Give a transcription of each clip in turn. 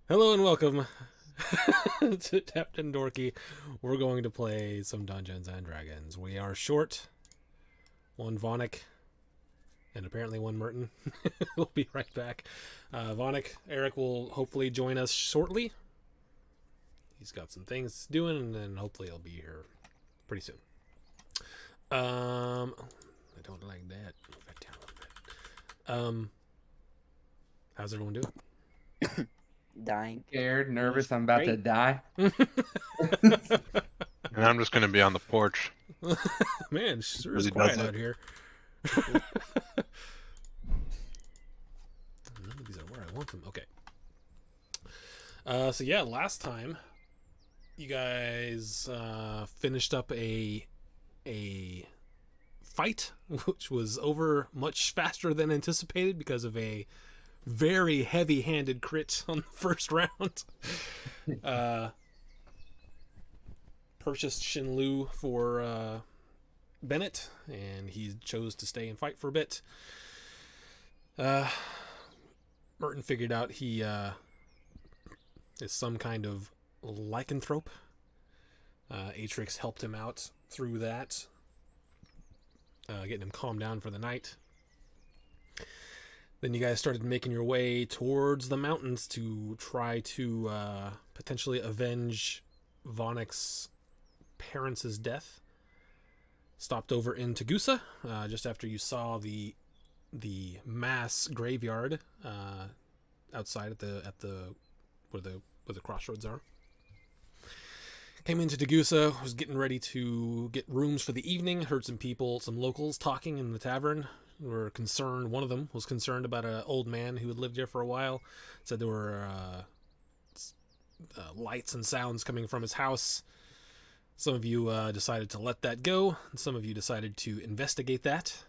Hello and welcome to Captain Dorky. We're going to play some Dungeons and Dragons. We are short, one Vonic, and apparently one Merton. We'll be right back. Vonic, Eric will hopefully join us shortly. He's got some things doing, and then hopefully he'll be here pretty soon. I don't like that. Move that down a little bit. How's everyone doing? Dying. Scared, nervous, I'm about to die. And I'm just gonna be on the porch. Man, sure is Really quiet does it. out here. None of these are where I want them. Okay. So yeah, last time you guys finished up a fight, which was over much faster than anticipated because of a very heavy-handed crit on the first round. Purchased Shinlu for Bennett, and he chose to stay and fight for a bit. Merton figured out he is some kind of lycanthrope. Atrix helped him out through that, getting him calmed down for the night. Then you guys started making your way towards the mountains to try to potentially avenge Vonic's parents' death. Stopped over in Tagusa just after you saw the mass graveyard outside at the where the crossroads are. Came into Tagusa, was getting ready to get rooms for the evening. Heard some people, some locals talking in the tavern. Were concerned. One of them was concerned about an old man who had lived here for a while. Said there were lights and sounds coming from his house. Some of you decided to let that go, and some of you decided to investigate that.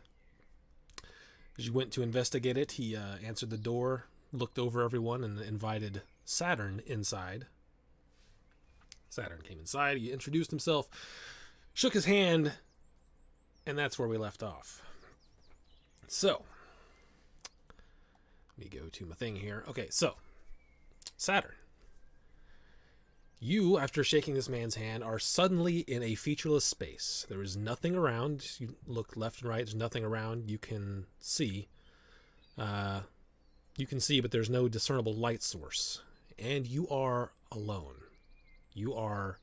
As you went to investigate it, he answered the door, looked over everyone, and invited Saturn inside. Saturn came inside, he introduced himself, shook his hand, and that's where we left off. So, let me go to my thing here. Okay, so, Saturn. You, after shaking this man's hand, are suddenly in a featureless space. There is nothing around. You look left and right, there's nothing around you can see. But there's no discernible light source. And you are alone. You are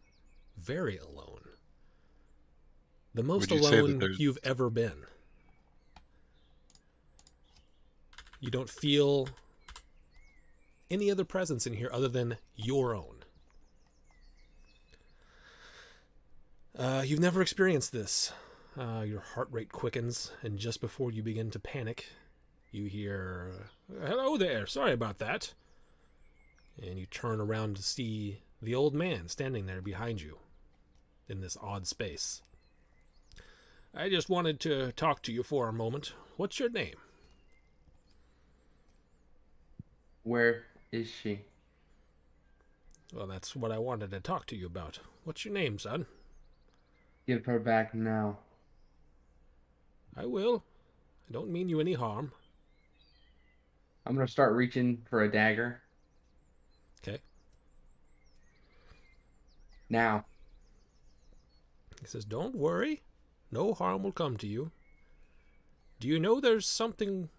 very alone. The most Would you say that alone there's- you've ever been. You don't feel any other presence in here other than your own. You've never experienced this. Your heart rate quickens, and just before you begin to panic, you hear, "Hello there, sorry about that." And you turn around to see the old man standing there behind you in this odd space. "I just wanted to talk to you for a moment. What's your name?" Where is she? "Well, that's what I wanted to talk to you about. What's your name, son?" Give her back now. "I will. I don't mean you any harm." I'm gonna start reaching for a dagger. Okay. Now. He says, "Don't worry. No harm will come to you. Do you know there's something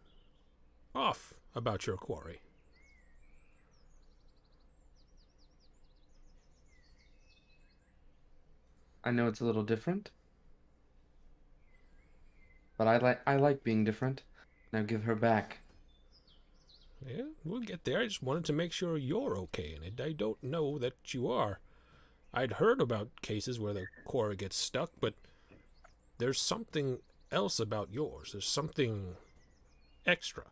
off about your quarry?" I know it's a little different. But I like being different. Now give her back. "Yeah, we'll get there. I just wanted to make sure you're okay, and I don't know that you are. I'd heard about cases where the quarry gets stuck, but there's something else about yours. There's something extra.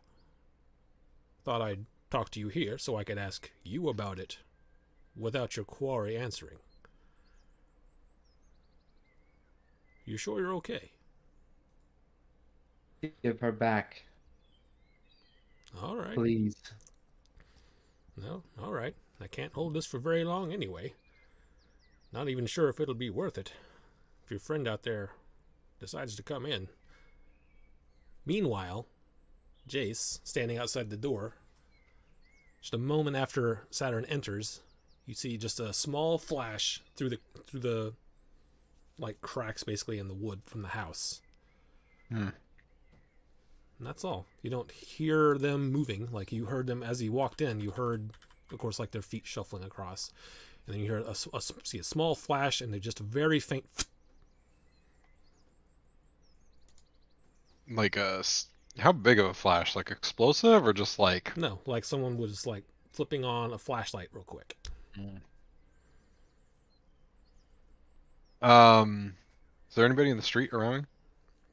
Thought I'd talk to you here so I could ask you about it without your quarry answering. You sure you're okay?" Give her back. "All right. Please. No, all right. I can't hold this for very long anyway. Not even sure if it'll be worth it. If your friend out there decides to come in." Meanwhile, Jace, standing outside the door, Just a moment after Saturn enters, you see just a small flash through the like cracks basically in the wood from the house. Hmm. And that's all. You don't hear them moving. Like you heard them as he walked in. You heard, of course, like their feet shuffling across, and then you hear see a small flash, and they're just a very faint. Like how big of a flash? Like explosive or just like? No, like someone was like flipping on a flashlight real quick. Is there anybody in the street around me?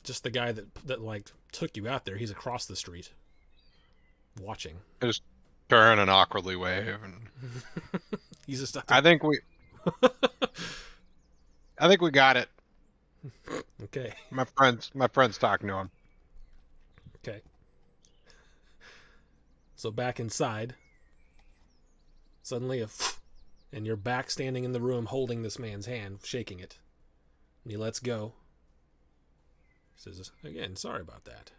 Just the guy that like took you out there. He's across the street, watching. I just turn and awkwardly wave, and He's just. I think we got it. Okay. My friend's talking to him. Okay. So back inside, suddenly and you're back standing in the room holding this man's hand, shaking it. And he lets go. He says, again, sorry about that.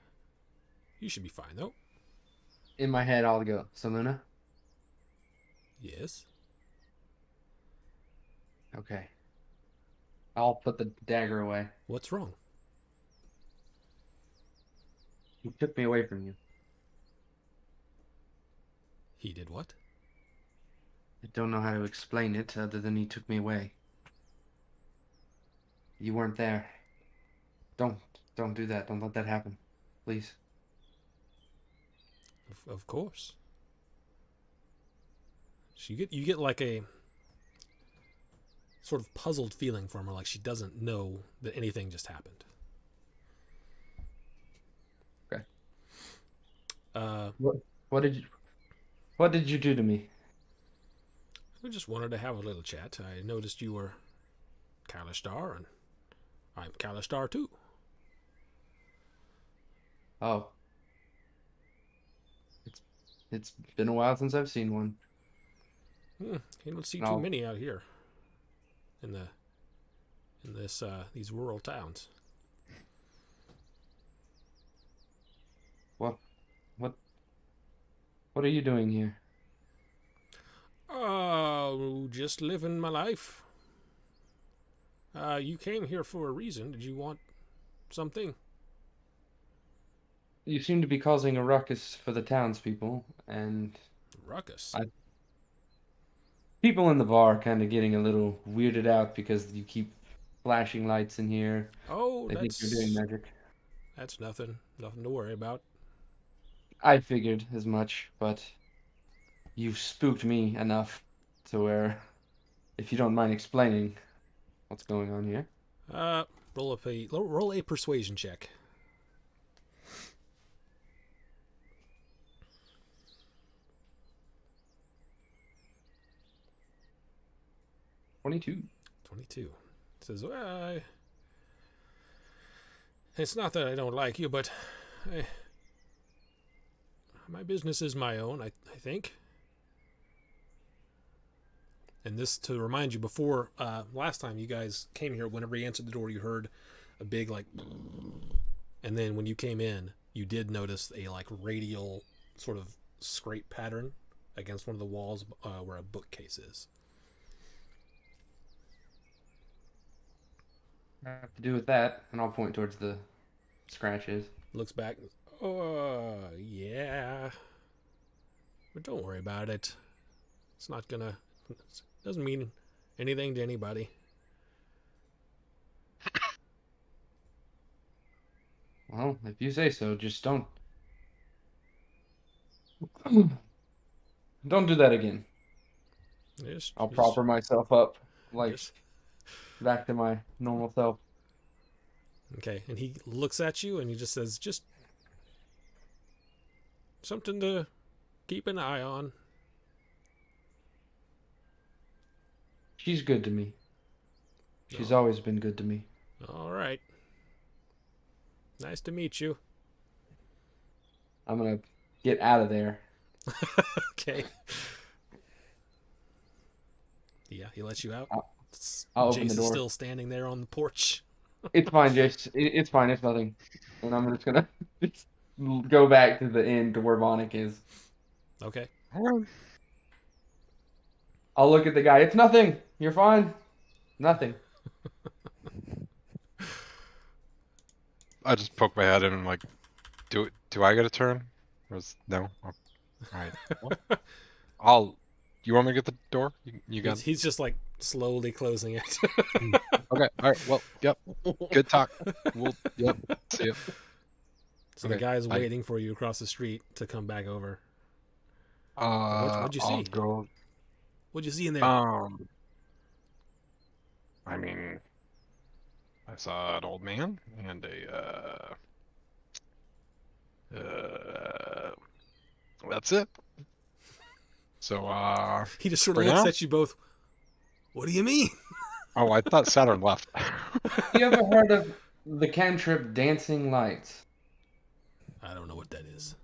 You should be fine, though. In my head, I'll go, Selena? Yes. Okay. I'll put the dagger away. What's wrong? He took me away from you. He did what? I don't know how to explain it other than he took me away. You weren't there. Don't do that. Don't let that happen. Please. Of course. So you get like a sort of puzzled feeling from her, like she doesn't know that anything just happened. Okay. What did you do to me? I just wanted to have a little chat. I noticed you were Kalistar, and I'm Kalistar too. Oh. It's been a while since I've seen one. You don't see No. too many out here in these rural towns. What are you doing here? Oh, just living my life. You came here for a reason. Did you want something? You seem to be causing a ruckus for the townspeople, and Ruckus. people in the bar kind of getting a little weirded out because you keep flashing lights in here. Oh, They think you're doing magic. that's nothing. Nothing to worry about. I figured as much, but you've spooked me enough to where, if you don't mind explaining what's going on here. Roll a persuasion check. 22. 22. It says, it's not that I don't like you, but my business is my own, I think. And this to remind you, before last time you guys came here, whenever you answered the door, you heard a big like, and then when you came in, you did notice a like radial sort of scrape pattern against one of the walls where a bookcase is. Have to do with that, and I'll point towards the scratches. Looks back. Oh, yeah. But don't worry about it. It's not gonna... doesn't mean anything to anybody. Well, if you say so, just don't... Don't do that again. I'll prop myself up, like, back to my normal self. Okay, and he looks at you and he just says, just something to keep an eye on. She's good to me. She's always been good to me. All right. Nice to meet you. I'm gonna get out of there. Okay. Yeah, he lets you out. I'll open Jace the door. is still standing there on the porch. It's fine, Jace. It's fine. It's nothing. And I'm just gonna just go back to the inn to where Vonik is. Okay. I'll look at the guy. It's nothing. You're fine. Nothing. I just poke my head in and like, do I get a turn? No? Oh, alright. Well, you want me to get the door? You got He's just like slowly closing it. Okay, alright, well, yep. Good talk. Yep. See ya. So the Okay, guy's bye. waiting for you across the street to come back over. What'd you I'll see? go. What'd you see in there? I mean, I saw an old man and that's it. So, He just sort for of looks now? at you both. What do you mean? Oh, I thought Saturn left. You ever heard of the cantrip Dancing Lights? I don't know what that is.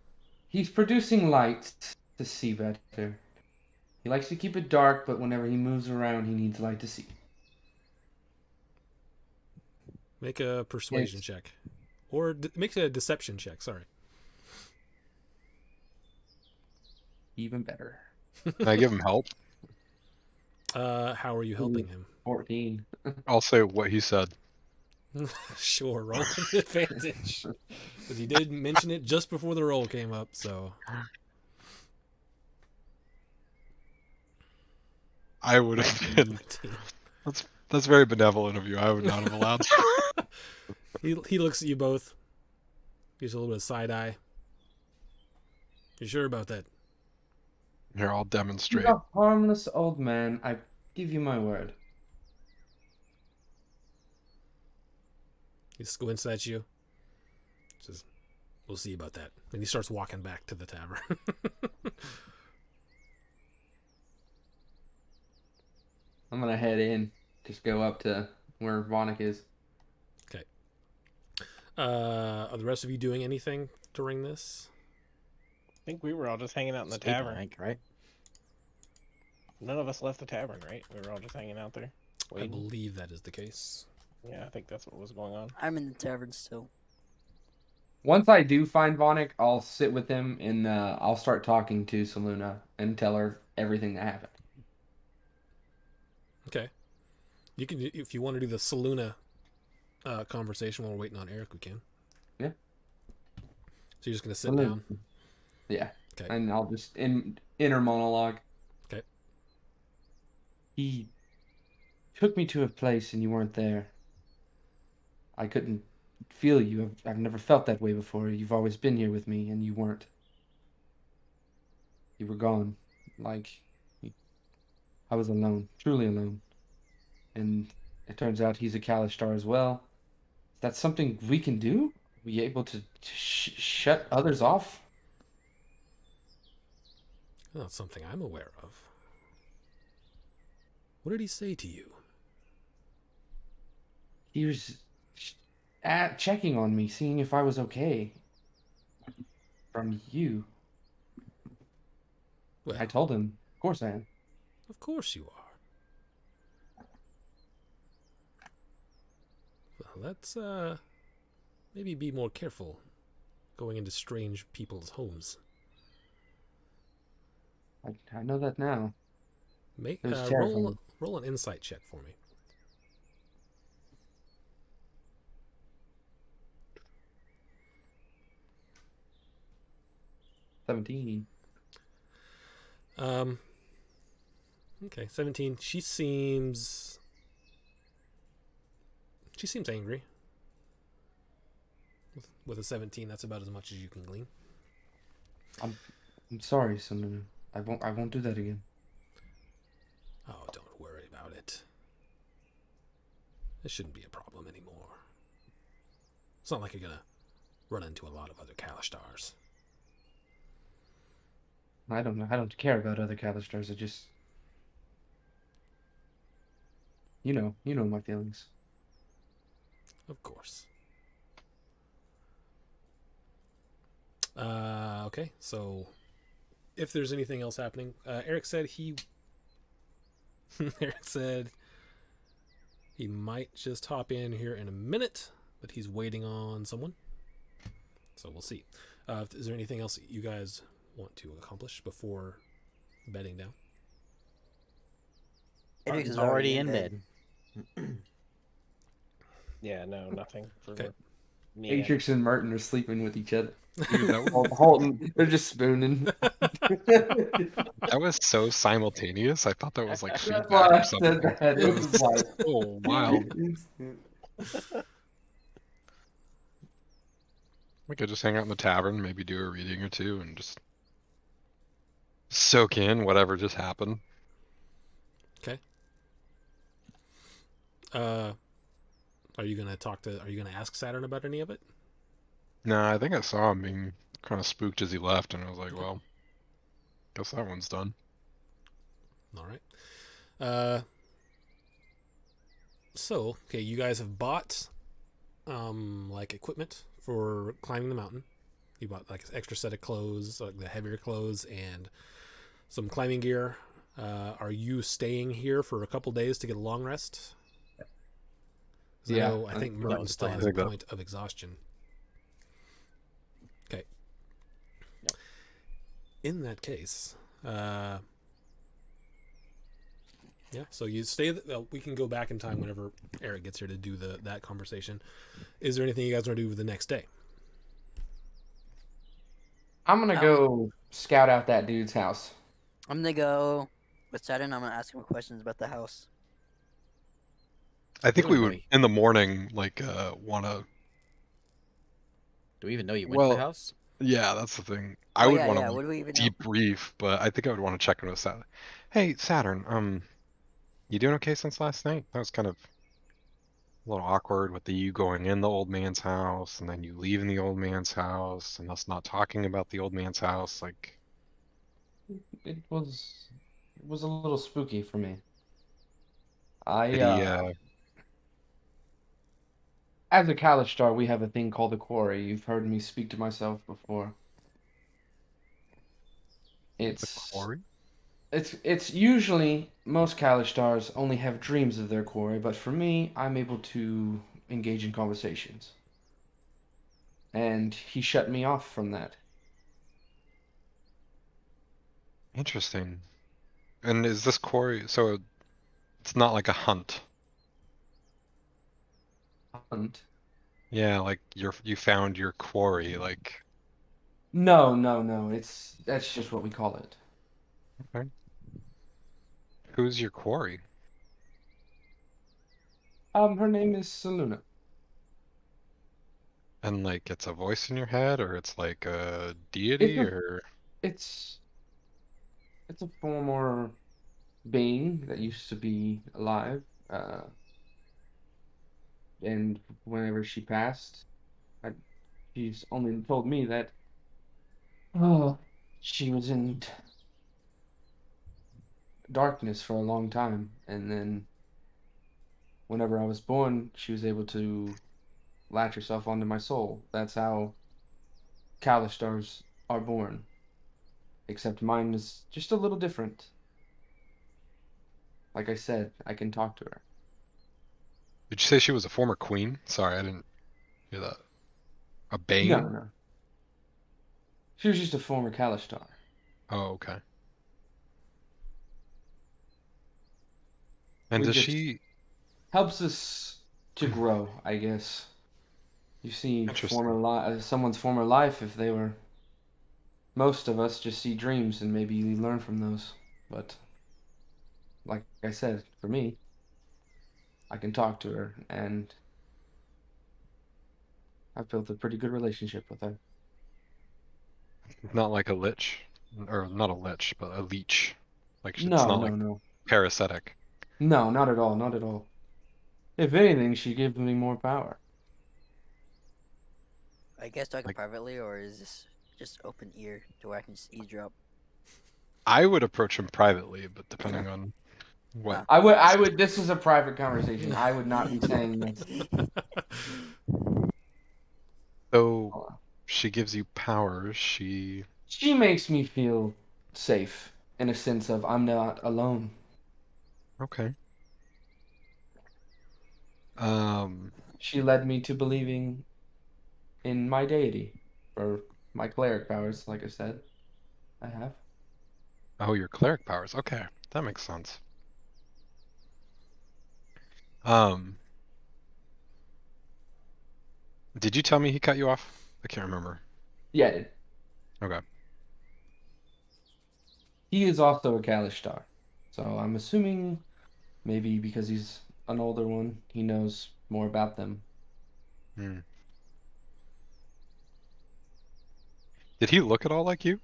He's producing lights to see better. He likes to keep it dark, but whenever he moves around, he needs light to see. Make a persuasion check. Or make a deception check, sorry. Even better. Can I give him help? How are you helping him? 14. I'll say what he said. Sure, roll with advantage. Because he did mention it just before the roll came up, so. I would have been. 19. That's very benevolent of you. I would not have allowed. He looks at you both. Gives you a little bit of side eye. You sure about that? Here, I'll demonstrate. You're a harmless old man. I give you my word. He squints at you. Says, "We'll see about that." And he starts walking back to the tavern. I'm gonna head in. Just go up to where Vonik is. Okay. Are the rest of you doing anything during this? I think we were all just hanging out in the Sleeping, tavern. I think, right? None of us left the tavern, right? We were all just hanging out there, I waiting. believe that is the case. Yeah, I think that's what was going on. I'm in the tavern still. Once I do find Vonik, I'll sit with him and I'll start talking to Saluna and tell her everything that happened. Okay. You can, if you want to do the Saluna conversation while we're waiting on Eric, we can. Yeah. So you're just gonna sit Saluna. down. Yeah. Okay. And I'll just inner monologue. Okay. He took me to a place and you weren't there. I couldn't feel you. I've never felt that way before. You've always been here with me and you weren't. You were gone. Like, I was alone. Truly alone. And it turns out he's a Kalishtar as well. Is that something we can do? Are we able to shut others off? Not something I'm aware of. What did he say to you? He was checking on me, seeing if I was okay. From you. Well, I told him, of course I am. of course you are. Well, let's maybe be more careful going into strange people's homes. I know that now. Make It was roll terrifying. roll an insight check for me. $17. Okay, 17. She seems angry. With a 17, that's about as much as you can glean. I'm sorry, Saluna. I won't do that again. Oh, don't worry about it. This shouldn't be a problem anymore. It's not like you're gonna run into a lot of other Kalistars. I don't know. I don't care about other Kalistars. I just, you know my feelings. Of course. Okay, so if there's anything else happening, Eric said Eric said he might just hop in here in a minute, but he's waiting on someone. So we'll see. Is there anything else that you guys want to accomplish before bedding down. Idrix Martin's is already in bed. Yeah, no, nothing for Okay. me. Atrix and Martin are sleeping with each other. Dude, Halton, they're just spooning. that was so simultaneous. I thought that was like That's feedback why or I something. said that. It was like so wild. We could just hang out in the tavern, maybe do a reading or two, and just soak in whatever just happened. Are you gonna ask Saturn about any of it? No, I think I saw him being kind of spooked as he left, and I was like, well, guess that one's done. All right. So, okay, you guys have bought like equipment for climbing the mountain. You bought like an extra set of clothes, like the heavier clothes, and some climbing gear. Are you staying here for a couple days to get a long rest? 'Cause Yeah, I think that Merton was still the has plan. a point of exhaustion. Okay. Yep. In that case, yeah. So you stay. We can go back in time whenever Eric gets here to do that conversation. Is there anything you guys want to do the next day? I'm gonna go scout out that dude's house. I'm gonna go with Saturn. I'm gonna ask him questions about the house. I think We we don't would know. in the morning, like, wanna. Do we even know you went to Well, the house? Yeah, that's the thing. I Oh would yeah, want yeah. to What do we even know? debrief, but I think I would want to check in with Saturn. Hey, Saturn, you doing okay since last night? That was kind of a little awkward with you going in the old man's house and then you leaving the old man's house and us not talking about the old man's house. Like, It was a little spooky for me. I did he, as a Kalistar, we have a thing called the quarry. You've heard me speak to myself before. the It's quarry? it's usually most Kalistars only have dreams of their quarry, but for me, I'm able to engage in conversations. And he shut me off from that. Interesting. And is this quarry, so it's not like a hunt? Hunt. Yeah, like you found your quarry, like, No, no, no. That's just what we call it. who's your quarry? Her name is Saluna. And like it's a voice in your head, or it's like a deity, It's a or it's it's a former being that used to be alive. And whenever she passed, I, she's only told me that she was in darkness for a long time, and then whenever I was born, she was able to latch herself onto my soul. That's how Kalistars are born. Except mine is just a little different. Like I said, I can talk to her. did you say she was a former queen? Sorry, I didn't hear that. A No, Bane? no. She was just a former Kalistar. Oh, okay. And We does just she? helps us to grow, I guess. You see Interesting. someone's former life if they were. Most of us just see dreams and maybe we learn from those. But like I said, for me, I can talk to her and I've built a pretty good relationship with her. Not like a lich, or not a lich, but a leech. Like it's No, not no, like no. parasitic. No, not at all, not at all. If anything, she gives me more power. I guess talking Like privately, or is this just open ear to where I can just eavesdrop? I would approach him privately, but depending on what. I would, this is a private conversation. I would not be saying this. So she gives you powers. She makes me feel safe in a sense of I'm not alone. Okay. Um. She led me to believing in my deity or my cleric powers, like I said. I have. Oh, your cleric powers. Okay, that makes sense. Um, did you tell me he cut you off? I can't remember. Yeah, dude. Okay. He is also a Kalishtar. So I'm assuming maybe because he's an older one, he knows more about them. Hmm. Did he look at all like you?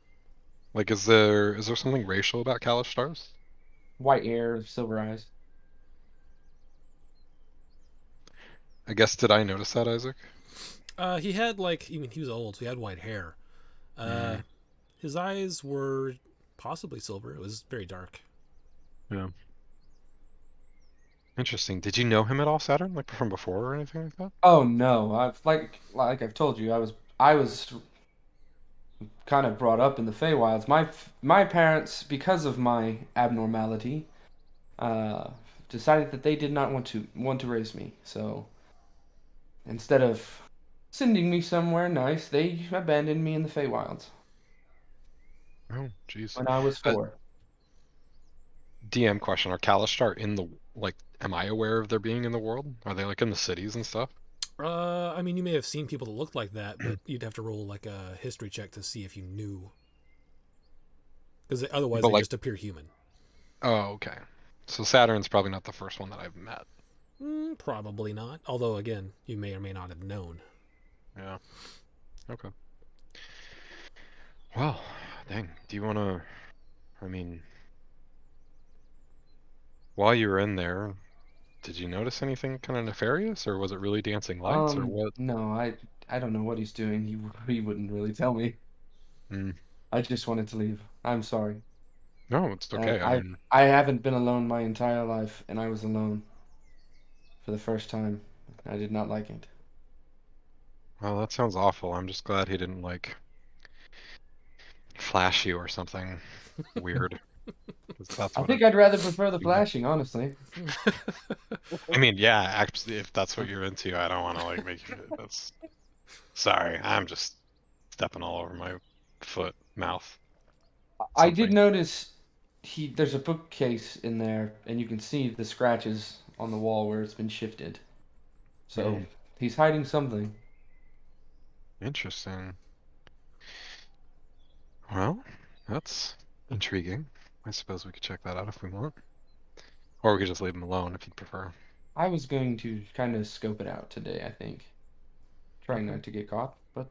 Like, is there something racial about Kalistars? White hair, silver eyes. I guess did I notice that, Isaac? He had like, I mean, he was old, so he had white hair. Hmm. His eyes were possibly silver. It was very dark. Yeah. Interesting. Did you know him at all, Saturn? Like from before or anything like that? Oh no, I've like I've told you, I was kind of brought up in the Feywilds. My parents, because of my abnormality, uh, decided that they did not want to raise me. So instead of sending me somewhere nice, they abandoned me in the Feywilds Oh, jeez. when I was 4. DM question: are Kalistar in the like? Am I aware of their being in the world? Are they like in the cities and stuff? I mean, you may have seen people that looked like that, but you'd have to roll like a history check to see if you knew. Because otherwise, But they like, just appear human. oh, okay. So Saturn's probably not the first one that I've met. Probably not. Although, again, you may or may not have known. Yeah. Okay. Well, dang. Do you want to? I mean, while you were in there, did you notice anything kind of nefarious, or was it really dancing lights, or what? No, I don't know what he's doing. He wouldn't really tell me. Hmm. I just wanted to leave. I'm sorry. No, it's okay. I I mean, I haven't been alone my entire life, and I was alone for the first time. I did not like it. well, that sounds awful. I'm just glad he didn't like flash you or something weird. 'Cause that's I what think it. I'd rather prefer the flashing, honestly. I mean, yeah, actually, if that's what you're into, I don't want to like make you. That's sorry. I'm just stepping all over my foot, mouth, I did something. notice there's a bookcase in there, and you can see the scratches on the wall where it's been shifted. So Hmm. he's hiding something. Interesting. Well, that's intriguing. I suppose we could check that out if we want, or we could just leave him alone if you'd prefer. I was going to kind of scope it out today, I think. Trying Okay. not to get caught, but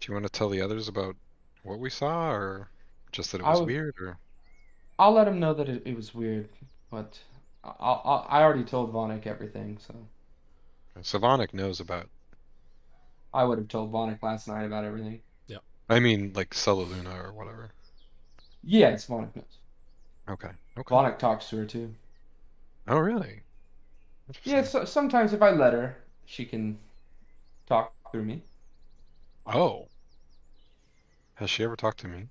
Do you want to tell the others about what we saw, or just that it I was w- weird, or? I'll let him know that it was weird, but I already told Vonik everything, so Savonic knows about. I would have told Vonik last night about everything. Yep. I mean, like Luna or whatever. Yeah, it's Vonik knows. Okay. Okay. Vonik talks to her too. Oh, really? Yeah, Interesting. so sometimes if I let her, she can talk through me. Oh, has she ever talked to me?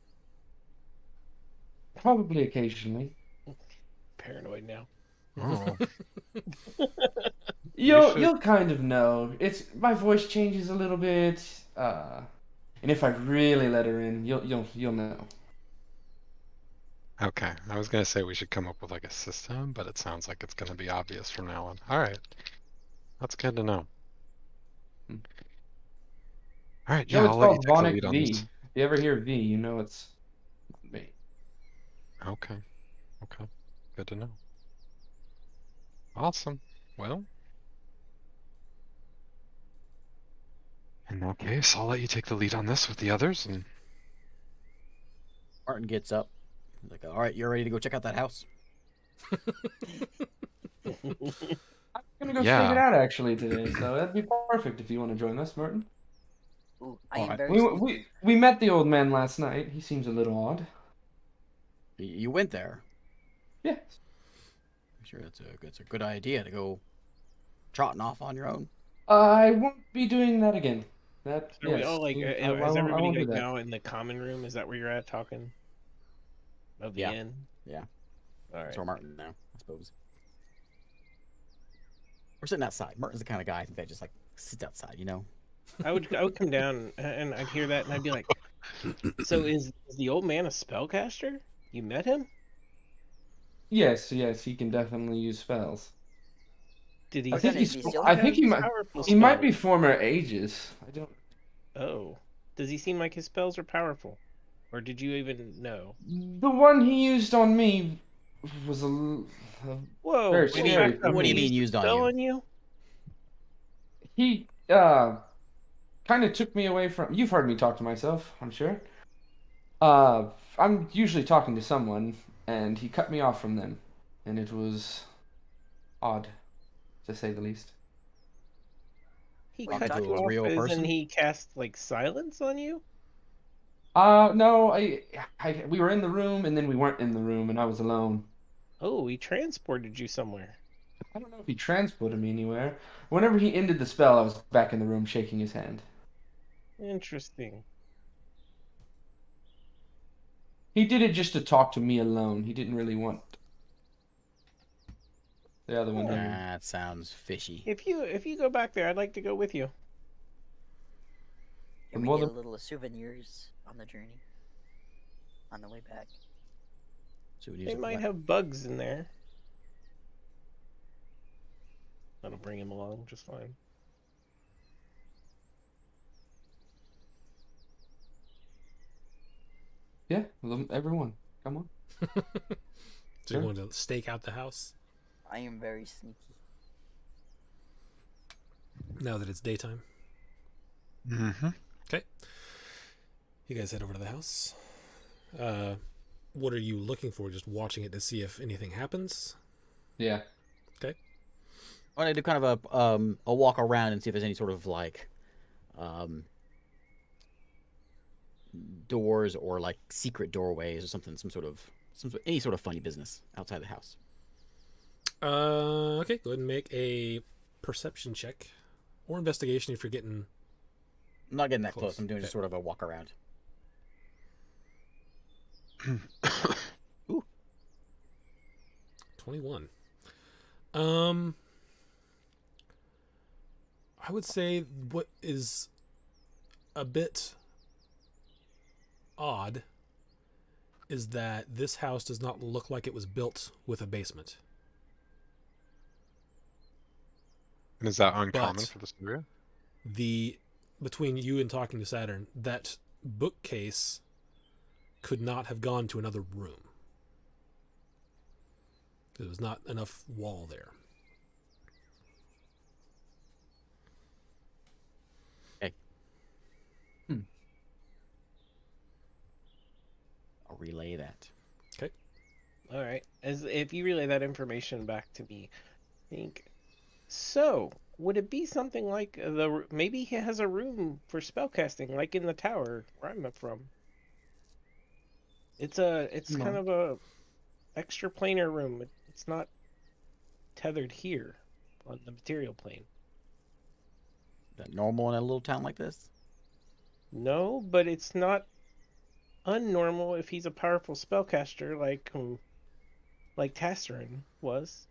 Probably occasionally. Paranoid now. Oh, should. You'll kind of know. It's my voice changes a little bit, and if I really let her in, you'll know. Okay. I was gonna say we should come up with like a system, but it sounds like it's gonna be obvious from now on. All right. That's good to know. Hmm. All right. No, Yeah, it's I'll let you called take the Vonic lead on V. this. If you ever hear V, you know it's me. Okay. Okay. Good to know. Awesome. Well, in that case, I'll let you take the lead on this with the others, and Martin gets up. He's like, all right, you're ready to go check out that house? I'm gonna go yeah. check it out actually today, so that'd be perfect if you want to join us, Merton. Ooh, I All am right. very We sleepy. we met the old man last night. He seems a little odd. You went there. Yes. I'm sure it's a good idea to go trotting off on your own. I won't be doing that again. That Are we yes. all like? I Is everybody won't do like that. now in the common room? Is that where you're at talking? Of the Yeah. inn. Yeah. All right. So Martin now, I suppose. We're sitting outside. Martin's the kind of guy I think that just like sits outside, you know? I would come down and I'd hear that and I'd be like, So is the old man a spellcaster? You met him? Yes, yes, he can definitely use spells. Did he? I think Does he's. he still I have think powerful he might be spells? former Aegis. I don't. Oh, does he seem like his spells are powerful, or did you even know? The one he used on me was Whoa! very What do you Well, mean? scary back for up. What do you He me. mean used a used on spell you? on you? He kind of took me away from. You've heard me talk to myself, I'm sure. I'm usually talking to someone, and he cut me off from them, and it was odd, to say the least. He Were you cut Talking talking to you a to? off real as in person? he cast like silence on you? No, we were in the room, and then we weren't in the room, and I was alone. Oh, he transported you somewhere. I don't know if he transported me anywhere. Whenever he ended the spell, I was back in the room shaking his hand. Interesting. He did it just to talk to me alone. He didn't really want the other one Huh. here. That sounds fishy. If you go back there, I'd like to go with you. Can The we get a mother- little souvenirs on the journey? On the way back. Souvenirs They of might what? have bugs in there. That'll bring him along just fine. Yeah, everyone, come on. So Sure. you're going to stake out the house I am very sneaky. now that it's daytime. Mm-hmm. You guys head over to the house. What are you looking for? Just watching it to see if anything happens? Yeah. I want to do kind of a walk around and see if there's any sort of like doors or like secret doorways or something, any sort of funny business outside the house. Okay, go ahead and make a perception check or investigation if you're getting. I'm not getting that Close. close. I'm doing Okay. just sort of a walk around. 21. I would say what is a bit odd is that this house does not look like it was built with a basement. And is that uncommon But- for this area? Between you and talking to Saturn, that bookcase could not have gone to another room. There was not enough wall there. I'll relay that. All right. As if you relay that information back to me, think. So, would it be something like maybe he has a room for spellcasting, like in the tower where I'm from? It's No. kind of a extra planar room. It's not tethered here on the material plane. Is that normal in a little town like this? No, but it's not unnormal if he's a powerful spellcaster like Tasserin was.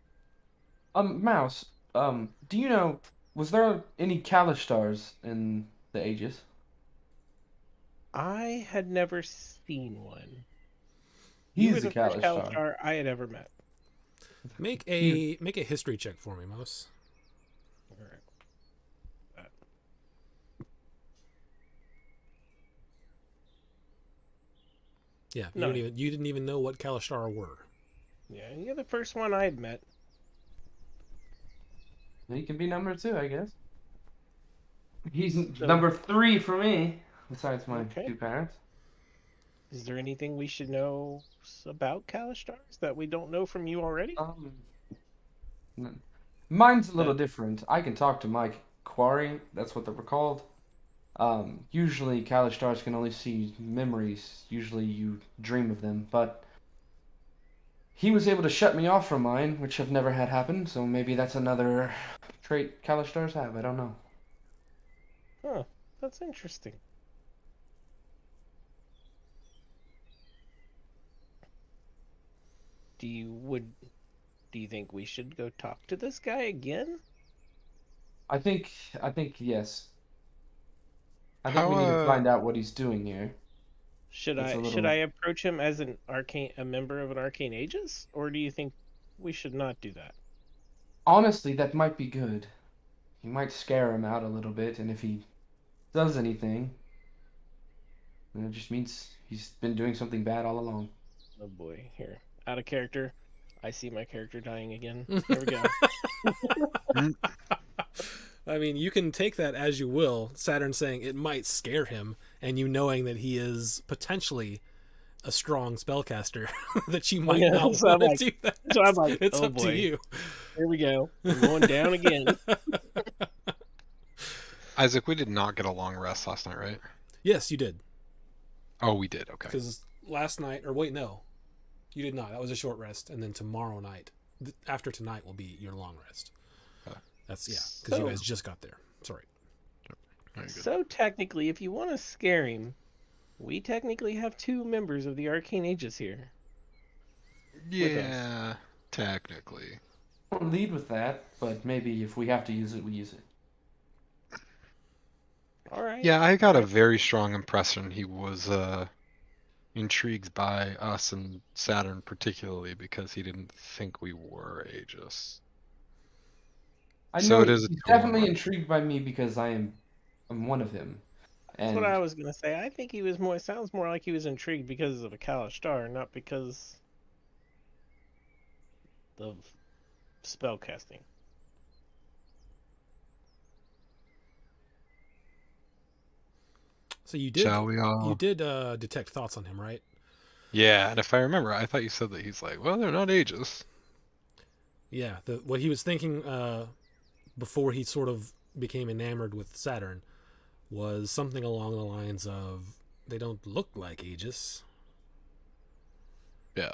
Mouse, do you know, was there any Kalistars in the Aegis? I had never seen one. He's You were a the first Kalistar. Kalistar I had ever met. Make a history check for me, Mouse. All right. Yeah, No. you didn't even know what Kalashtar were. Yeah, you're the first one I had met. He can be number 2, I guess. He's So- number 3 for me, besides my Okay. 2 parents. Is there anything we should know about Kalistars that we don't know from you already? Mine's a little different. I can talk to my quarry. That's what they were called. Usually Kalistars can only see memories. Usually you dream of them, but he was able to shut me off from mine, which I've never had happen. So maybe that's another trait Kalistars have. I don't know. Huh, that's interesting. Do you think we should go talk to this guy again? I think yes. I think How, we need to find out what he's doing here. Should It's a I little- approach him as a member of an arcane aegis, or do you think we should not do that? Honestly, that might be good. He might scare him out a little bit, and if he does anything, then it just means he's been doing something bad all along. Oh boy, here. Out of character. I see my character dying again. There we go. I mean, you can take that as you will. Saturn saying it might scare him, and you knowing that he is potentially a strong spellcaster, that you might Yeah, not so I'm want to like- do that. so I'm like, it's oh up boy. to you. Here we go. I'm going down again. Isaac, we did not get a long rest last night, right? Yes, you did. Oh, we did. Okay. Because last night, or wait, no, you did not. That was a short rest, and then tomorrow night, after tonight, will be your long rest. That's because you So- guys just got there. Sorry. Very good. So technically, if you want to scare him, we technically have 2 members of the Arcane Aegis here. Yeah, technically. I won't lead with that, but maybe if we have to use it, we use it. All right. Yeah, I got a very strong impression he was intrigued by us and Saturn particularly because he didn't think we were Aegis. I So know it is a he's tool definitely mark. intrigued by me because I'm one of him. That's And what I was gonna say. I think he was more. It sounds more like he was intrigued because of a Kalashtar, not because of spellcasting. So you did. Shall we all? You did detect thoughts on him, right? Yeah, and if I remember, I thought you said that he's like, well, they're not Aegis. Yeah. What he was thinking before he sort of became enamored with Saturn was something along the lines of, they don't look like Aegis. Yeah.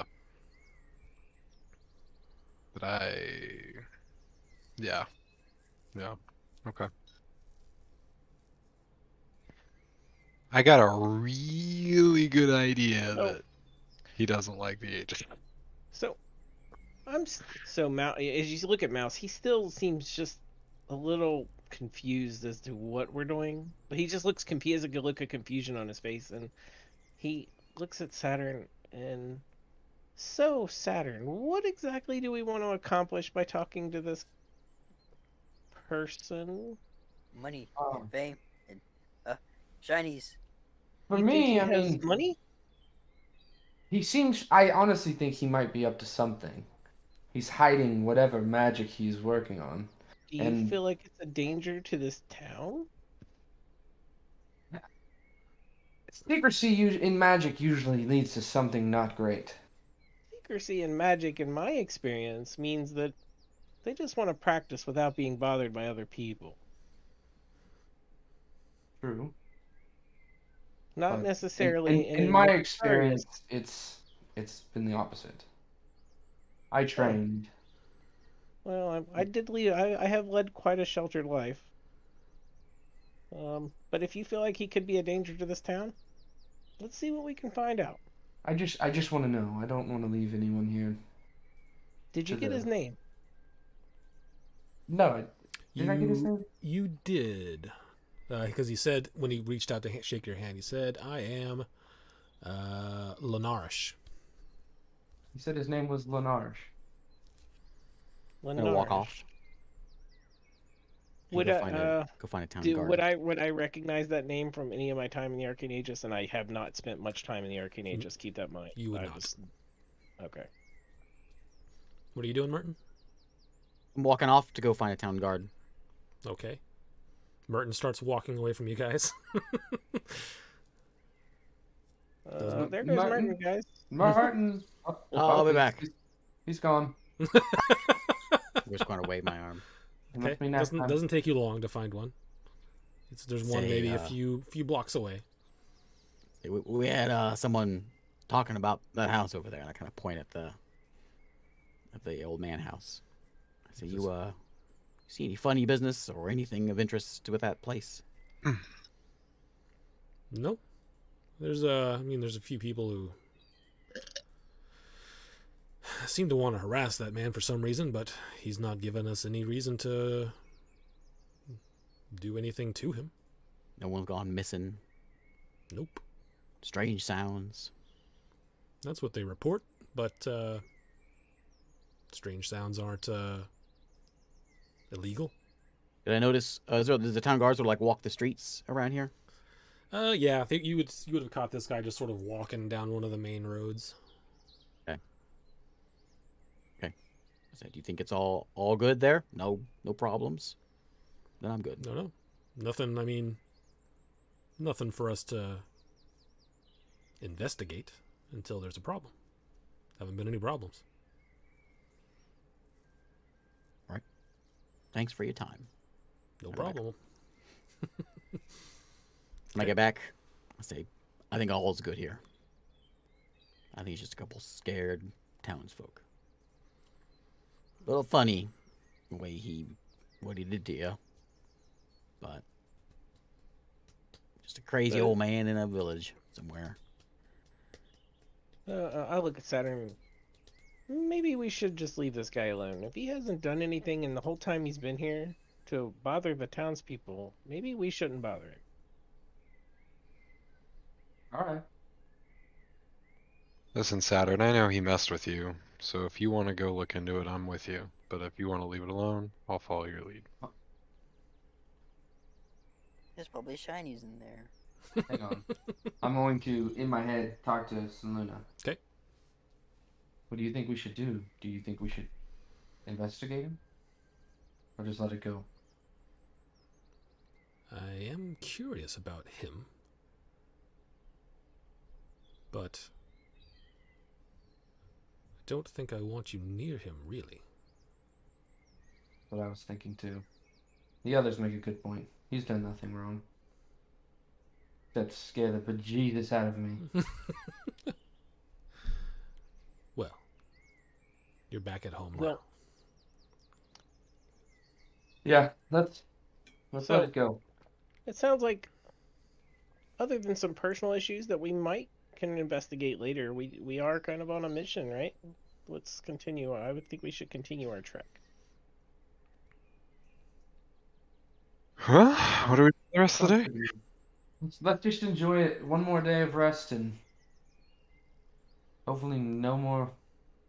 But yeah. Yeah. Okay. I got a really good idea Oh. that he doesn't like the Aegis. So, so Mouse. As you look at Mouse, he still seems just a little confused as to what we're doing. But he just looks confused. He has a good look of confusion on his face, and he looks at Saturn and. So Saturn, what exactly do we want to accomplish by talking to this person? Money Oh. and fame and shinies. for You think me, he I has mean, money. he seems. I honestly think he might be up to something. He's hiding whatever magic he's working on. Do you and- feel like it's a danger to this town? Secrecy in magic usually leads to something not great. Secrecy in magic, in my experience, means that they just want to practice without being bothered by other people. True. Not But necessarily in my experience, it's been the opposite. I trained. Well, I did lead. I have led quite a sheltered life. But if you feel like he could be a danger to this town, let's see what we can find out. I just want to know. I don't want to leave anyone here. Did you To get the- his name? No, did I get his You- name? You did. Because he said, when he reached out to shake your hand, he said, I am Lenarish. He said his name was Lenarge. I'm gonna walk Lenarish. off. and Would go find I, go find a town do guard. would I recognize that name from any of my time in the Arcane Aegis? And I have not spent much time in the Arcane Aegis. Keep that in mind. You would I not. just- Okay. What are you doing, Merton? I'm walking off to go find a town guard. Okay. Merton starts walking away from you guys. Doesn't- There goes Martin? Martin, guys. Martin. I'll be back. He's gone. I'm just going to wave my arm. It Okay. must be next time. Doesn't take you long to find one. There's one Say, maybe a few blocks away. We had someone talking about that house over there, and I kind of point at the old man house. I say, "You see any funny business or anything of interest with that place?" Nope. There's a few people who seem to want to harass that man for some reason, but he's not given us any reason to do anything to him. No one's gone missing. Nope. strange sounds. That's what they report, but strange sounds aren't illegal. Did I notice? Does the town guards would like walk the streets around here? Yeah, I think you would have caught this guy just sort of walking down one of the main roads. I said, do you think it's all good there? No problems. Then I'm good. No, nothing. I mean, nothing for us to investigate until there's a problem. Haven't been any problems. Thanks for your time. No I'm problem. When I get back, I say, I think all's good here. I think it's just a couple scared townsfolk. A little funny the way what he did to you, but just a crazy old man in a village somewhere. I look at Saturn. Maybe we should just leave this guy alone. If he hasn't done anything in the whole time he's been here to bother the townspeople, maybe we shouldn't bother him. All right. Listen, Saturn, I know he messed with you, so if you want to go look into it, I'm with you. But if you want to leave it alone, I'll follow your lead. There's probably shinies in there. Hang on. I'm going to, in my head, talk to Seluna. Okay. What do you think we should do? Do you think we should investigate him? Or just let it go? I am curious about him, but I don't think I want you near him, really. What I was thinking too. The others make a good point. He's done nothing wrong. Except scare the bejesus out of me. Well, you're back at home now. Well, Yeah, let's So- let it go. it sounds like, other than some personal issues that we can investigate later, we are kind of on a mission, right? Let's continue. I would think we should continue our trek. Huh? What do we do the rest of the day? Let's just enjoy it. One more day of rest and hopefully no more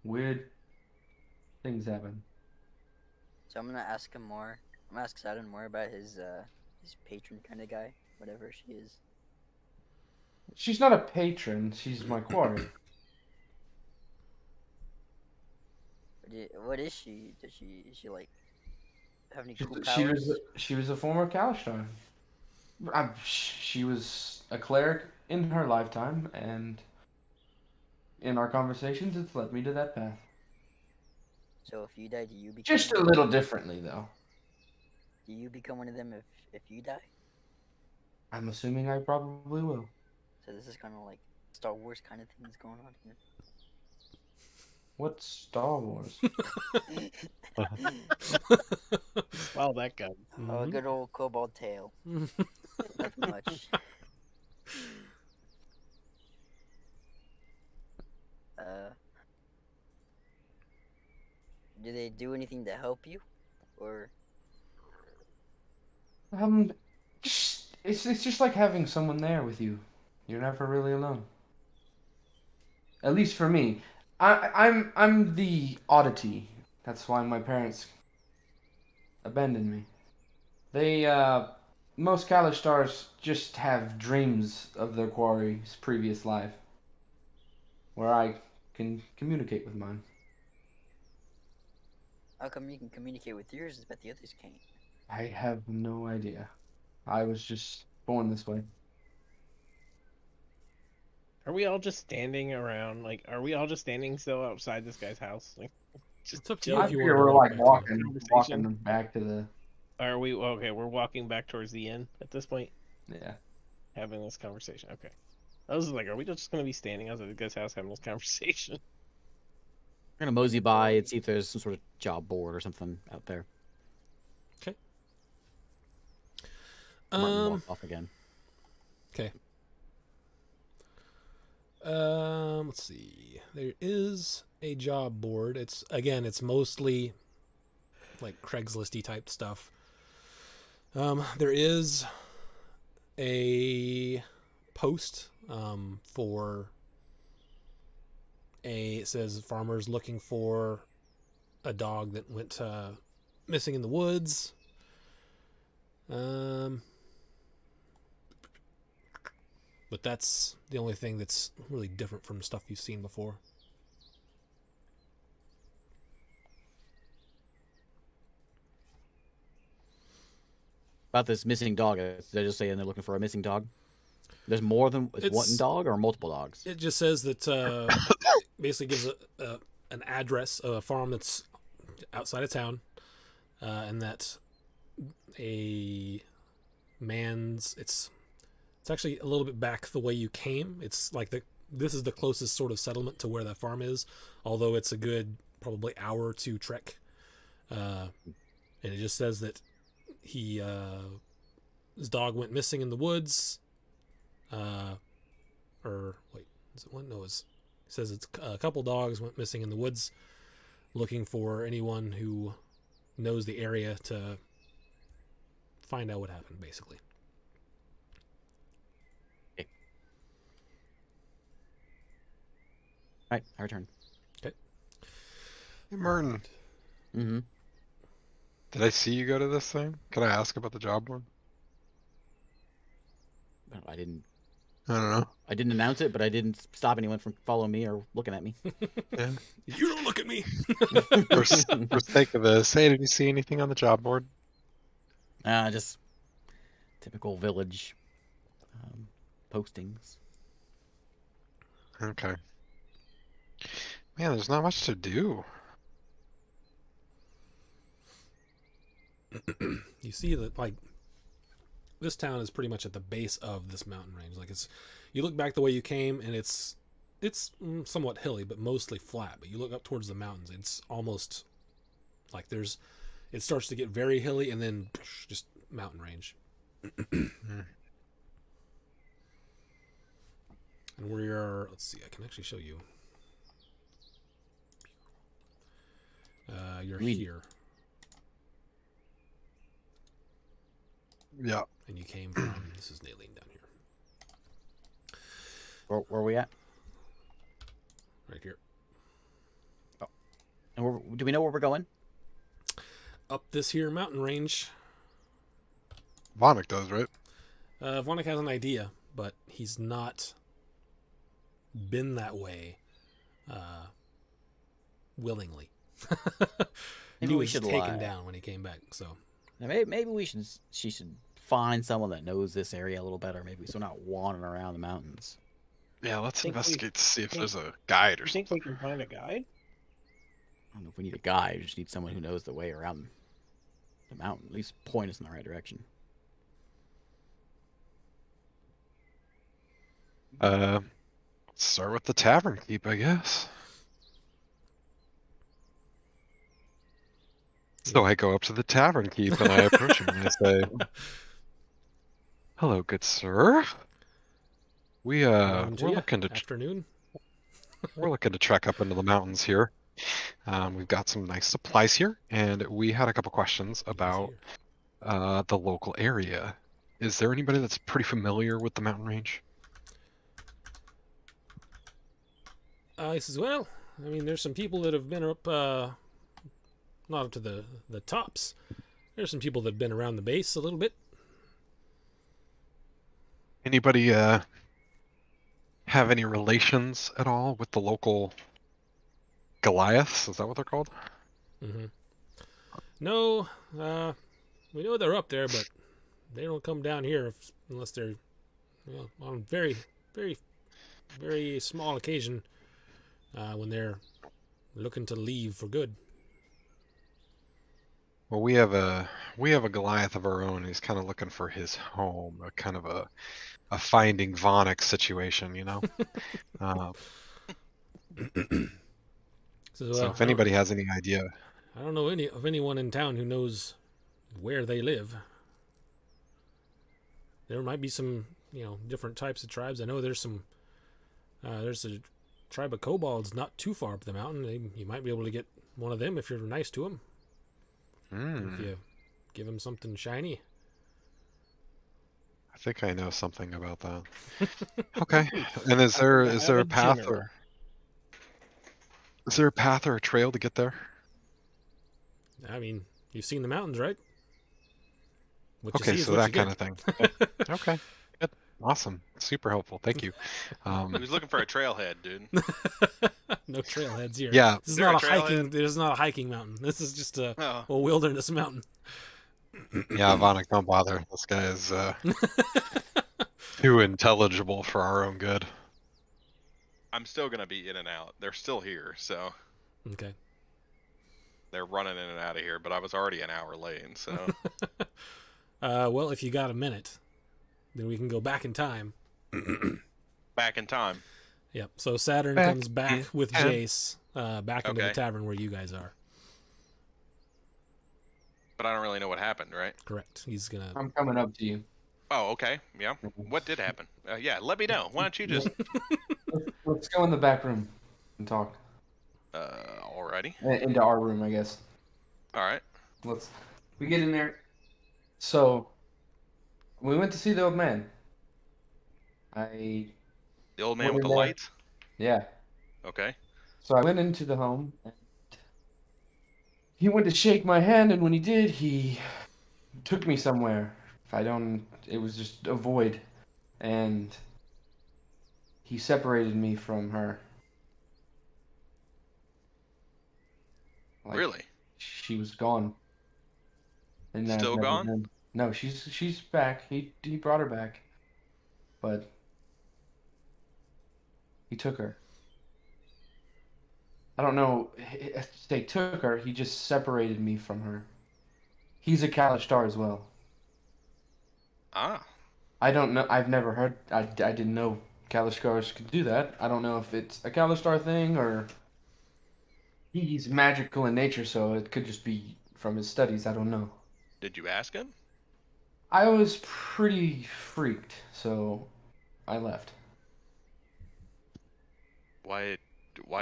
weird things happen. So I'm gonna ask him more. I'm gonna ask Saturn more about his patron kind of guy, whatever she is. She's not a patron. She's my quarry. What is she? Is she like have any cool She powers? she was a former Kalashtar. She was a cleric in her lifetime, and in our conversations, it's led me to that path. So if you die, do you become Just a little differently, though. do you become one of them if you die? I'm assuming I probably will. So this is kind of like Star Wars kind of things going on here. What's Star Wars? Wow, that guy. Oh, a good old kobold tail. Not much. Do they do anything to help you, or It's just like having someone there with you. You're never really alone. At least for me. I'm the oddity. That's why my parents abandoned me. They most Kalastars just have dreams of their quarry's previous life, where I can communicate with mine. how come you can communicate with yours but the others can't? I have no idea. I was just born this way. Are we all just standing around? Like, are we all just standing still outside this guy's house? Like, just It's up to you I if you figure want to we're walk like back to walking Conversation. back to the are we okay? We're walking back towards the inn at this point, yeah. having this conversation. Okay, I was like, are we just gonna be standing outside the guy's house having this conversation? We're gonna mosey by and see if there's some sort of job board or something out there. Martin walked off again. Okay. Let's see. There is a job board. It's mostly like Craigslist-y type stuff. There is a post for it says farmers looking for a dog that went missing in the woods. But that's the only thing that's really different from stuff you've seen before. About this missing dog, they're just saying they're looking for a missing dog. There's more than one dog or multiple dogs. It just says that basically gives an address of a farm that's outside of town, and that a man's it's actually a little bit back the way you came. It's like this is the closest sort of settlement to where that farm is, although it's a good probably hour to trek. And it just says that his dog went missing in the woods. Or wait, is it one? No, it says it's a couple dogs went missing in the woods, looking for anyone who knows the area to find out what happened, basically. Okay. All right, our turn. Okay. Hey, Martin, Mm-hmm. did I see you go to this thing? Can I ask about the job board? I didn't announce it, but I didn't stop anyone from following me or looking at me. Yeah. You don't look at me. For sake of this, hey, did you see anything on the job board? Just typical village postings. Okay. Man, there's not much to do. You see that, like, this town is pretty much at the base of this mountain range. Like, you look back the way you came, and it's somewhat hilly, but mostly flat. But you look up towards the mountains, it's almost like it starts to get very hilly, and then just mountain range. And let's see, I can actually show you. You're here. Yeah. And you came from, this is Naline down here. Where are we at? Right here. And do we know where we're going? Up this here mountain range. Vonik does, right? Vonik has an idea, but he's not been that way willingly. Maybe He we was should taken lie. down when he came back, so. Now, maybe she should find someone that knows this area a little better, maybe, so we're not wandering around the mountains. Yeah, let's Think we- investigate to see if think- there's a guide or You think something. we can find a guide? I don't know if we need a guide. We just need someone who knows the way around the mountain. At least point us in the right direction. Let's start with the tavern keep, I guess. So I go up to the tavern keep and I approach him and I say, "Hello, good sir. Welcome to We're ya. looking to Afternoon. trek up into the mountains here. We've got some nice supplies here, and we had a couple questions about the local area. Is there anybody that's pretty familiar with the mountain range? He says, well, I mean, there's some people that have been up, not up to the tops. There's some people that have been around the base a little bit. Anybody have any relations at all with the local Goliaths? Is that what they're called? Mm-hmm. No, we know they're up there, but they don't come down here unless they're, well, on very, very, very small occasion when they're looking to leave for good. Well, we have a Goliath of our own. He's kind of looking for his home, a kind of a Finding Vonik situation, you know. So if anybody has any idea, I don't know of anyone in town who knows where they live. There might be some, different types of tribes. I know there's a tribe of kobolds not too far up the mountain. You might be able to get one of them if you're nice to them. If you give them something shiny. I think I know something about that. Okay. And is there a path or is there a path or a trail to get there? I mean, you've seen the mountains, right? What you Okay, see is so what that you kind get. of thing. Okay. Good. Awesome. Super helpful. Thank you. He was looking for a trailhead, dude. No trailheads here. Yeah. This is There not a a hiking. trailhead? This is not a hiking mountain. This is just a Oh. wilderness mountain. Yeah, Vonik, don't bother. This guy is too intelligible for our own good. I'm still gonna be in and out. They're still here, so Okay. they're running in and out of here. But I was already an hour late, so Well, if you got a minute, then we can go back in time. back in time. Yep. So Saturn Back comes back in with time. Jace back into the Okay. tavern where you guys are. But I don't really know what happened, right? Correct. He's gonna. I'm coming up to you. Oh, okay. Yeah. What did happen? Yeah, let me know. Why don't you just Let's go in the back room and talk. alrighty. Into our room, I guess. All right. We get in there. So, we went to see the old man. The old man What with the in there? lights. Yeah. Okay. So I went into the home, and he went to shake my hand, and when he did, he took me somewhere. It was just a void, and he separated me from her. Like, Really? She was gone. And I've Still never gone? been- No, she's back. He brought her back, but he took her. I don't know. They took her. He just separated me from her. He's a Kalishtar as well. Ah. I don't know. I've never heard. I didn't know Kalistars could do that. I don't know if it's a Kalistar thing or he's magical in nature, so it could just be from his studies. I don't know. Did you ask him? I was pretty freaked, so I left. Why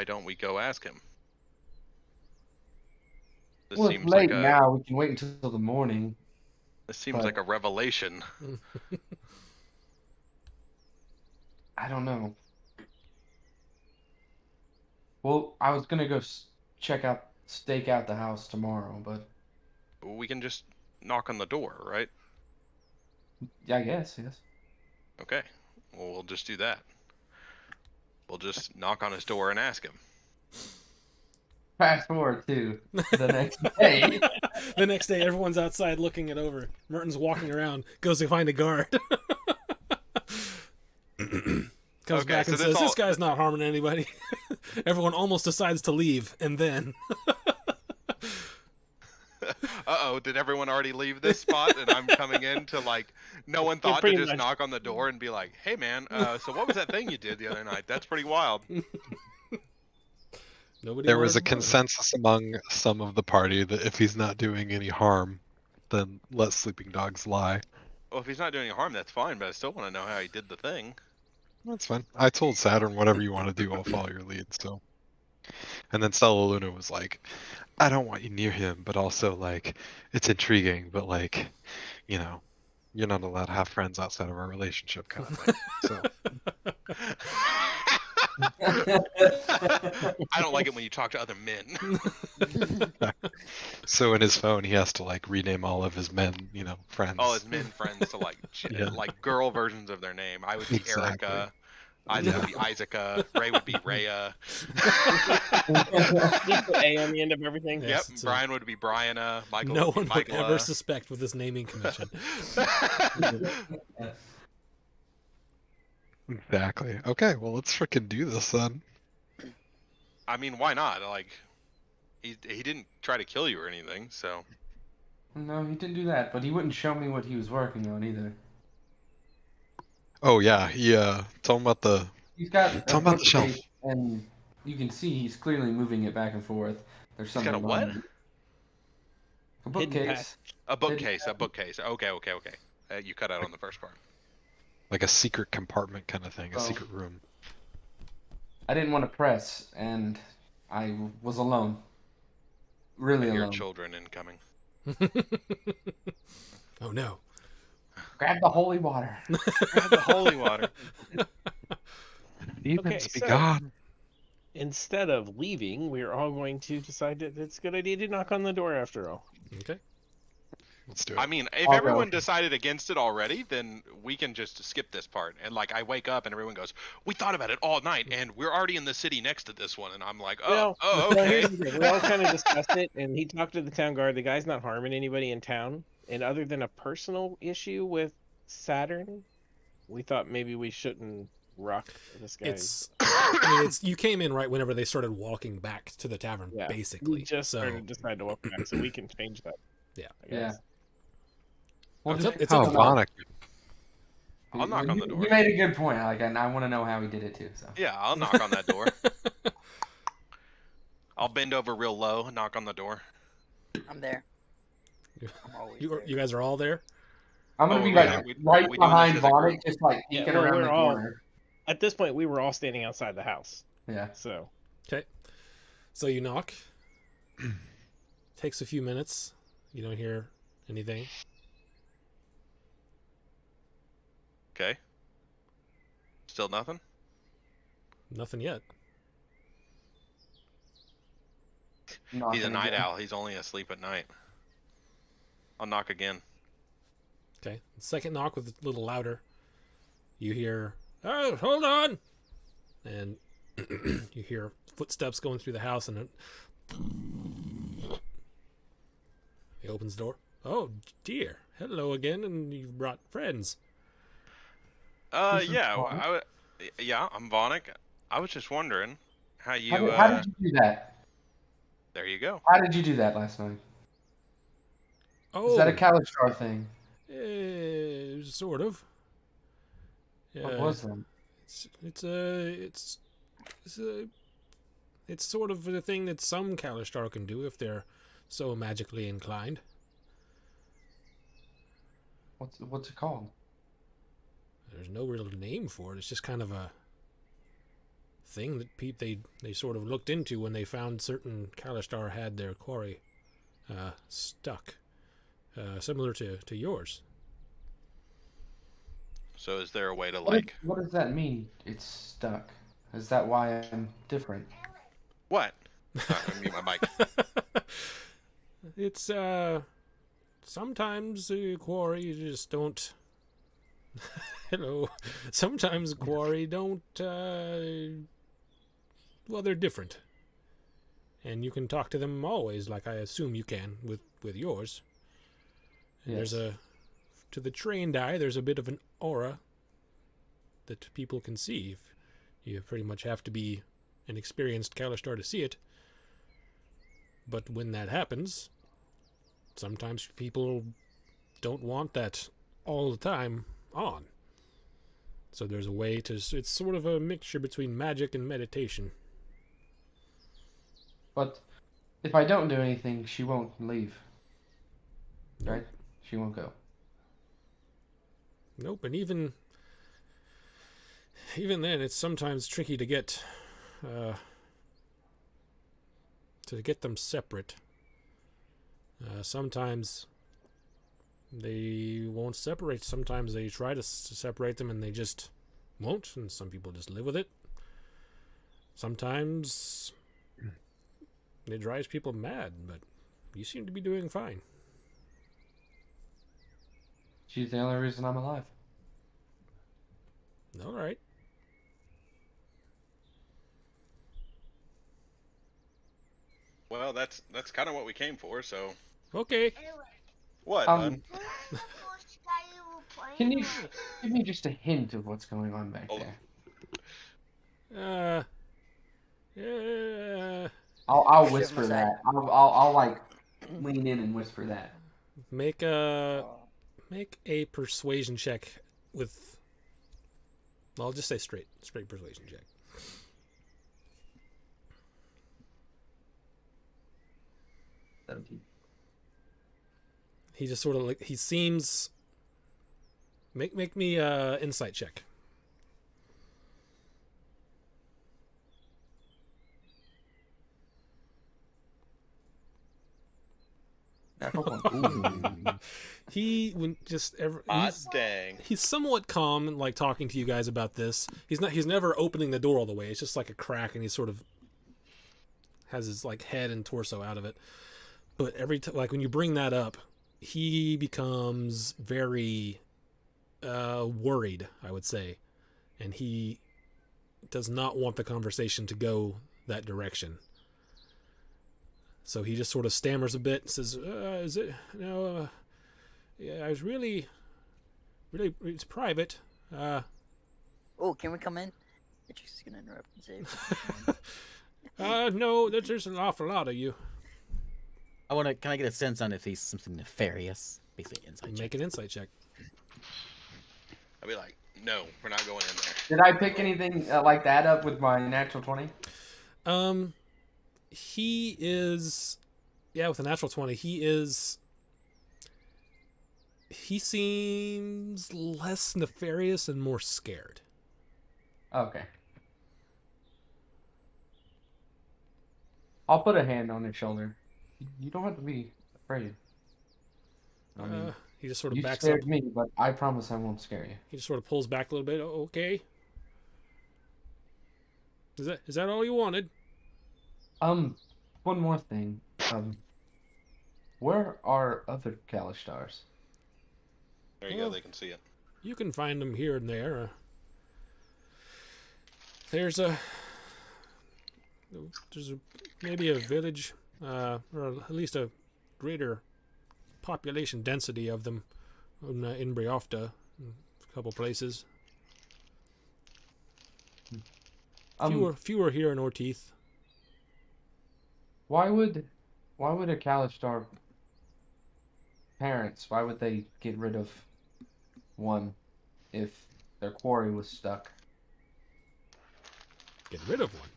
don't we go ask him? This Well, it's seems late like a now. We can wait until the morning. this seems but- like a revelation. I don't know. Well, I was gonna go stake out the house tomorrow, but We can just knock on the door, right? yeah, I guess yes. Okay. Well, we'll just do that. We'll just knock on his door and ask him. Fast forward to the next day. The next day, everyone's outside looking it over. Merton's walking around, goes to find a guard. Comes Okay, back so and this says, all- "This guy's not harming anybody." Everyone almost decides to leave, and then Uh-oh, did everyone already leave this spot and I'm coming in to like no one thought to pretty just much- knock on the door and be like, "Hey man, so what was that thing you did the other night? That's pretty wild." nobody. There was wanted a to know. consensus among some of the party that if he's not doing any harm, then let sleeping dogs lie. Well, if he's not doing any harm, that's fine, but I still want to know how he did the thing. That's fine. I told Saturn, whatever you want to do, I'll follow your lead. So, and then Stella Luna was like, I don't want you near him, but also like, it's intriguing, but like, you know, you're not allowed to have friends outside of our relationship, kind of thing. So, I don't like it when you talk to other men. so in his phone, he has to like rename all of his men, you know, friends. All his men friends to like Yeah. like girl versions of their name. I would be Exactly. Erica. Isaac would be Isaaca. Ray would be Rhea. Just put A on the end of everything. Yeah. Yep. Yes, it's a- Brian would be Brianna. Michael No would one be would Michaela. ever suspect with this naming convention. Exactly. Okay, well, let's freaking do this then. I mean, why not? Like, he didn't try to kill you or anything, so. No, he didn't do that, but he wouldn't show me what he was working on either. Oh yeah, he tell him about the. He's got Tell him about the shelf. bookcase, and you can see he's clearly moving it back and forth. There's He's got something a what? behind it. A bookcase. path. A bookcase. A bookcase. Okay. You cut out on the first part. Like a secret compartment kind of thing, a Oh. secret room. I didn't want to press, and I was alone. Really Your alone. children incoming. Oh no. Grab the holy water. Grab the holy water. Demons be so- gone. Instead of leaving, we're all going to decide that it's a good idea to knock on the door after all. Okay. Let's do it. I mean, if I'll go. everyone decided against it already, then we can just skip this part. And like, I wake up and everyone goes, "We thought about it all night, and we're already in the city next to this one." And I'm like, "Oh, Well, okay." here's the thing. We all kind of discussed it, and he talked to the town guard. The guy's not harming anybody in town, and other than a personal issue with Saturn, we thought maybe we shouldn't rock this guy. It's, I mean, it's you came in right whenever they started walking back to the tavern, Yeah, basically. we just so started to decide to welcome back, so we can change that. Yeah. I guess. Well, It's just- up- it's Oh, up to Vonic. I'll knock on the door. You made a good point, like, and I want to know how he did it too. So Yeah, I'll knock on that door. I'll bend over real low, knock on the door. I'm there. I'm always you there. you guys are all there. I'm gonna Oh, be we- like we right doing behind this as a group? Vonic, just like Yeah, peeking well, around we're the all- corner. At this point, we were all standing outside the house, Yeah. so Okay. So you knock. Takes a few minutes. You don't hear anything. Okay. Still nothing? Nothing yet. Not He's a gonna night go. owl. He's only asleep at night. I'll knock again. Okay. Second knock with a little louder. You hear, "Oh, hold on," and you hear footsteps going through the house, and he opens the door. "Oh dear, hello again, and you've brought friends." This is Yeah, Vonic? yeah, I'm Vonic. I was just wondering how you. How did you do that? There you go. How did you do that last night? Oh, Is that a Kalistar thing? sort of. What was that? It's sort of the thing that some Kalistar can do if they're so magically inclined. What's it called? There's no real name for it. It's just kind of a thing that they sort of looked into when they found certain Kalistar had their quarry stuck, similar to yours. So is there a way to What, like what does that mean? It's stuck. Is that why I'm different? what? I mute my mic. It's sometimes the quarry just don't. Hello. Sometimes quarry don't. Well, they're different, and you can talk to them always, like I assume you can with yours. And Yes. to the trained eye, there's a bit of an aura that people can see. You pretty much have to be an experienced Kalistar to see it. But when that happens, sometimes people don't want that all the time on. So there's a way to... It's sort of a mixture between magic and meditation. But if I don't do anything, she won't leave. Nope. Right? She won't go. Nope, and even then, it's sometimes tricky to get them separate. Sometimes they won't separate. Sometimes they try to separate them, and they just won't. And some people just live with it. Sometimes it drives people mad, but you seem to be doing fine. She's the only reason I'm alive. All right. Well, that's kind of what we came for. So Okay. what? Um, bud? Can you give me just a hint of what's going on back Hold there? Yeah. I'll Shit, whisper what's that. that? I'll like lean in and whisper that. Make a persuasion check with. Well, I'll just say straight persuasion check. He just sort of like he seems. Make me insight check. Natural one. Dang. he's somewhat calm and like talking to you guys about this. He's never opening the door all the way. It's just like a crack, and he sort of has his like head and torso out of it. But every time, like when you bring that up, he becomes very worried, I would say, and he does not want the conversation to go that direction. So he just sort of stammers a bit and says, "Is it no? Yeah, I was really, it's private. Oh, can we come in? Beatrix is gonna interrupt and say, No, there's an awful lot of you. Can I get a sense on if he's something nefarious? Basically, insight check. Make an insight check." I'd be like, no, we're not going in there. Did I pick anything like that up with my natural 20? He is, with a natural 20, he seems less nefarious and more scared. Okay. I'll put a hand on his shoulder. You don't have to be afraid. I mean, He just sort of you backs up. scared me, but I promise I won't scare you. He just sort of pulls back a little bit. Okay. Is that all you wanted? One more thing. Where are other Kalistars? There you Well, go. They can see it. You can find them here and there. There's maybe a village, or at least a greater population density of them in Briofta, a couple places. Fewer here in Orteith. Why would a Kalistar parents, why would they get rid of one if their quarry was stuck? Get rid of one?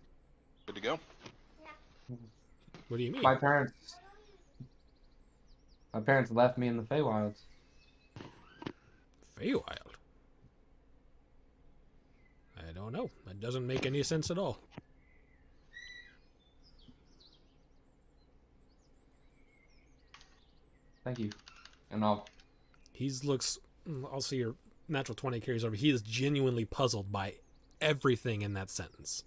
Good to go. What do you mean? My parents left me in the Feywilds. Feywild? I don't know. That doesn't make any sense at all. Thank you. And I'll I'll see your natural 20 carries over. He is genuinely puzzled by everything in that sentence.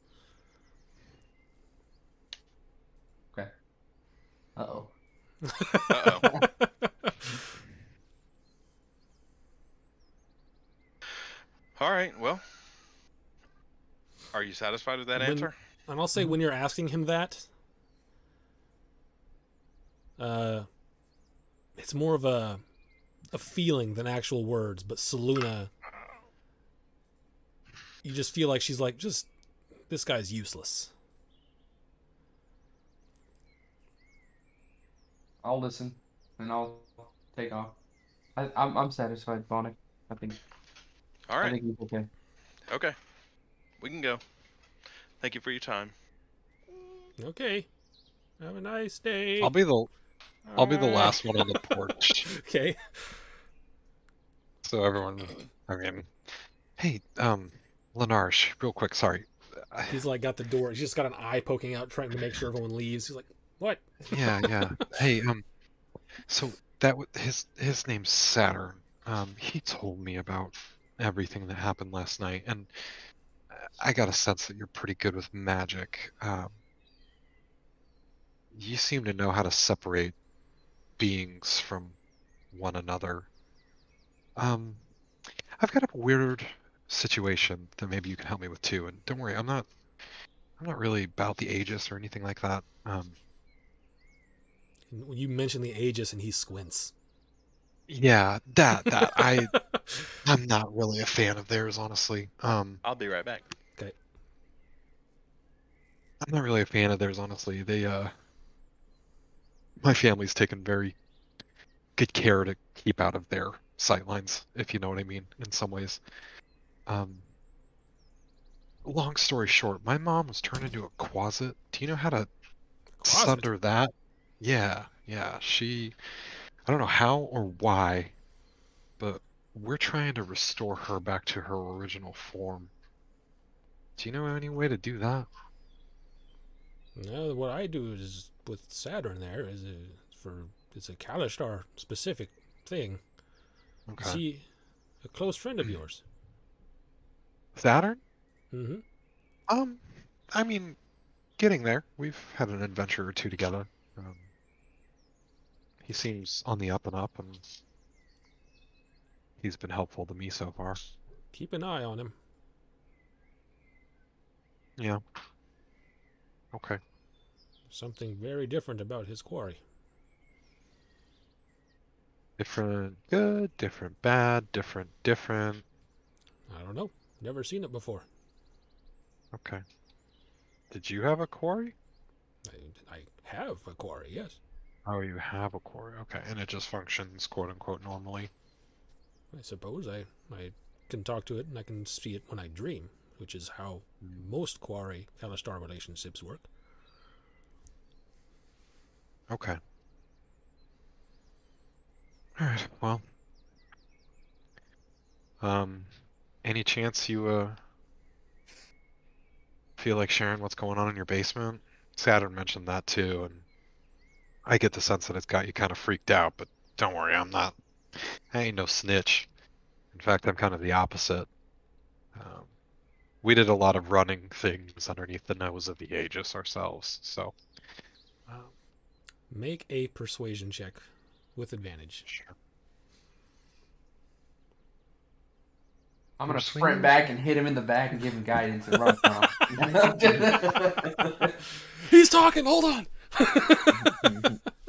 okay. Uh-oh. Uh-oh. All right. Well, are you satisfied with that When- answer? And I'll say when you're asking him that, it's more of a feeling than actual words. But Seluna, you just feel like she's like, this guy's useless. I'll listen and I'll take off. I'm satisfied, Vonic. I think All I right. think he's okay. Okay. We can go. Thank you for your time. Okay. Have a nice day. I'll be the Bye. last one on the porch. Okay. So everyone, I mean, hey, Lenarsh, real quick, sorry. He's like got the door. He's just got an eye poking out, trying to make sure everyone leaves. He's like, "What?" Yeah. Hey, so his name's Saturn. He told me about everything that happened last night, and I got a sense that you're pretty good with magic. You seem to know how to separate beings from one another. I've got a weird situation that maybe you can help me with too. And don't worry, I'm not really about the Aegis or anything like that. When you mention the Aegis, and he squints. Yeah, that I'm not really a fan of theirs, honestly. I'm I'll be right back. not really a fan of theirs, honestly. My family's taken very good care to keep out of their sightlines, if you know what I mean, in some ways. Long story short, my mom was turned into a Quasit. Do you know how to Quasit? sunder that? Yeah. I don't know how or why, but we're trying to restore her back to her original form. Do you know any way to do that? No, what I do is with Saturn. There it's a Kalistar specific thing. Is Okay. he a close friend of yours? Saturn? Mm-hmm. I mean, getting there. We've had an adventure or two together. Um, he seems on the up and up, and he's been helpful to me so far. Keep an eye on him. Yeah. Okay. Something very different about his quarry. Different good, different bad, different. I don't know. Never seen it before. Okay. Did you have a quarry? I have a quarry, yes. Oh, you have a quarry. Okay. And it just functions quote unquote normally. I suppose I can talk to it and I can see it when I dream, which is how most quarry Kalistar relationships work. Okay. Alright, well. Any chance you feel like sharing what's going on in your basement? Saturn mentioned that too, and I get the sense that it's got you kind of freaked out, but don't worry, I ain't no snitch. In fact, I'm kind of the opposite. Um, we did a lot of running things underneath the nose of the Aegis ourselves, so. Make a persuasion check with advantage. Sure. I'm gonna Persuasion? sprint back and hit him in the back and give him guidance and run off. He's talking. Hold on.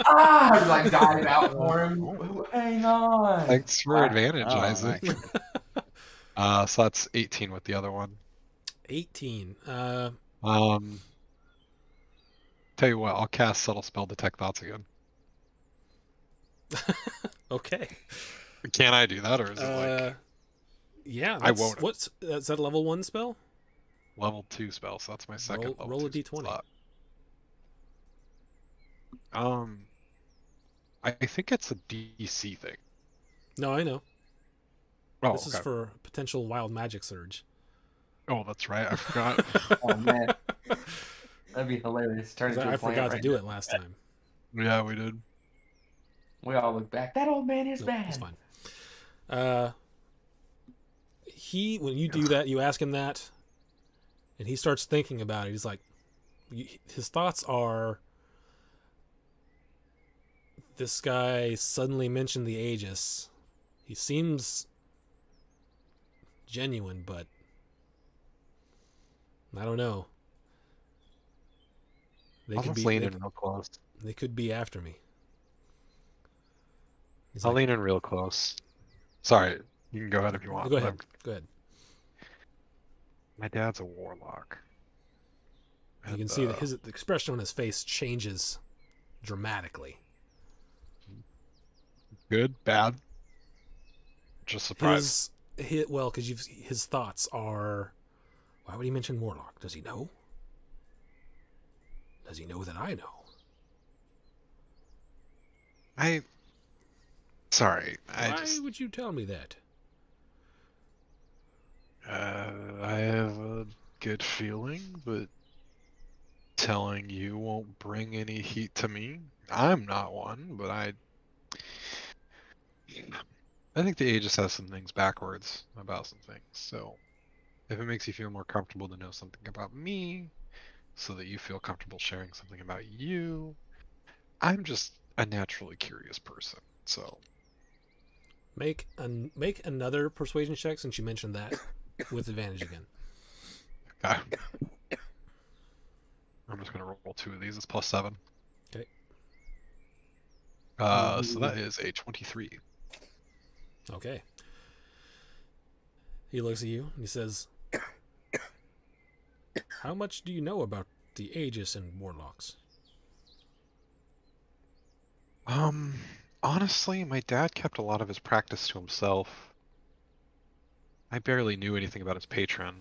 I like dive out for him. Hang on. Thanks for Wow. advantage, Oh, Isaac. nice. So that's 18 with the other one. 18. Tell you what, I'll cast Subtle Spell Detect Thoughts again. Okay. Can I do that, or is it like Yeah. I won't. Is that a level 1 spell? level 2 spell? So that's my second level roll a 2 d20. slot. I think it's a DC thing. No, I know. Oh, This is okay. for potential wild magic surge. Oh, that's right. I forgot. Oh man, that'd be hilarious. Turn 'Cause into a I plant forgot to right do now. it last time. Yeah, we did. We all look back. That old man is Nope, bad. it's fine. When you do that, you ask him that, and he starts thinking about it. He's like, his thoughts are, this guy suddenly mentioned the Aegis. He seems genuine, but I don't know. I'll just lean in real close. They could be after me. He's I'll like, lean in real close. Sorry, you can go ahead if you want. go but ahead. Go ahead. My dad's a warlock. You can And, see that the expression on his face changes dramatically. good, bad, just surprised. Well, because his thoughts are, why would he mention Warlock? Does he know? Does he know that I know? Sorry, Why would you tell me that? I have a good feeling, but telling you won't bring any heat to me. I'm not one, but I think the Aegis has some things backwards about some things. So if it makes you feel more comfortable to know something about me, so that you feel comfortable sharing something about you, I'm just a naturally curious person. So Make another persuasion check since you mentioned that with advantage again. I'm just gonna roll 2 of these. It's +7. Okay. So that is a 23. Okay. He looks at you and he says, how much do you know about the Aegis and Warlocks? Honestly, my dad kept a lot of his practice to himself. I barely knew anything about his patron.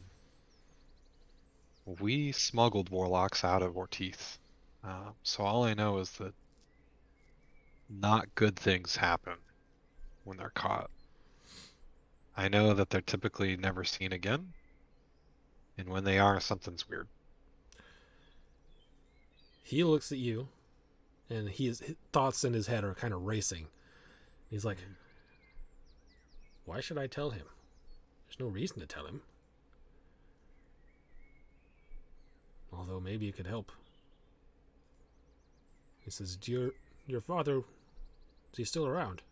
We smuggled warlocks out of Ortiz. So all I know is that not good things happen when they're caught. I know that they're typically never seen again, and when they are, something's weird. He looks at you, and his thoughts in his head are kind of racing. He's like, Why should I tell him? There's no reason to tell him. Although maybe it could help. He says, your father, is he still around?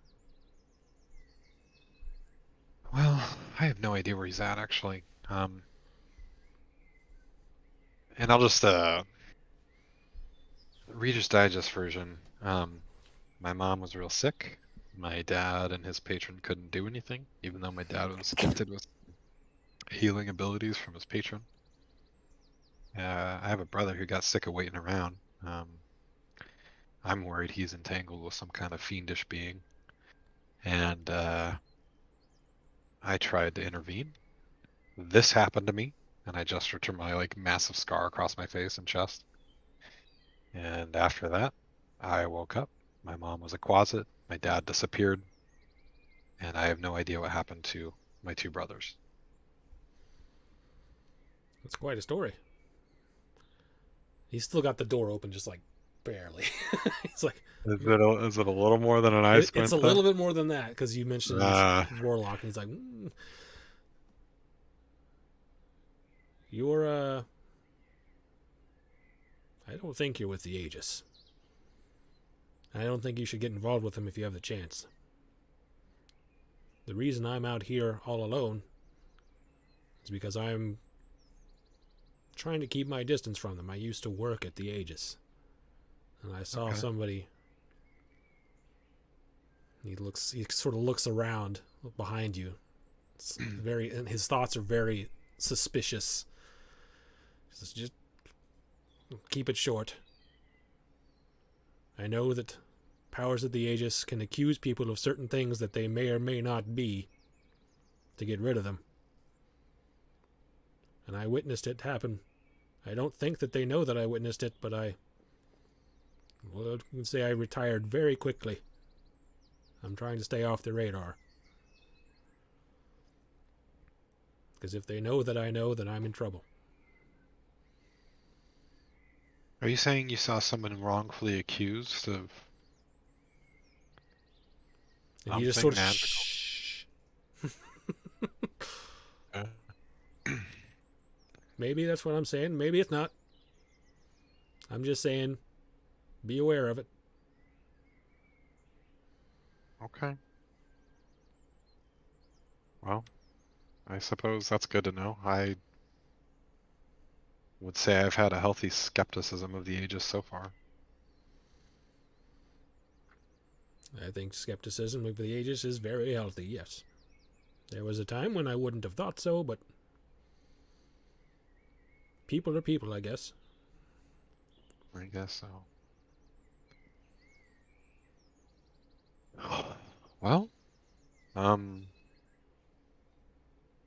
Well, I have no idea where he's at actually. And I'll just Reader's Digest version. My mom was real sick. My dad and his patron couldn't do anything, even though my dad was gifted with healing abilities from his patron. I have a brother who got sick of waiting around. I'm worried he's entangled with some kind of fiendish being. And I tried to intervene. This happened to me, and I gestured to my like massive scar across my face and chest. And after that, I woke up. My mom was a closet. My dad disappeared. And I have no idea what happened to my two brothers. That's quite a story. He's still got the door open, just like barely. He's like, Is it a little more than an eye squint? it's a little bit more than that, because you mentioned he's warlock, and he's like, you're I don't think you're with the Aegis. I don't think you should get involved with them if you have the chance. The reason I'm out here all alone is because I'm trying to keep my distance from them. I used to work at the Aegis, and I saw somebody. He sort of looks around behind you. It's and his thoughts are very suspicious. He says, just keep it short. I know that powers of the Aegis can accuse people of certain things that they may or may not be to get rid of them. And I witnessed it happen. I don't think that they know that I witnessed it, but I can say I retired very quickly. I'm trying to stay off the radar. Because if they know, then I'm in trouble. Are you saying you saw someone wrongfully accused of And he just sort of Maybe that's what I'm saying. Maybe it's not. I'm just saying, be aware of it. Okay. Well, I suppose that's good to know. I would say I've had a healthy skepticism of the Aegis so far. I think skepticism of the Aegis is very healthy, yes. There was a time when I wouldn't have thought so, but people are people, I guess. I guess so. Well,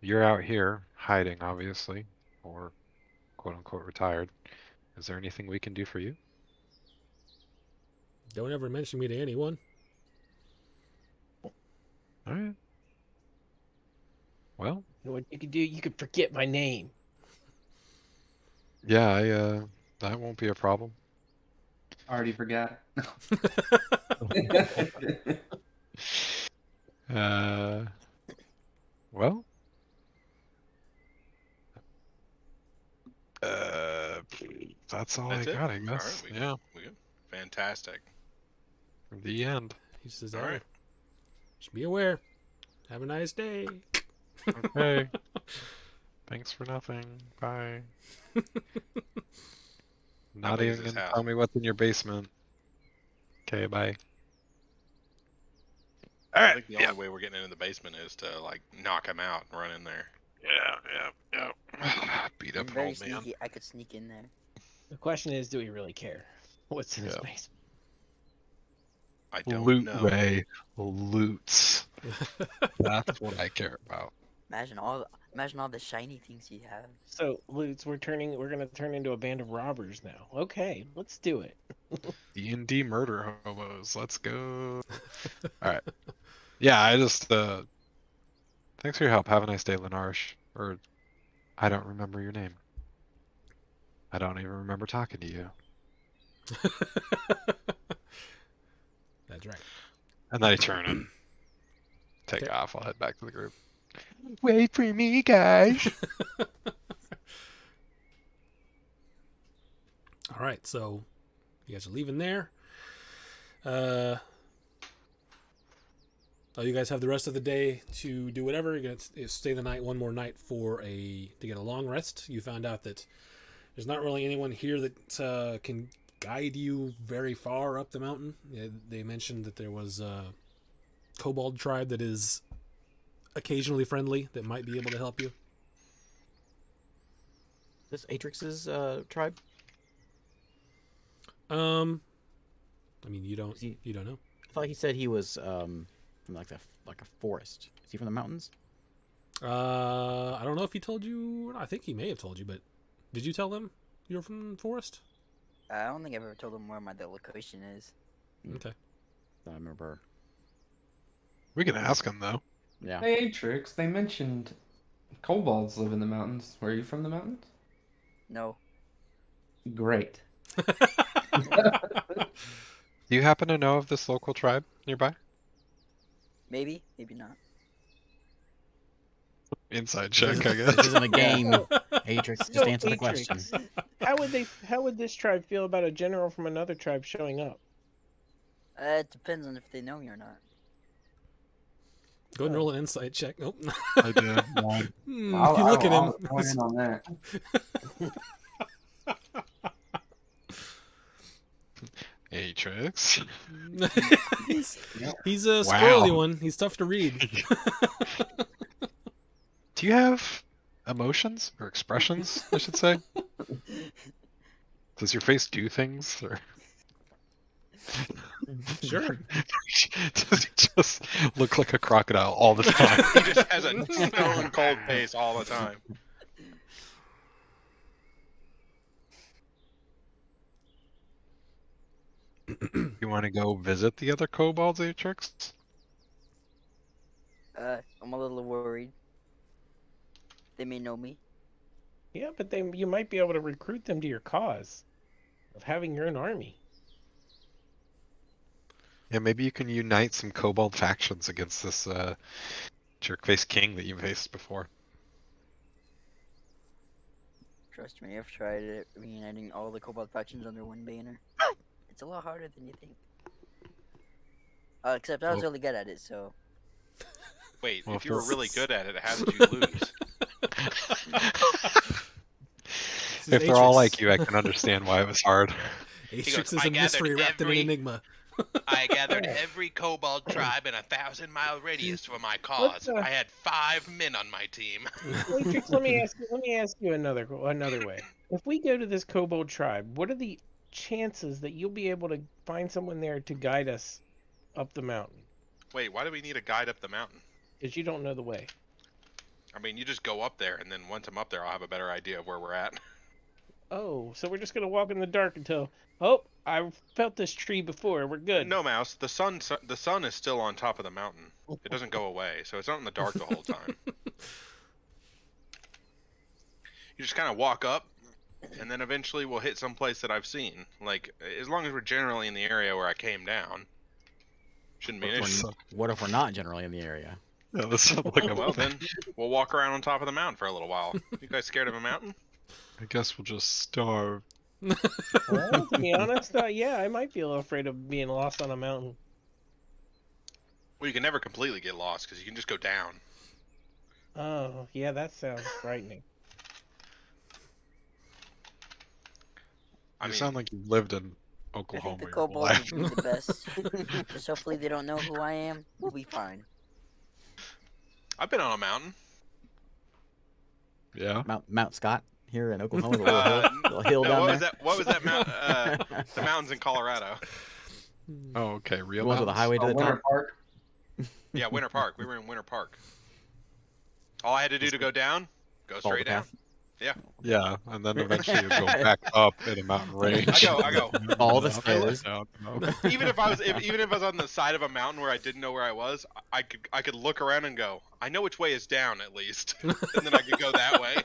you're out here hiding, obviously, or quote-unquote retired. Is there anything we can do for you? Don't ever mention me to anyone. All right. Well, You know what you could do? You could forget my name. yeah, that won't be a problem. Already forgot. Well, that's all That's I it? got, I All guess. right, Yeah, we good. Fantastic. the end. He says, All right. Just be aware. Have a nice day. Okay. Thanks for nothing. Bye. Not big is even this gonna house? tell me what's in your basement. Okay, bye. All I right. think the only way we're getting into the basement is to like knock him out and run in there. Yeah. Beat I'm up an very old man. sneaky. I could sneak in there. The question is, do we really care? What's in his Yeah. basement? I don't Loot, know. Ray. Loots. That's what I care about. Imagine all the shiny things he has. So, Lutz, we're gonna turn into a band of robbers now. Okay, let's do it. D&D murder hobos. Let's go. All right. Yeah, I just thanks for your help. Have a nice day, Lenarsh. Or I don't remember your name. I don't even remember talking to you. That's right. And then I turn and take Okay. off. I'll head back to the group. Wait for me, guys. All right, so you guys are leaving there. You guys have the rest of the day to do whatever. You're gonna stay the night, one more night to get a long rest. You found out that there's not really anyone here that can guide you very far up the mountain. They mentioned that there was a kobold tribe that is occasionally friendly that might be able to help you. This Atrix's tribe? I mean, you don't Is he- know. I thought he said he was from like a forest. Is he from the mountains? I don't know if he told you. I think he may have told you, but did you tell them you're from Forest? I don't think I've ever told them where the location is. Okay. I remember. We can ask him though. Yeah. Hey, Atrix, they mentioned kobolds live in the mountains. Were you from the mountains? No. Great. Do you happen to know of this local tribe nearby? Maybe, maybe not. Inside This check, isn't- I guess. This isn't a game. Atrix, just So, answer the Atrix, question. How would this tribe feel about a general from another tribe showing up? It depends on if they know me or not. Go ahead and roll an insight check. Oh, I did. you look at him. I'll in on that. Atrix. he's a Wow. squirrely one. He's tough to read. Do you have emotions or expressions, I should say? Does your face do things? Or Sure. does he just look like a crocodile all the time? He just has a stone cold face all the time. You want to go visit the other kobolds, Atrix? I'm a little worried. They may know me. Yeah, but you might be able to recruit them to your cause of having your own army. Yeah, maybe you can unite some kobold factions against this jerk-faced king that you faced before. Trust me, I've tried it, reuniting all the kobold factions under one banner. It's a lot harder than you think. Except I was Well- really good at it, so. Wait, Well, if you were for- really good at it, how did you lose? If they're all like you, I can understand why it was hard. Atrix goes, is "I a mystery gathered wrapped in an every- enigma. I gathered every kobold tribe in a 1,000-mile radius for my cause. the- I had 5 men on my team. Atrix, let me ask you another way. If we go to this kobold tribe, what are the chances that you'll be able to find someone there to guide us up the mountain? Wait, why do we need a guide up the mountain? Because you don't know the way. I mean, you just go up there, and then once I'm up there, I'll have a better idea of where we're at. Oh, so we're just gonna walk in the dark until, oh, I felt this tree before. We're good. No, Mouse. The sun is still on top of the mountain. It doesn't go away, so it's not in the dark the whole time. You just kind of walk up, and then eventually we'll hit some place that I've seen. Like, as long as we're generally in the area where I came down, shouldn't be an issue. What if we're not generally in the area? Yeah, this sounds like a Well, then we'll walk around on top of the mountain for a little while. You guys scared of a mountain? I guess we'll just starve. Well, to be honest, yeah, I might be a little afraid of being lost on a mountain. Well, you can never completely get lost because you can just go down. Oh, yeah, that sounds frightening. I You mean, sound like you've lived in I Oklahoma think the your whole kobolds life. would be the best. Just hopefully they don't know who I am. We'll be fine. I've been on a mountain. Yeah. Mount Scott here in Oklahoma, the little hill No, down what there. was that? What was that mountain? The mountains in Colorado. Oh, okay. Real The ones with the mountains? highway to the Winter top. Park. Yeah, Winter Park. We were in Winter Park. All I had to do to go down, go Follow the straight down. path. Yeah, and then eventually you go back up in a mountain range. I go. All the Up, stairs. down, up. Even if I was on the side of a mountain where I didn't know where I was, I could look around and go, I know which way is down at least, and then I could go that way.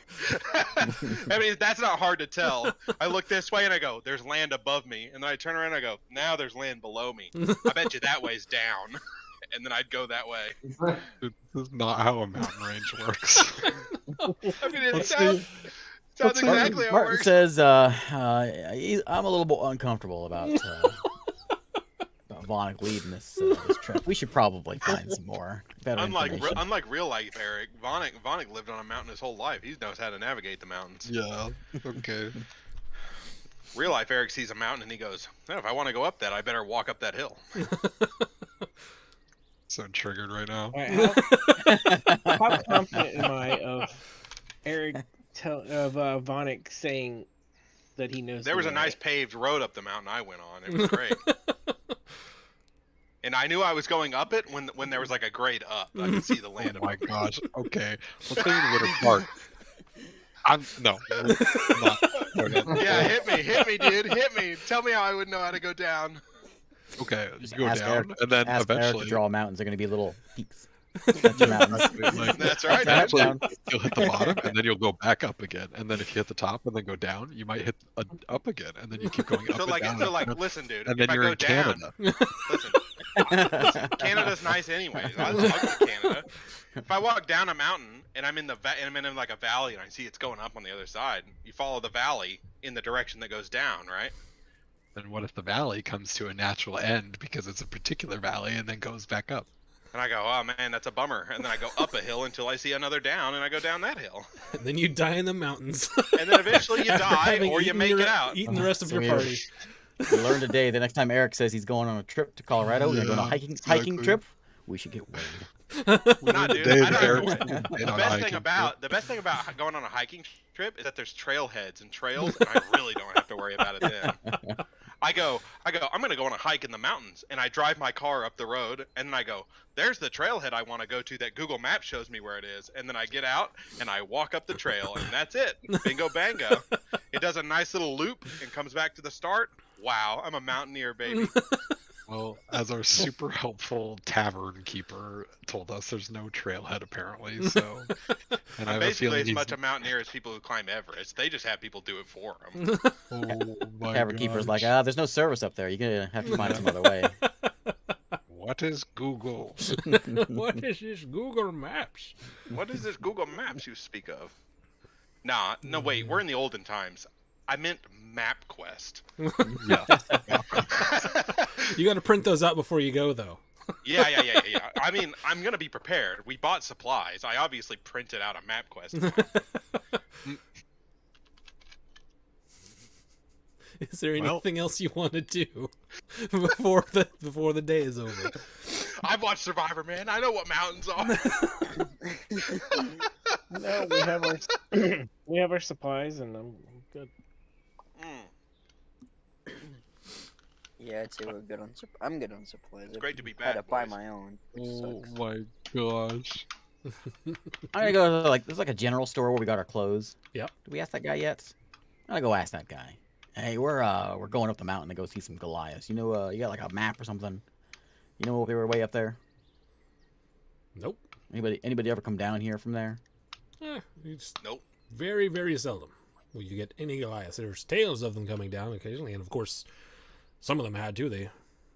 I mean, that's not hard to tell. I look this way and I go, there's land above me, and then I turn around and I go, now there's land below me. I bet you that way's down. and then I'd go that way. This is not how a mountain range works. I mean, it Let's sounds exactly how it Martin works. says, I'm a little bit uncomfortable about Vonic leading this trip. We should probably find some more better information. Unlike real life Eric, Vonic lived on a mountain his whole life. He knows how to navigate the mountains. Yeah. Okay. Real life Eric sees a mountain and he goes, "Oh, if I want to go up that, I better walk up that hill." So triggered right now. All right, how confident am I of Eric Vonic saying that he knows? There was the a way? nice paved road up the mountain I went on. It was great. And I knew I was going up it when there was like a grade up. I could see the land. Oh my gosh. Okay. Let's say in Winter Park. No. Not. Yeah, hit me, dude, hit me. Tell me how I would know how to go down. Okay, you Just go ask down, Eric, and then ask Eric eventually to draw mountains. They're going to be little peaks. That's your mountains. like, That's right. dude. eventually you'll hit the bottom, and then you'll go back up again. And then if you hit the top and then go down, you might hit up again, and then you keep going up So and like, down. listen, dude. and if then I you're go in down, Canada. listen, Canada's nice anyway. I'll go to Canada. If I walk down a mountain and I'm in like a valley and I see it's going up on the other side, you follow the valley in the direction that goes down, right? Then what if the valley comes to a natural end because it's a particular valley and then goes back up? And I go, oh man, that's a bummer. And then I go up a hill until I see another down, and I go down that hill. And then you die in the mountains. And then eventually you After die, having or you eaten make it out. Eating the rest of So your we- party. We learned today. The next time Eric says he's going on a trip to Colorado, we're going on a Yeah, hiking exactly. trip. We should get weighed. Nah, dude, Dave I don't Eric know. been The on a best hiking thing about going on a hiking trip is that there's trailheads and trails, and I really don't have to worry about it then. I go, I'm gonna go on a hike in the mountains, and I drive my car up the road, and then I go, there's the trailhead I want to go to that Google Maps shows me where it is, and then I get out and I walk up the trail, and that's it. Bingo bango. It does a nice little loop and comes back to the start. Wow, I'm a mountaineer, baby. Well, as our super helpful tavern keeper told us, there's no trailhead apparently. So, and I I'm have a basically feeling as he's- much a mountaineer as people who climb Everest. They just have people do it for them. Oh my Tavern keeper's like, gosh. there's no service up there. You're going to have to find some other way. What is Google? What is this Google Maps? What is this Google Maps you speak of? Nah, no, wait, we're in the olden times. I meant MapQuest. Yeah. You got to print those out before you go, though. Yeah. I mean, I'm gonna be prepared. We bought supplies. I obviously printed out a MapQuest. Is there Well- anything else you want to do before the day is over? I've watched Survivor, man. I know what mountains are. No, we have our we have our supplies, and I'm good. Mm, Yeah, I'd say we're good on. I'm good on supplies. it's great to be I had back. to buy boys. my own. Which Oh sucks. my gosh. I'm going to go to, there's like a general store where we got our clothes. Yep. Did we ask that guy yet? I'm going to go ask that guy. Hey, we're going up the mountain to go see some Goliaths. You know, you got like a map or something? You know, they were way up there. Nope. Anybody ever come down here from there? It's Nope. very, very seldom will you get any Goliaths. There's tales of them coming down occasionally, and of course, some of them had to.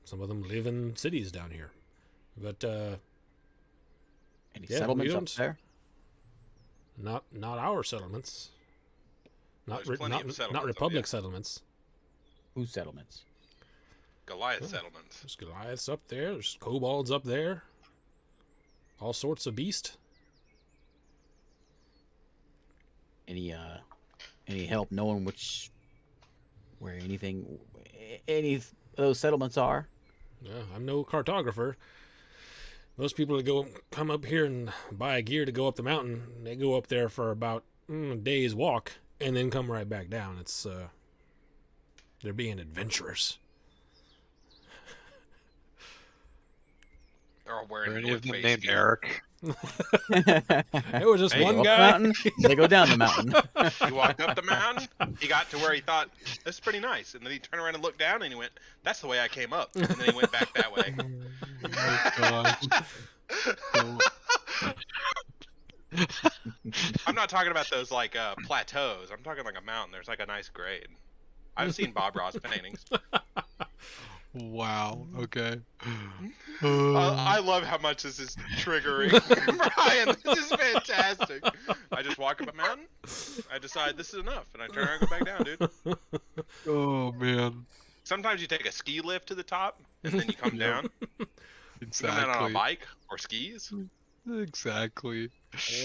Some of them live in cities down here. But Any Yeah, we settlements up don't- there? not our settlements. Not There's plenty of not settlements up Republic here. settlements. Whose settlements? Goliath Oh. settlements. There's Goliaths up there. There's kobolds up there. All sorts of beast. Any help knowing where any of those settlements are? Yeah, I'm no cartographer. Most people that come up here and buy gear to go up the mountain, they go up there for about a day's walk and then come right back down. It's they're being adventurous. They're all Are wearing any North of them Face named gear. Eric? It was just They one go up the guy. mountain, they go down the mountain. He walked up the mountain. He got to where he thought, this is pretty nice. And then he turned around and looked down and he went, that's the way I came up. And then he went back that way. Oh I'm not talking about those like plateaus. I'm talking like a mountain. There's like a nice grade. I've seen Bob Ross paintings. Wow. Okay. I love how much this is triggering Brian. This is fantastic. I just walk up a mountain. I decide this is enough, and I turn around and go back down, dude. Oh man. Sometimes you take a ski lift to the top, and then you come down. You come down on a Exactly. bike or skis. Exactly.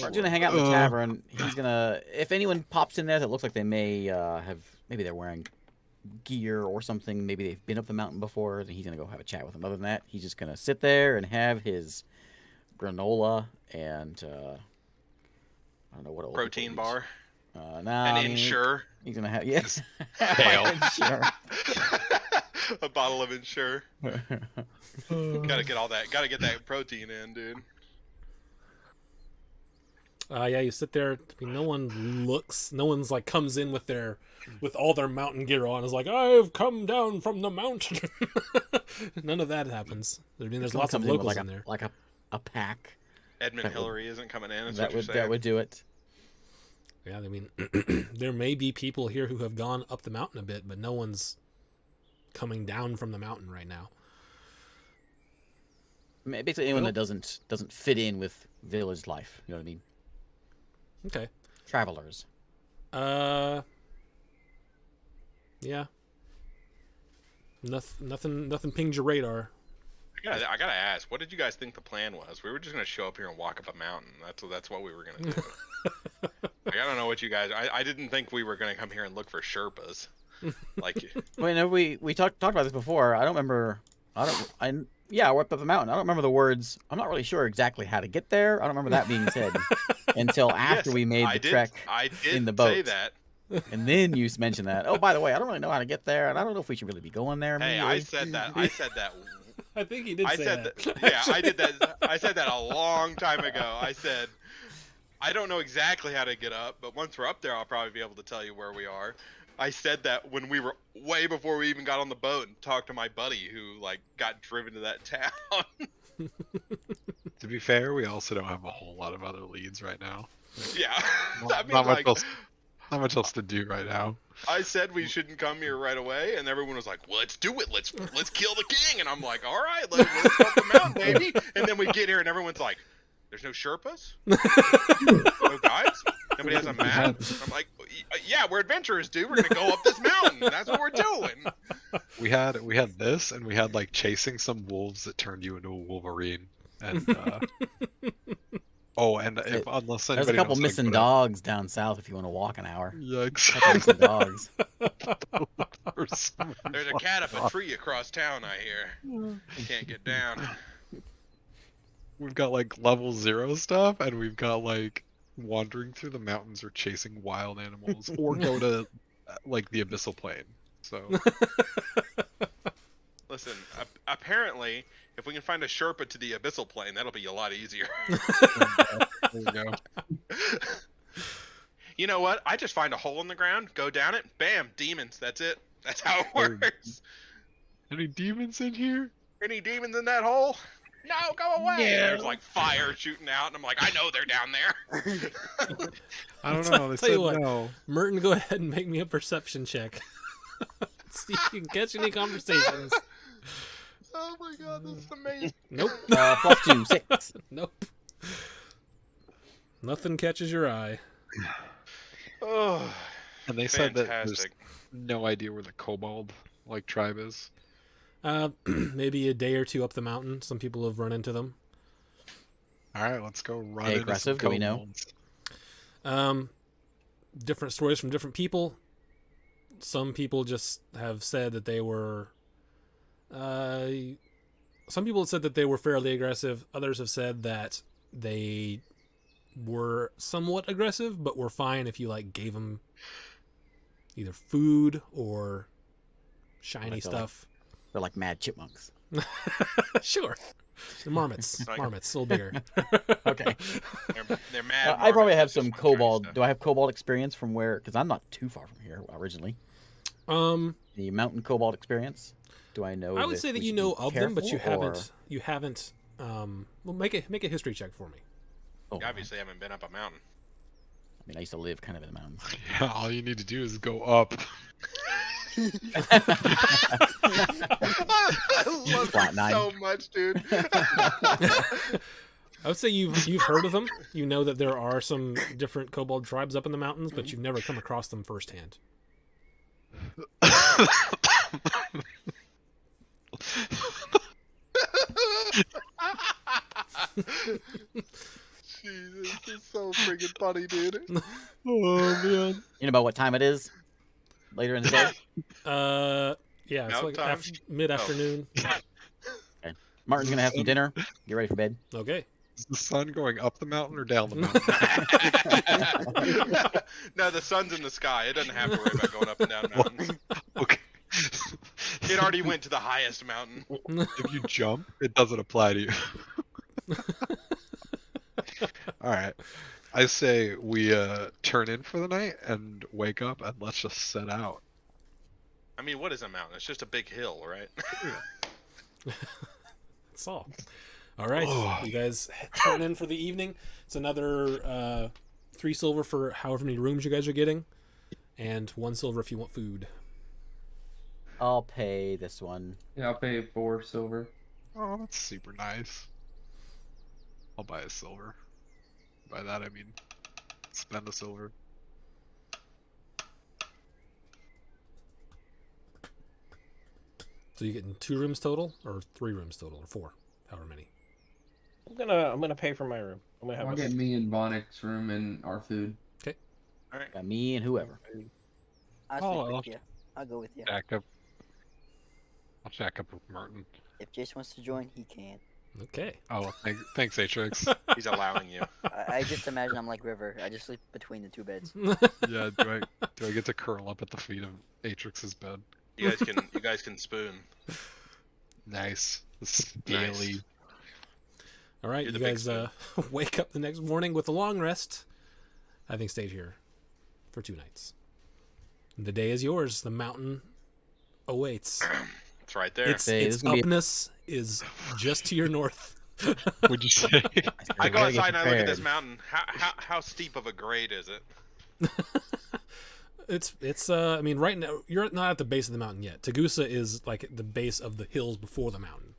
We're gonna hang out in the tavern. He's gonna, if anyone pops in there that looks like they may have, maybe they're wearing gear or something, maybe they've been up the mountain before, then he's gonna go have a chat with them. Other than that, he's just gonna sit there and have his granola and I don't know what old people Protein eat. bar. Nah, And I mean, Ensure. He's gonna have yes. Kale. Ensure. A bottle of Ensure. Gotta get all that. Gotta get that protein in, dude. Yeah, you sit there. I mean, no one looks. No one's like comes in with all their mountain gear on. Is like, I've come down from the mountain. None of that happens. I mean, there's Someone lots of comes in with locals like in there. like a pack. Edmund That would- Hillary isn't coming in. That's That what you're would saying. that would do it. Yeah, I mean, there may be people here who have gone up the mountain a bit, but no one's coming down from the mountain right now. I mean, basically, anyone Well- that doesn't fit in with village life. You know what I mean? Okay. Travelers. Yeah. Nothing pinged your radar. I gotta ask, what did you guys think the plan was? We were just gonna show up here and walk up a mountain. That's what we were gonna do. Like, I don't know what you guys. I didn't think we were gonna come here and look for Sherpas. Like, Wait, no, we talked about this before. I don't remember. Yeah, we're up the mountain. I don't remember the words. I'm not really sure exactly how to get there. I don't remember that being said until after yes, we made I the did, trek, I did in the say boat. that. and then you mentioned that. Oh, by the way, I don't really know how to get there, and I don't know if we should really be going there. Hey, immediately. I said that. I said that. I think he did I say said that. that. Yeah, I did that. I said that a long time ago. I said, I don't know exactly how to get up, but once we're up there, I'll probably be able to tell you where we are. I said that when we were way before we even got on the boat and talked to my buddy who like got driven to that town. To be fair, we also don't have a whole lot of other leads right now. Yeah, I Not, mean, not like, not much else to do right now. I said we shouldn't come here right away, and everyone was like, "Well, let's do it. Let's kill the king." And I'm like, "All right, let's go up the mountain, baby." And then we get here, and everyone's like, "There's no Sherpas, no guides, nobody has a map." I'm like, "Yeah, we're adventurers, dude. We're gonna go up this mountain. That's what we're doing." We had this, and we had like chasing some wolves that turned you into a wolverine. And oh, and if, unless There's anybody a couple knows how to missing put dogs down south if you want to walk an hour. Yikes. Couple missing dogs. There's a cat up a tree across town. I hear. Can't get down. We've got like level 0 stuff, and we've got like wandering through the mountains or chasing wild animals, or go to like the abyssal plain. So Listen, apparently, if we can find a Sherpa to the abyssal plane, that'll be a lot easier. there we go. You know what? I just find a hole in the ground, go down it, bam, demons. That's it. That's how it There- works. Any demons in here? Any demons in that hole? No, go away. No. There's like fire shooting out, and I'm like, I know they're down there. I don't Tell- know. They tell you said what. no. Merton, go ahead and make me a perception check. See if you can catch any conversations. Oh my god, this is amazing. Nope. +2, 6. Nope. Nothing catches your eye. Oh, And they said that there's fantastic. no idea where the kobold like tribe is. Maybe a day or two up the mountain. Some people have run into them. All right, let's go run. Hey, into some aggressive, do we know? kobolds. Different stories from different people. Some people just have said that they were. Some people have said that they were fairly aggressive. Others have said that they were somewhat aggressive, but were fine if you like gave them either food or shiny Like they're stuff. They're like mad chipmunks. Sure. The marmots. Like- Marmots, a little bigger. Okay. They're mad. I probably marmots have that some just want shiny kobold. stuff. Do I have kobold experience from where? Because I'm not too far from here originally. The mountain kobold experience. Do I know? I would that say that we you should know be of them, but you careful, or- haven't. You haven't. Well, make a history check for me. Oh, You obviously haven't been up a mountain. I mean, I used to live kind of in the mountains. Yeah, all you need to do is go up. I love Flat it nine. so much, dude. I would say you've heard of them. You know that there are some different kobold tribes up in the mountains, but you've never come across them firsthand. Jesus, it's so freaking funny, dude. Oh man. You know about what time it is? Later in the day. Yeah, it's Mountain like time? mid-afternoon. Martin's gonna have some dinner. Get ready for bed. Okay. Is the sun going up the mountain or down the mountain? No, the sun's in the sky. It doesn't have to worry about going up and down mountains. Okay. It already went to the highest mountain. If you jump, it doesn't apply to you. All right. I say we turn in for the night and wake up and let's just set out. I mean, what is a mountain? It's just a big hill, right? That's all. All right. Oh. You guys turn in for the evening. It's another 3 silver for however many rooms you guys are getting, and 1 silver if you want food. I'll pay this one. Yeah, I'll pay 4 silver. Oh, that's super nice. I'll buy a silver. By that I mean spend a silver. So you're getting 2 rooms total, or 3 rooms total, or 4, however many. I'm gonna pay for my room. I'm gonna have I'll a get me and Vonix room and our food. Got me and whoever. I'll Oh, sleep I'll- with you. I'll go with you. Jack up. I'll jack up with Martin. If Jace wants to join, he can. Okay. Oh, thanks, Atrix. He's allowing you. I just imagine I'm like River. I just sleep between the 2 beds. Yeah, do I get to curl up at the feet of Atrix's bed? You guys can spoon. Nice. The scaly. All right, You're you the big guys wake up the next morning with a long rest, having stayed here for 2 nights. The day is yours. The mountain awaits. It's right there. Its Hey, this is gonna be a- upness is just to your north. Would you say? I go gotta get outside and I look at this prepared. mountain. How steep of a grade is it? It's I mean right now you're not at the base of the mountain yet. Tagusa is like at the base of the hills before the mountain.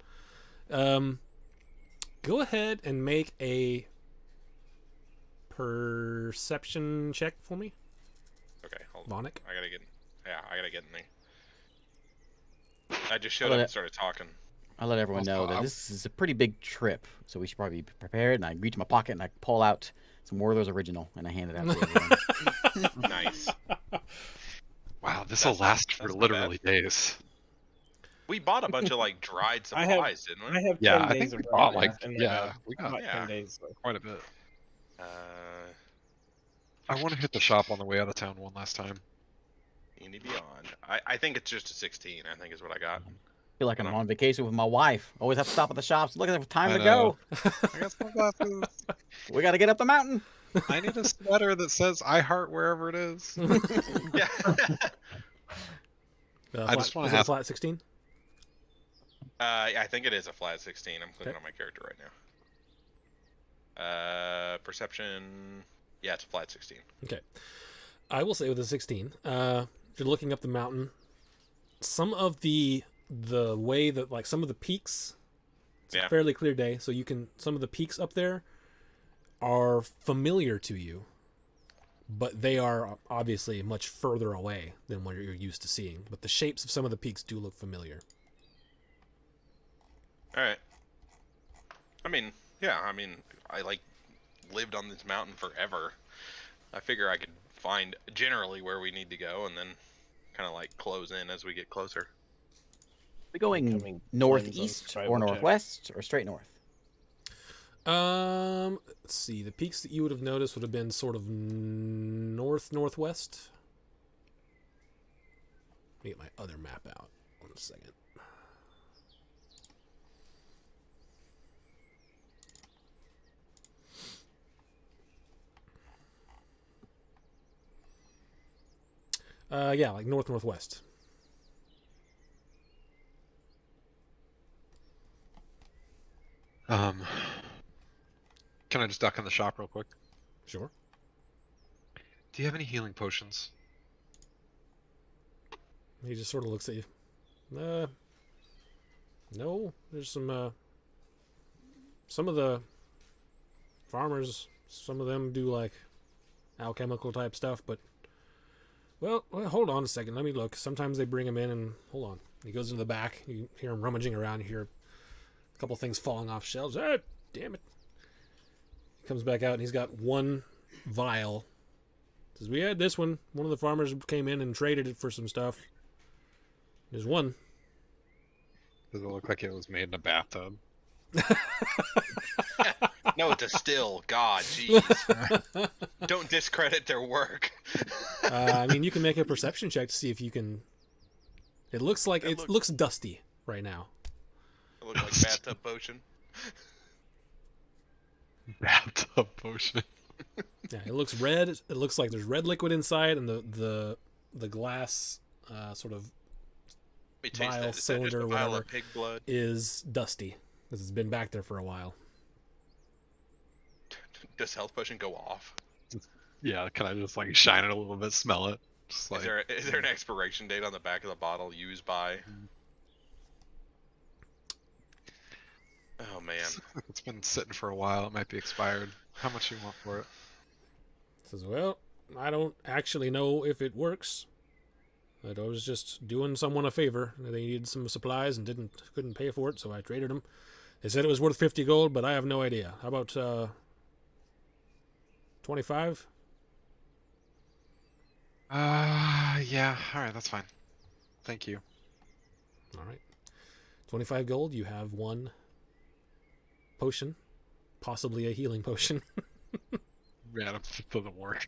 Go ahead and make a perception check for me, Okay, hold on. Vonic. I gotta get in there. I just showed Well, up that- and started talking. I'll let everyone know Also, that I- this is a pretty big trip, so we should probably be prepared. And I reach in my pocket and I pull out some Werther's Original and I hand it out to everyone. Nice. Wow, this will last for that's not literally days. We bought a bunch of like dried I have- supplies, didn't we? I have 10 Yeah, I days think we of bought rest like in my yeah, bag. we I got bought yeah. 10 days. So. quite a bit. Uh, I want to hit the shop on the way out of town one last time. Indie Beyond. I think it's just a 16. I think is what I got. I feel like I'm on vacation with my wife. Always have to stop at the shops. Look at the time I to know. go. I got sunglasses. We got to get up the mountain. I need a sweater that says "I heart wherever it is." Yeah. Flat, just wanna is it a ask- flat 16? I think it is a flat 16. I'm clicking on my character right now. Perception. Yeah, it's a flat 16. Okay. I will say with a 16, you're looking up the mountain. Some of the way that like some of the peaks, it's Yeah. a fairly clear day, so you can some of the peaks up there are familiar to you, but they are obviously much further away than what you're used to seeing. But the shapes of some of the peaks do look familiar. All right. I mean, yeah. I mean, I like lived on this mountain forever. I figure I could find generally where we need to go, and then kind of like close in as we get closer. We going Incoming northeast survival or check. northwest or straight north? Let's see. The peaks that you would have noticed would have been sort of northwest. Let me get my other map out. 1 second. Yeah, like northwest. Can I just duck in the shop real quick? Sure. Do you have any healing potions? He just sort of looks at you. No, there's some of the farmers, some of them do like alchemical type stuff, but well, hold on a second. Let me look. Sometimes they bring him in and hold on. He goes into the back. You hear him rummaging around. You hear a couple things falling off shelves. Ah, damn it. He comes back out and he's got one vial. Says, we had this one. One of the farmers came in and traded it for some stuff. There's one. Does it look like it was made in a bathtub? No, it's a still. God, jeez. Don't discredit their work. I mean, you can make a perception check to see if you can. It looks like it looks dusty right now. It looks like bathtub potion. Bathtub potion. Yeah, it looks red. It looks like there's red liquid inside, and the glass sort of Let me taste vial, that. Is that just cylinder, a vial whatever, of pig blood? is dusty because it's been back there for a while. Does health potion go off? Yeah, can I just like shine it a little bit, smell it? Just like Is there an expiration date on the back of the bottle used by? Oh man. it's been sitting for a while. It might be expired. How much you want for it? Says, well, I don't actually know if it works. But I was just doing someone a favor. They needed some supplies and couldn't pay for it, so I traded them. They said it was worth 50 gold, but I have no idea. How about 25? Yeah. All right, that's fine. Thank you. All right. 25 gold. You have one potion, possibly a healing potion. Yeah, it doesn't work.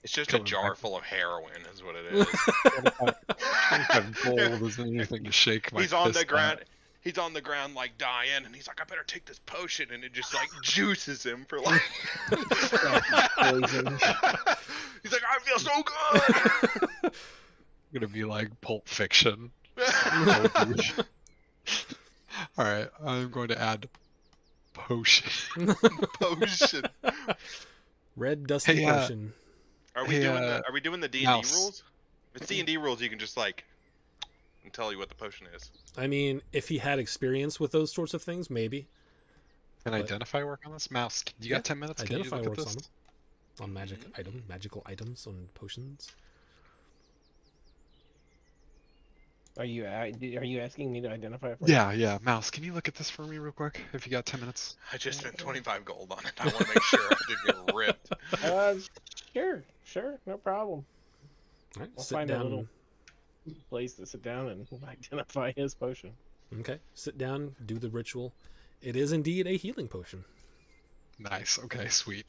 It's just a Coming jar back. full of heroin, is what it is. 25 gold isn't anything to shake my He's on fist the ground. at. He's on the ground like dying, and he's like, "I better take this potion," and it just like juices him for like. Poison. He's like, "I feel so good." Gonna be like Pulp Fiction. All right, I'm going to add potion. Potion. Red dusty Hey, potion. Are we Hey, doing Are we doing the D&D Mouse. rules? If it's D&D rules, you can just like and tell you what the potion is. I mean, if he had experience with those sorts of things, maybe. Can But- identify work on this? Mouse, you Yeah, got 10 minutes? Can you identify look at works this? on them. On magical items, on potions. Are you asking me to identify? For Yeah. Mouse, can you look at this for me real quick? If you got 10 minutes. I just spent 25 gold on it. I want to make sure I didn't get ripped. Sure, no problem. All right, I'll sit find a down. little place to sit down and identify his potion. Okay, sit down, do the ritual. It is indeed a healing potion. Nice. Okay, sweet.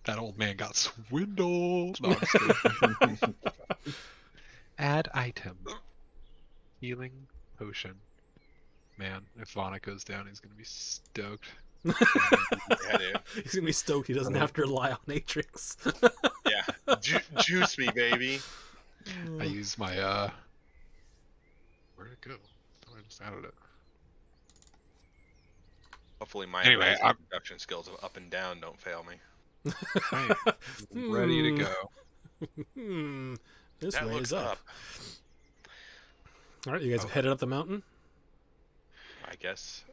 That old man got swindled. No, I'm just kidding. Add item. Healing potion. Man, if Vonna goes down, he's gonna be stoked. Yeah, dude. He's gonna be stoked. He doesn't have to rely on Atrix. Yeah. Juice me, baby. I use my where'd it go? Oh, I just added it. Hopefully my Anyway, amazing I'm- reduction skills of up and down don't fail me. Right. Ready to go. This That way looks is up. up. All right, you guys Oh. headed up the mountain. I guess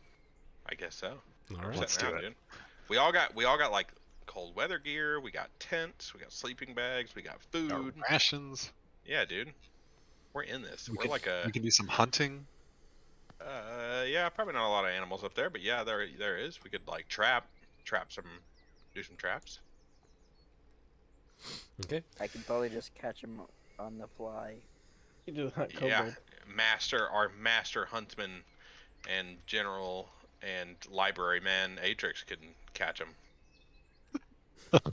so. All We're right. Let's setting do out, it. dude. We all got like cold weather gear. We got tents. We got sleeping bags. We got Got food. rations. Yeah, dude. We're in this. We We're could, like a. we can do some hunting. Yeah, probably not a lot of animals up there, but yeah, there is. We could like do some traps. Okay. I can probably just catch him on the fly. You do that, Yeah, our master huntsman and general and library man Atrix can catch him.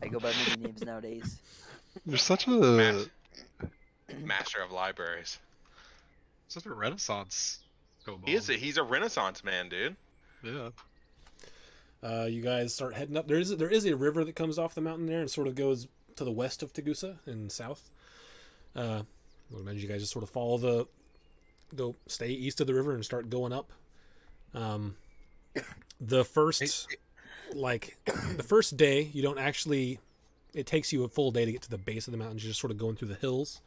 I go by many names nowadays. There's such Ma- a Master of libraries. such a renaissance. Kobold. He's a Renaissance man, dude. Yeah. You guys start heading up. There is a river that comes off the mountain there and sort of goes to the west of Tagusa and south. I would imagine you guys just sort of follow stay east of the river and start going up. The first day, you don't actually. It takes you a full day to get to the base of the mountains. You're just sort of going through the hills.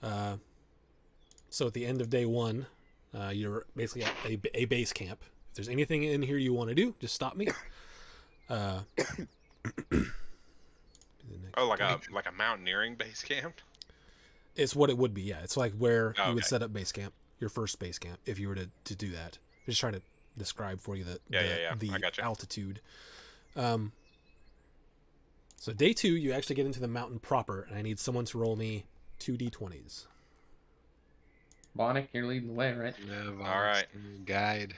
So at the end of day 1, you're basically at a base camp. If there's anything in here you want to do, just stop me. Oh, like a mountaineering base camp. It's what it would be, yeah. It's like where you would Okay. set up base camp, your first base camp, if you were to do that. I'm just trying to describe for you Yeah. the I gotcha. altitude. So day 2, you actually get into the mountain proper, and I need someone to roll me 2d20s. Bonnick, you're leading the way, right? Yeah, All right. Guide.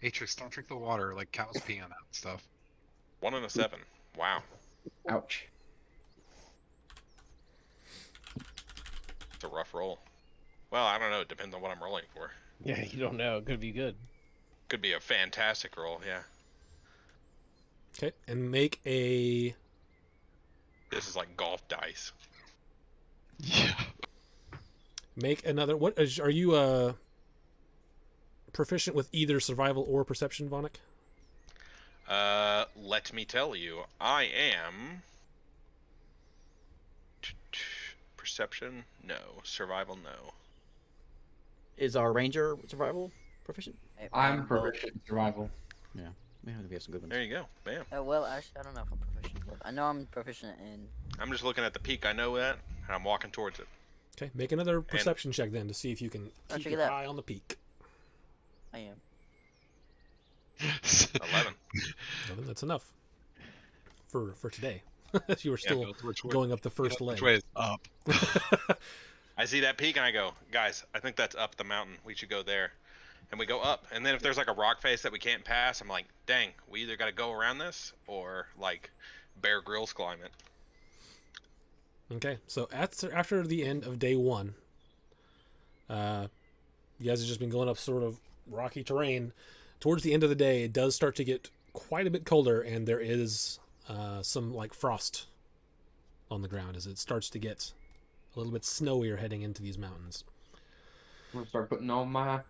Atrix, don't drink the water like cows pee on that stuff. 1 and a 7. Wow. Ouch. It's a rough roll. Well, I don't know. It depends on what I'm rolling for. Yeah, you don't know. It could be good. Could be a fantastic roll. Yeah. Okay, and make a This is like golf dice. Yeah. make another. What are you proficient with either survival or perception, Vonic? Let me tell you, I am. Perception? No. Survival? No. Is our ranger survival proficient? I'm proficient in survival. Yeah, we have some good ones. There you go. Bam. Well, actually, I don't know if I'm proficient. I know I'm proficient in. I'm just looking at the peak. I know that, and I'm walking towards it. Okay, make another perception check then to see if you can Oh, keep check your it out. eye on the peak. I am. 11. Well, then that's enough for today. You were Yeah, still Which way, going up the first leg. which way is up? I see that peak and I go, guys, I think that's up the mountain. We should go there. And we go up. And then if there's like a rock face that we can't pass, I'm like, dang, we either got to go around this or like Bear Grylls climb it. Okay, so after the end of day 1, you guys have just been going up sort of rocky terrain. Towards the end of the day, it does start to get quite a bit colder, and there is some like frost on the ground as it starts to get a little bit snowier heading into these mountains. I'm gonna start putting on my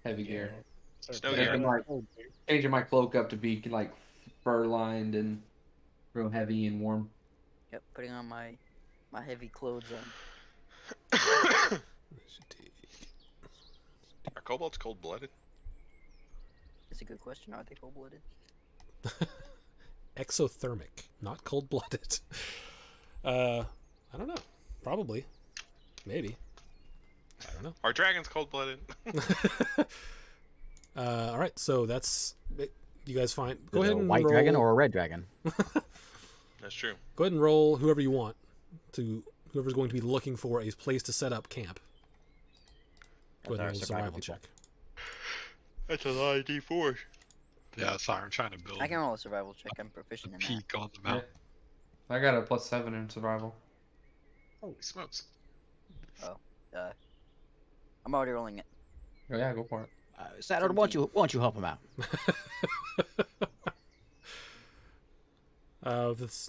heavy gear. Snow Yeah, gear. and, like, changing my cloak up to be like fur lined and real heavy and warm. Yep, putting on my heavy clothes on. Are kobolds cold-blooded? It's a good question. Are they cold-blooded? Exothermic, not cold-blooded. I don't know. Probably. Maybe. I don't know. Are dragons cold-blooded? All right, so that's you guys find. Go Is it ahead a and white roll. dragon or a red dragon? That's true. Go ahead and roll whoever you want to whoever's going to be looking for a place to set up camp. Go ahead and roll a survival check. That's a lot of D4s. Yeah, sorry, I'm trying to build I can roll a survival check. I'm proficient in that. peak on the mountain. I got a +7 in survival. Holy smokes. I'm already rolling it. Oh yeah, go for it. Saturn, why don't you help him out?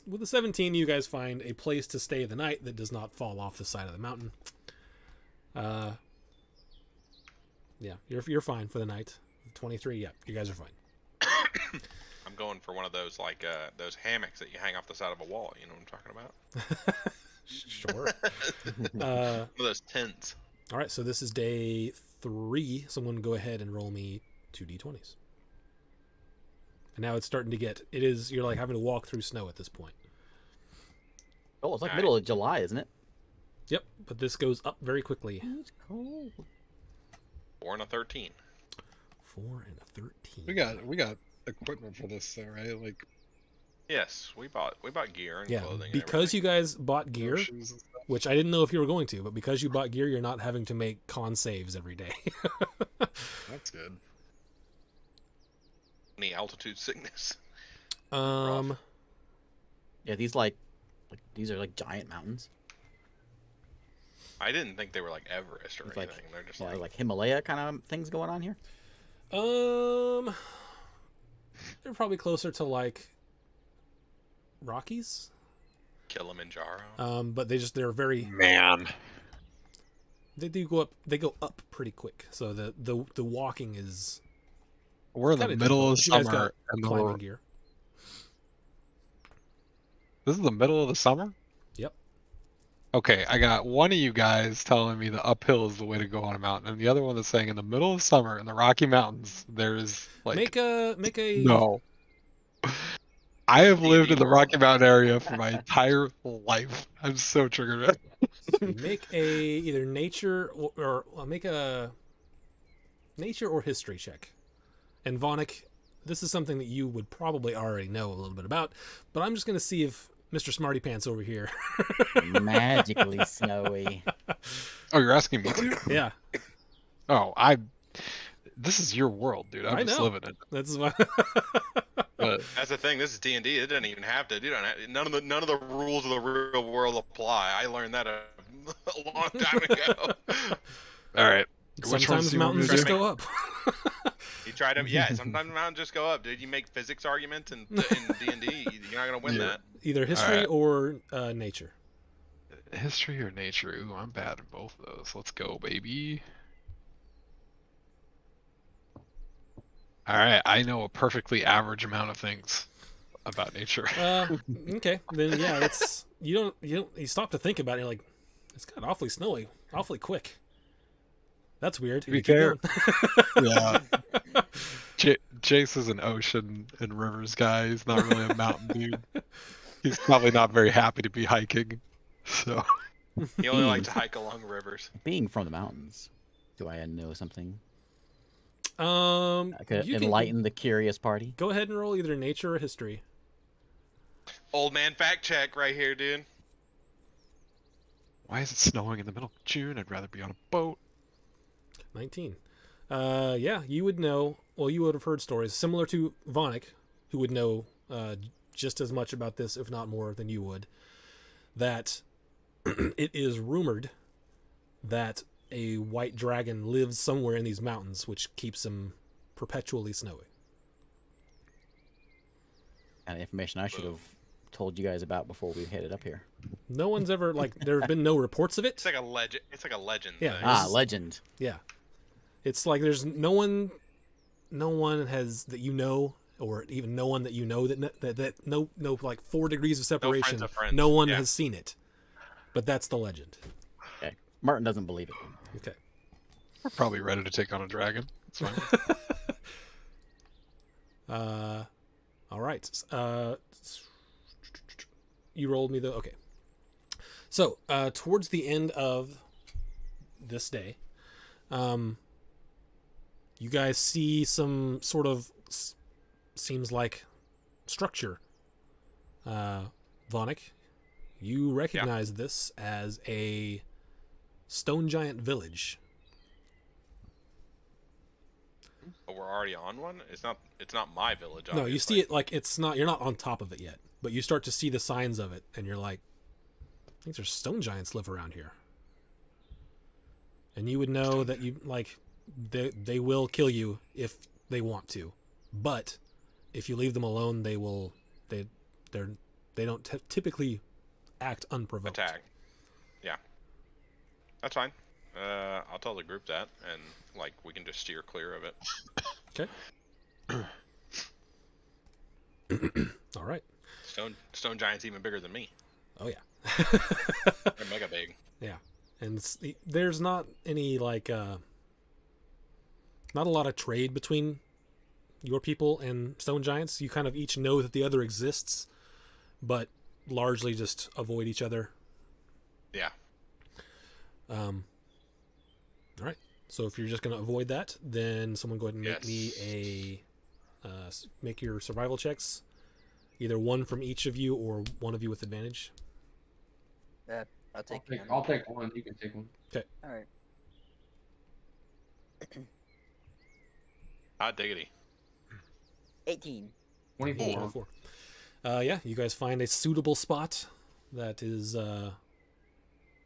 With the 17, you guys find a place to stay the night that does not fall off the side of the mountain. Yeah, you're fine for the night. 23, yeah, you guys are fine. I'm going for one of those like those hammocks that you hang off the side of a wall. You know what I'm talking about? Sure. One of those tents. All right, so this is day 3. Someone go ahead and roll me 2d20s. And now it's starting to you're like having to walk through snow at this point. Oh, it's like Alright. middle of July, isn't it? Yep, but this goes up very quickly. It's cold. 4 and a 13. 4 and a 13. We got equipment for this, though, right? Like Yes, we bought gear and Yeah, clothing. because you guys bought gear, shoes and stuff. which I didn't know if you were going to, but because you bought gear, you're not having to make con saves every day. That's good. any altitude sickness. Um, Yeah, these these are like giant mountains. I didn't think they were like Everest or It's like- anything. They're just Yeah, like like Himalaya kind of things going on here. they're probably closer to like Rockies. Kilimanjaro. But they're very Man. they go up pretty quick. So the walking is We're in the kinda middle of difficult. You guys got summer. And climbing gear. this is the middle of the summer? Yep. Okay, I got one of you guys telling me the uphill is the way to go on a mountain, and the other one that's saying in the middle of summer in the Rocky Mountains, there's like Make a no. I have lived in the world. Rocky Mountain area for my entire life. I'm so triggered. make a either nature or make a nature or history check. And Vonic, this is something that you would probably already know a little bit about, but I'm just going to see if Mr. Smarty Pants over here. Magically snowy. Oh, you're asking me? Yeah, Oh, this is your world, dude. I'm I just know. living it. that's why. But That's the thing. This is D&D. It doesn't even have to. You don't have, none of the rules of the real world apply. I learned that a long time ago. all right. Which ones Sometimes do you want me mountains to just do? go up. You try to, yeah. Sometimes mountains just go up, dude. You make physics arguments in D&D. You're not gonna win Yeah. that. Either history Alright. or nature. History or nature? Ooh, I'm bad at both of those. Let's go, baby. All right, I know a perfectly average amount of things about nature. Okay, then yeah, that's you stop to think about it. You're like, it's got awfully snowy, awfully quick. That's weird. To be You keep fair- going. Yeah. Jace is an ocean and rivers guy. He's not really a mountain dude. He's probably not very happy to be hiking. So You only like to hike along rivers. Being from the mountains, do I know something? I Could enlighten the curious party. Go ahead and roll either nature or history. Old man fact check right here, dude. why is it snowing in the middle of June? I'd rather be on a boat. 19. Yeah, you would know. Well, you would have heard stories similar to Vonic, who would know just as much about this, if not more, than you would. That it is rumored that a white dragon lives somewhere in these mountains, which keeps them perpetually snowy. Kind of information I should have told you guys about before we headed up here. No one's ever there have been no reports of it. It's like a legend. It's like a legend. Yeah. thing. Ah, legend. Yeah, it's like there's no one has that you know, or even no one that you know that no like 4 degrees of separation. of friends, No one yeah. has seen it, but that's the legend. Okay. Martin doesn't believe it. Okay. We're probably ready to take on a dragon. It's fine. All right. You rolled me the okay. So towards the end of this day, you guys see some sort of seems like structure. Vonic, you recognize this as a stone giant village. But we're already on one. It's not my village. No, you obviously. see it like it's not. You're not on top of it yet, but you start to see the signs of it, and you're like, I think there's stone giants live around here. And you would know that you like they will kill you if they want to, but if you leave them alone, they don't typically act unprovoked. attack. Yeah, that's fine. I'll tell the group that, and like we can just steer clear of it. Okay. All right. Stone giant's even bigger than me. Oh yeah. They're mega big. Yeah, and there's not any like not a lot of trade between your people and stone giants. You kind of each know that the other exists, but largely just avoid each other. Yeah. All right. So if you're just going to avoid that, then someone go ahead and make me make your survival checks. Either one from each of you or one of you with advantage. I'll take I'll take one. You can take one. All right. Hot diggity. 18. 24. 24. Yeah, you guys find a suitable spot that is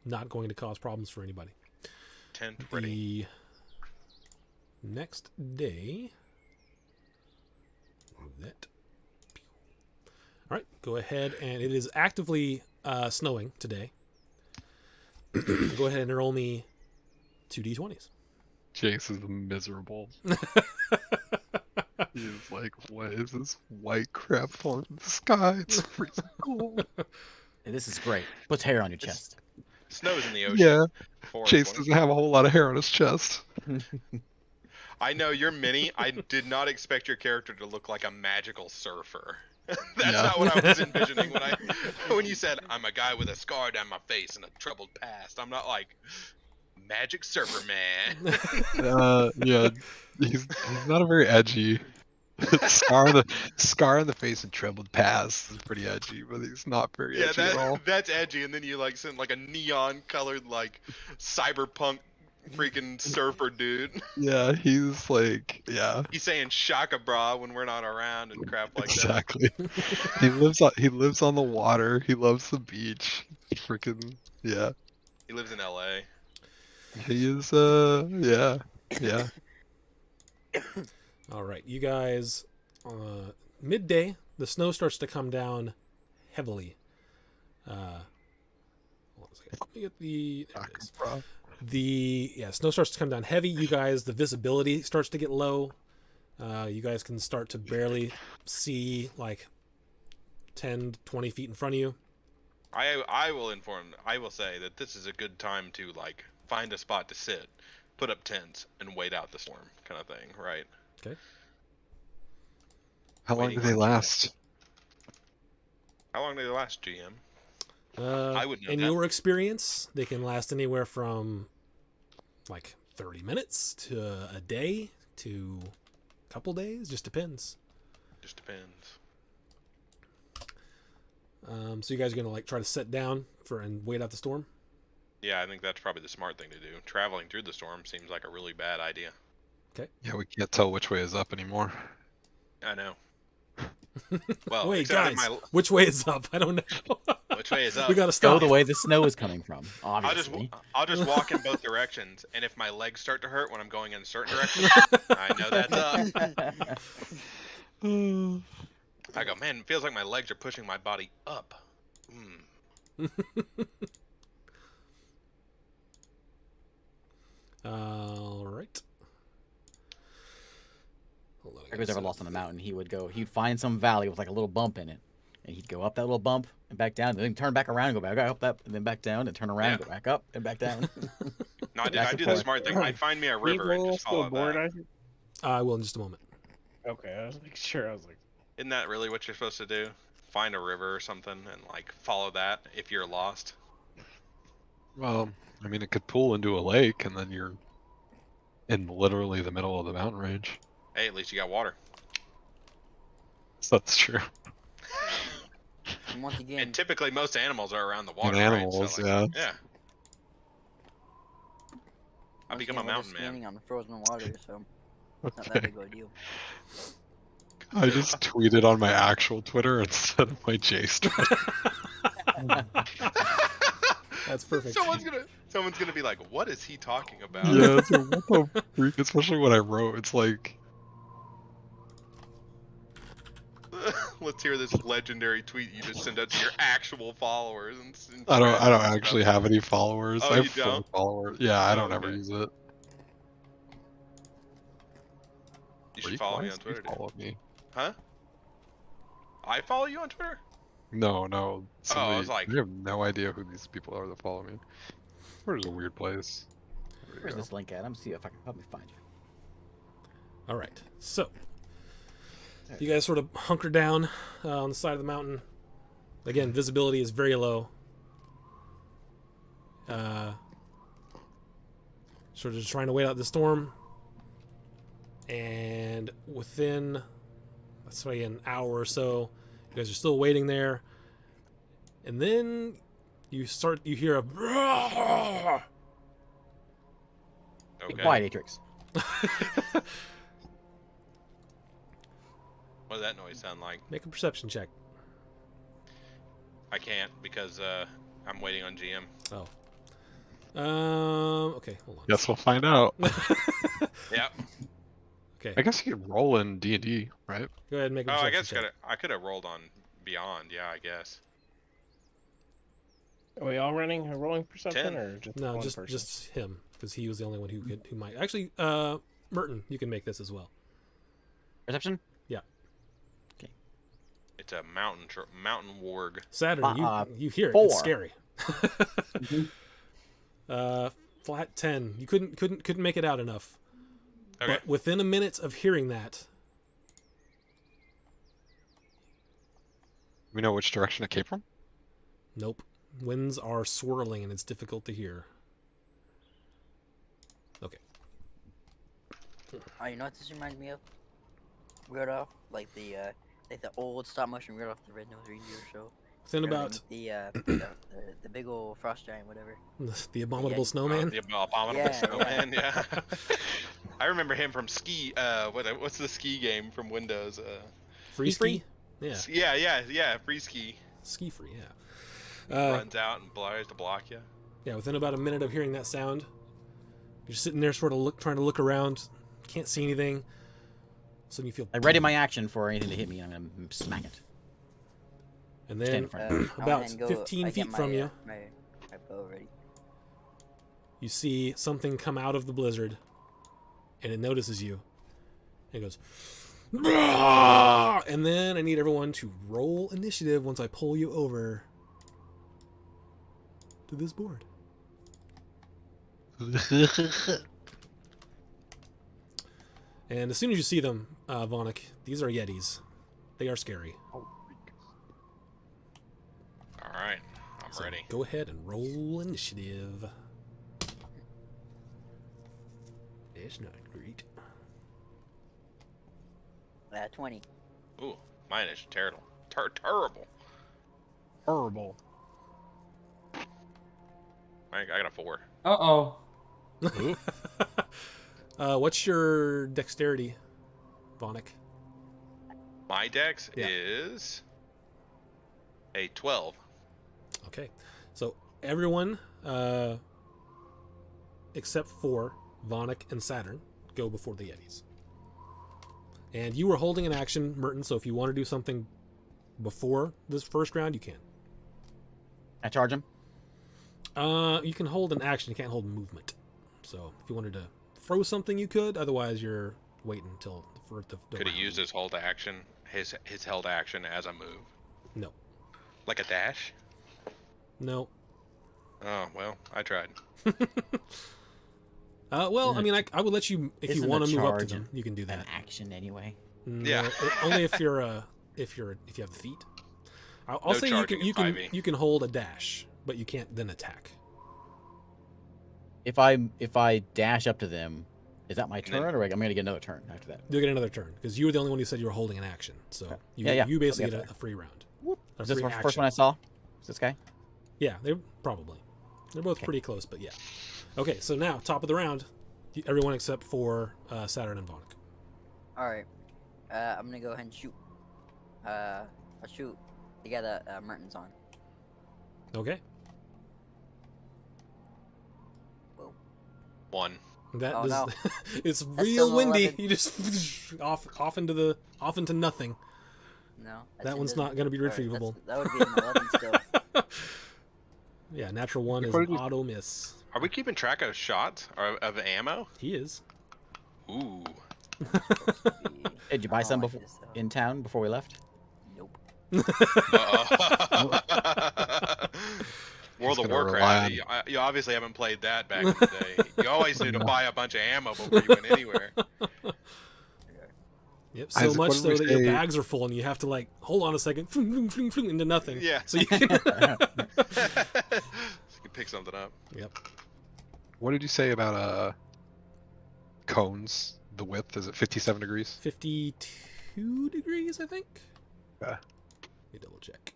not going to cause problems for anybody. Tent ready. The next day. Move that. All right, go ahead, and it is actively snowing today. Go ahead and roll me 2d20s. Jace is miserable. He's like, what is this white crap falling in the sky? It's freezing cold. Hey, this is great. Puts hair on your chest. Snow's in the ocean. Yeah, Forest Chase one. doesn't have a whole lot of hair on his chest. I know you're mini. I did not expect your character to look like a magical surfer. That's Yeah. not what I was envisioning when you said I'm a guy with a scar down my face and a troubled past. I'm not like magic surfer man. Yeah, he's not a very edgy. Scar on the face and troubled past is pretty edgy, but he's not very Yeah, edgy at all. that's edgy. And then you like send like a neon colored like cyberpunk freaking surfer dude. Yeah, he's like, yeah, He's saying shaka bra when we're not around and crap like that. exactly. He lives on the water. He loves the beach. Freaking yeah. He lives in LA. He is yeah. All right, you guys. Midday, the snow starts to come down heavily. Hold on a second. Let me get the. There it is. Bro. Snow starts to come down heavy. You guys, the visibility starts to get low. You guys can start to barely see like 10, 20 feet in front of you. I will say that this is a good time to like find a spot to sit, put up tents, and wait out the storm, kind of thing, right? Okay. How long Waiting do they on last? How long do they last, GM? I would know in that. your experience, they can last anywhere from like 30 minutes to a day to a couple days. Just depends. Just depends. So you guys are gonna like try to sit down and wait out the storm. Yeah, I think that's probably the smart thing to do. Traveling through the storm seems like a really bad idea. Yeah, we can't tell which way is up anymore. I know. Well, Wait, except guys, if which way is up? I don't know. which way is up? We gotta Go stop. the way the snow is coming from. I'll Obviously. just walk in both directions, and if my legs start to hurt when I'm going in certain directions, I know that's up. I go, man, it feels like my legs are pushing my body up. All right. Hold on, I If he gotta was ever set lost on up a mountain, he'd find some valley with like a little bump in it, and he'd go up that little bump and back down, and then turn back around and go back up that, and then back down, and turn around and go back up and back down. No, I Back and do the forth. smart thing. I'd find me a river and Evil, just still follow bored, that. I think. I will in just a moment. Okay, I was like sure. I was like, Isn't that really what you're supposed to do? Find a river or something and like follow that if you're lost. Well, I mean, it could pool into a lake, and then you're in literally the middle of the mountain range. Hey, at least you got water. So that's true. And once again, And typically most animals are around the water. And right? animals, So, yeah. like, yeah. I once become a again, we're mountain just man. standing on frozen water, so it's not that Okay. big of a deal. I just tweeted on my actual Twitter instead of my Jace Twitter. That's perfect. Someone's gonna be like, "What is he talking about?" Yeah, it's like, what the freak? Especially when I wrote, it's like, Let's hear this legendary tweet you just send out to your actual followers. And I don't friends and actually stuff. have any followers. Oh, I have you 4 don't? followers. Yeah, I Oh, don't ever okay. use it. You should follow me on Freak, why Twitter, does he dude. follow me? Huh? I follow you on Twitter? No. I Somebody, was like- I have no idea who these people are that follow me. Twitter's a weird place. There we Where's go. this link at? I'm see if I can probably find you. All right. So you guys sort of hunker down on the side of the mountain. Again, visibility is very low. Sort of just trying to wait out the storm. And within, let's say, an hour or so, you guys are still waiting there. And then you hear a Be Okay. quiet, Atrix. What does that noise sound like? make a perception check. I can't because I'm waiting on GM. Okay, hold on. Guess we'll find out. Yep. Okay, I guess you could roll in D&D, right? go ahead and make a Oh, I perception guess check. I could have rolled on Beyond. Yeah, I guess. are we all running a rolling perception 10. or just No, one just person? just him because he was the only one who might actually. Merton, you can make this as well. Perception? It's a mountain warg. Saturn, Uh, you hear it. 4. It's scary. Flat 10. You couldn't make it out enough. Okay. But within a minute of hearing that, We know which direction it came from? nope. Winds are swirling and it's difficult to hear. Okay. Oh, you know what this reminds me of? Rudolph, like the old stop motion Rudolph the Red-Nosed Reindeer show. Within Or about the big old frost giant, whatever. the abominable Yeah. snowman. The abominable Yeah, snowman. Yeah. I remember him from Ski. What's the ski game from Windows? Free ski? Yeah. Yeah. Free Ski. Ski free, yeah. Runs out and blurs to block you. Yeah, within about a minute of hearing that sound, you're sitting there sort of trying to look around, can't see anything. Suddenly you feel I ready my action for anything to hit me, and I'm gonna smack it. and stand then in front of I went about and go- 15 I get feet from my, you, my bow ready. you see something come out of the blizzard, and it notices you. And it goes, "Rah!" And then I need everyone to roll initiative once I pull you over to this board. And as soon as you see them, Vonik, these are Yetis. They are scary. All right, I'm So ready. go ahead and roll initiative. It's not great. 20. Ooh, mine is terrible. Terrible. Horrible. I got a 4. Uh-oh. What's your dexterity, Vonik? My dex Yeah. is a 12. Okay, so everyone except for Vonik and Saturn go before the Yetis. And you were holding an action, Merton, so if you want to do something before this first round, you can. I charge him. You can hold an action, you can't hold movement. So if you wanted to throw something, you could. Otherwise, you're waiting until for the Could he round. use his hold action, his held action as a move? No. Like a dash? No. Oh, well, I tried. Well, I mean, I would let you if you Isn't want a to move up to charge them, you can do An that. action anyway. No, Yeah. only if you're if you have the feet. I'll No say you charging can in 5e. you can hold a dash, but you can't then attack. If I dash up to them, is that my And then- turn, or I'm gonna get another turn after that? You'll get another turn because you were the only one who said you were holding an action. So you Yeah, yeah. you basically I'll get get a free round. A Is this free the first action. one I saw? Is this guy? Yeah, they're probably. They're both Okay. pretty close, but yeah. Okay, so now top of the round, everyone except for Saturn and Vonik. Alright. I'm gonna go ahead and shoot. I'll shoot the guy that Merton's on. Okay, 1. that Oh, is no. it's still real an windy. 11. You just off into nothing. No. That one's not going to be retrievable. That would be an 11 still. Yeah, natural one is What an did we- auto miss. Are we keeping track of shots or of ammo? He is. Ooh. Did you I buy don't some like before this, though. in town before we left? Nope. World He's of gonna rely Warcraft. on- You obviously haven't played that back in the day. You always need to buy a bunch of ammo before you went anywhere. Yep, so Isaac, much what did so we that your say- bags are full and you have to like hold on a second, into nothing. Yeah. So you can. You can pick something up. Yep. What did you say about cones? The width is it 57 degrees? 52 degrees, I think. Yeah. Let me double check.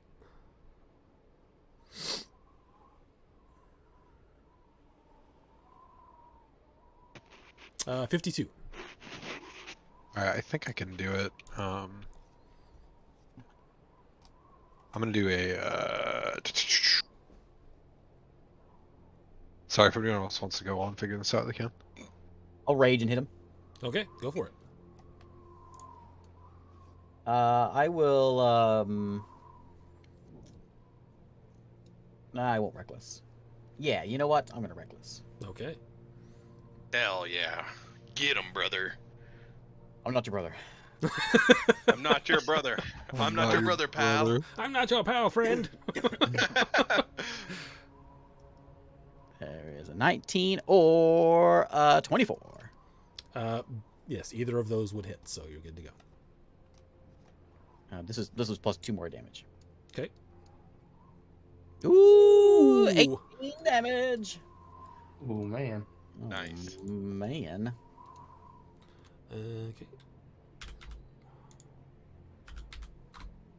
Uh, 52. Alright, I think I can do it. I'm gonna do a. Sorry if anyone else wants to go on figure this out. They can. I'll rage and hit him. Okay, go for it. I will. Nah, I won't reckless. Yeah, you know what? I'm gonna reckless. Okay. Hell yeah. Get him, brother. I'm not your brother. I'm not your brother. I'm not your brother, pal. I'm not your pal, friend. There is a 19 or a 24. Yes, either of those would hit, so you're good to go. This was plus 2 more damage. Okay. Ooh, 18 damage. Oh man. Oh, Nice. man. Okay.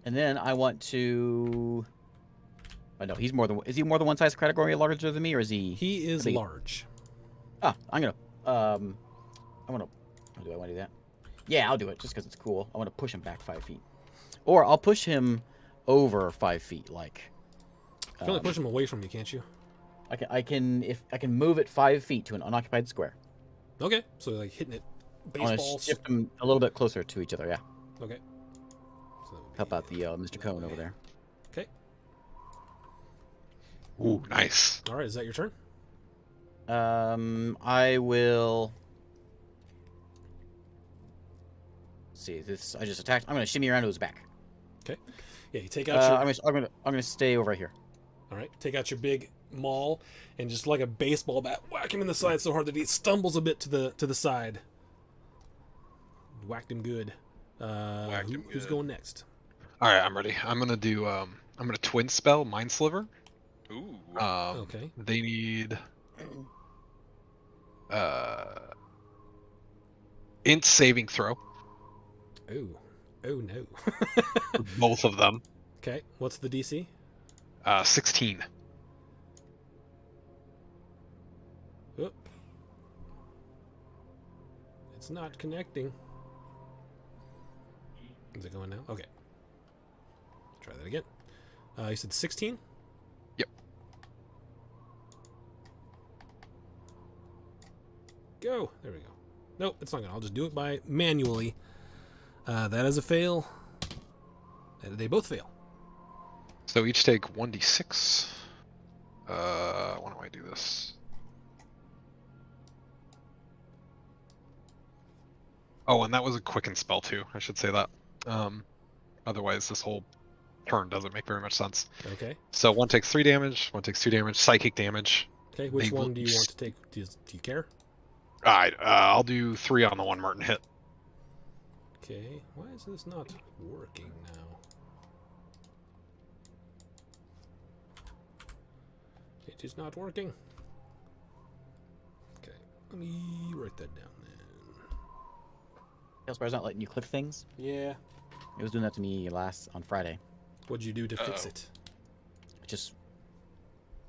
And then I want to. Oh no, he's more than. Is he more than one size category larger than me, or is he? He is big? large. Ah, I'm gonna. I want to. Do I want to do that? Yeah, I'll do it just because it's cool. I want to push him back 5 feet, or I'll push him over 5 feet. Like. You can only push him away from you, can't you? I can move it 5 feet to an unoccupied square. Okay, so like hitting it I want baseball. to shift them a little bit closer to each other. Yeah, Okay. So that would help be- out the Mr. Cone over there. Okay. Ooh, nice. All right, is that your turn? I will. Let's see this. I just attacked. I'm gonna shimmy around to his back. Yeah, you take out your. I'm gonna stay over here. All right, take out your big maul and just like a baseball bat, whack him in the side so hard that he stumbles a bit to the side. Whacked him good. Whacked him Who's good. going next? All right, I'm ready. I'm gonna do. I'm gonna twin spell Mind Sliver. Ooh. Okay. They need. Int saving throw. Oh, oh no. For both of them. Okay, what's the DC? 16. Oop. It's not connecting. Is it going now? Okay. Try that again. You said 16? Yep. Go. There we go. Nope, it's not gonna. I'll just do it by manually. That is a fail. They both fail. So each take 1d6. Why don't I do this? Oh, and that was a quicken spell too. I should say that. Otherwise, this whole turn doesn't make very much sense. Okay. So one takes 3 damage, one takes 2 damage, psychic damage. Okay. Which They one will do you s- want to take? Do you care? Alright, I'll do 3 on the one Merton hit. Okay. Why is this not working now? It is not working. Okay. Let me write that down then. Tailspire's not letting you click things. Yeah. It was doing that to me on Friday. What'd you do to fix Uh-oh. it? I just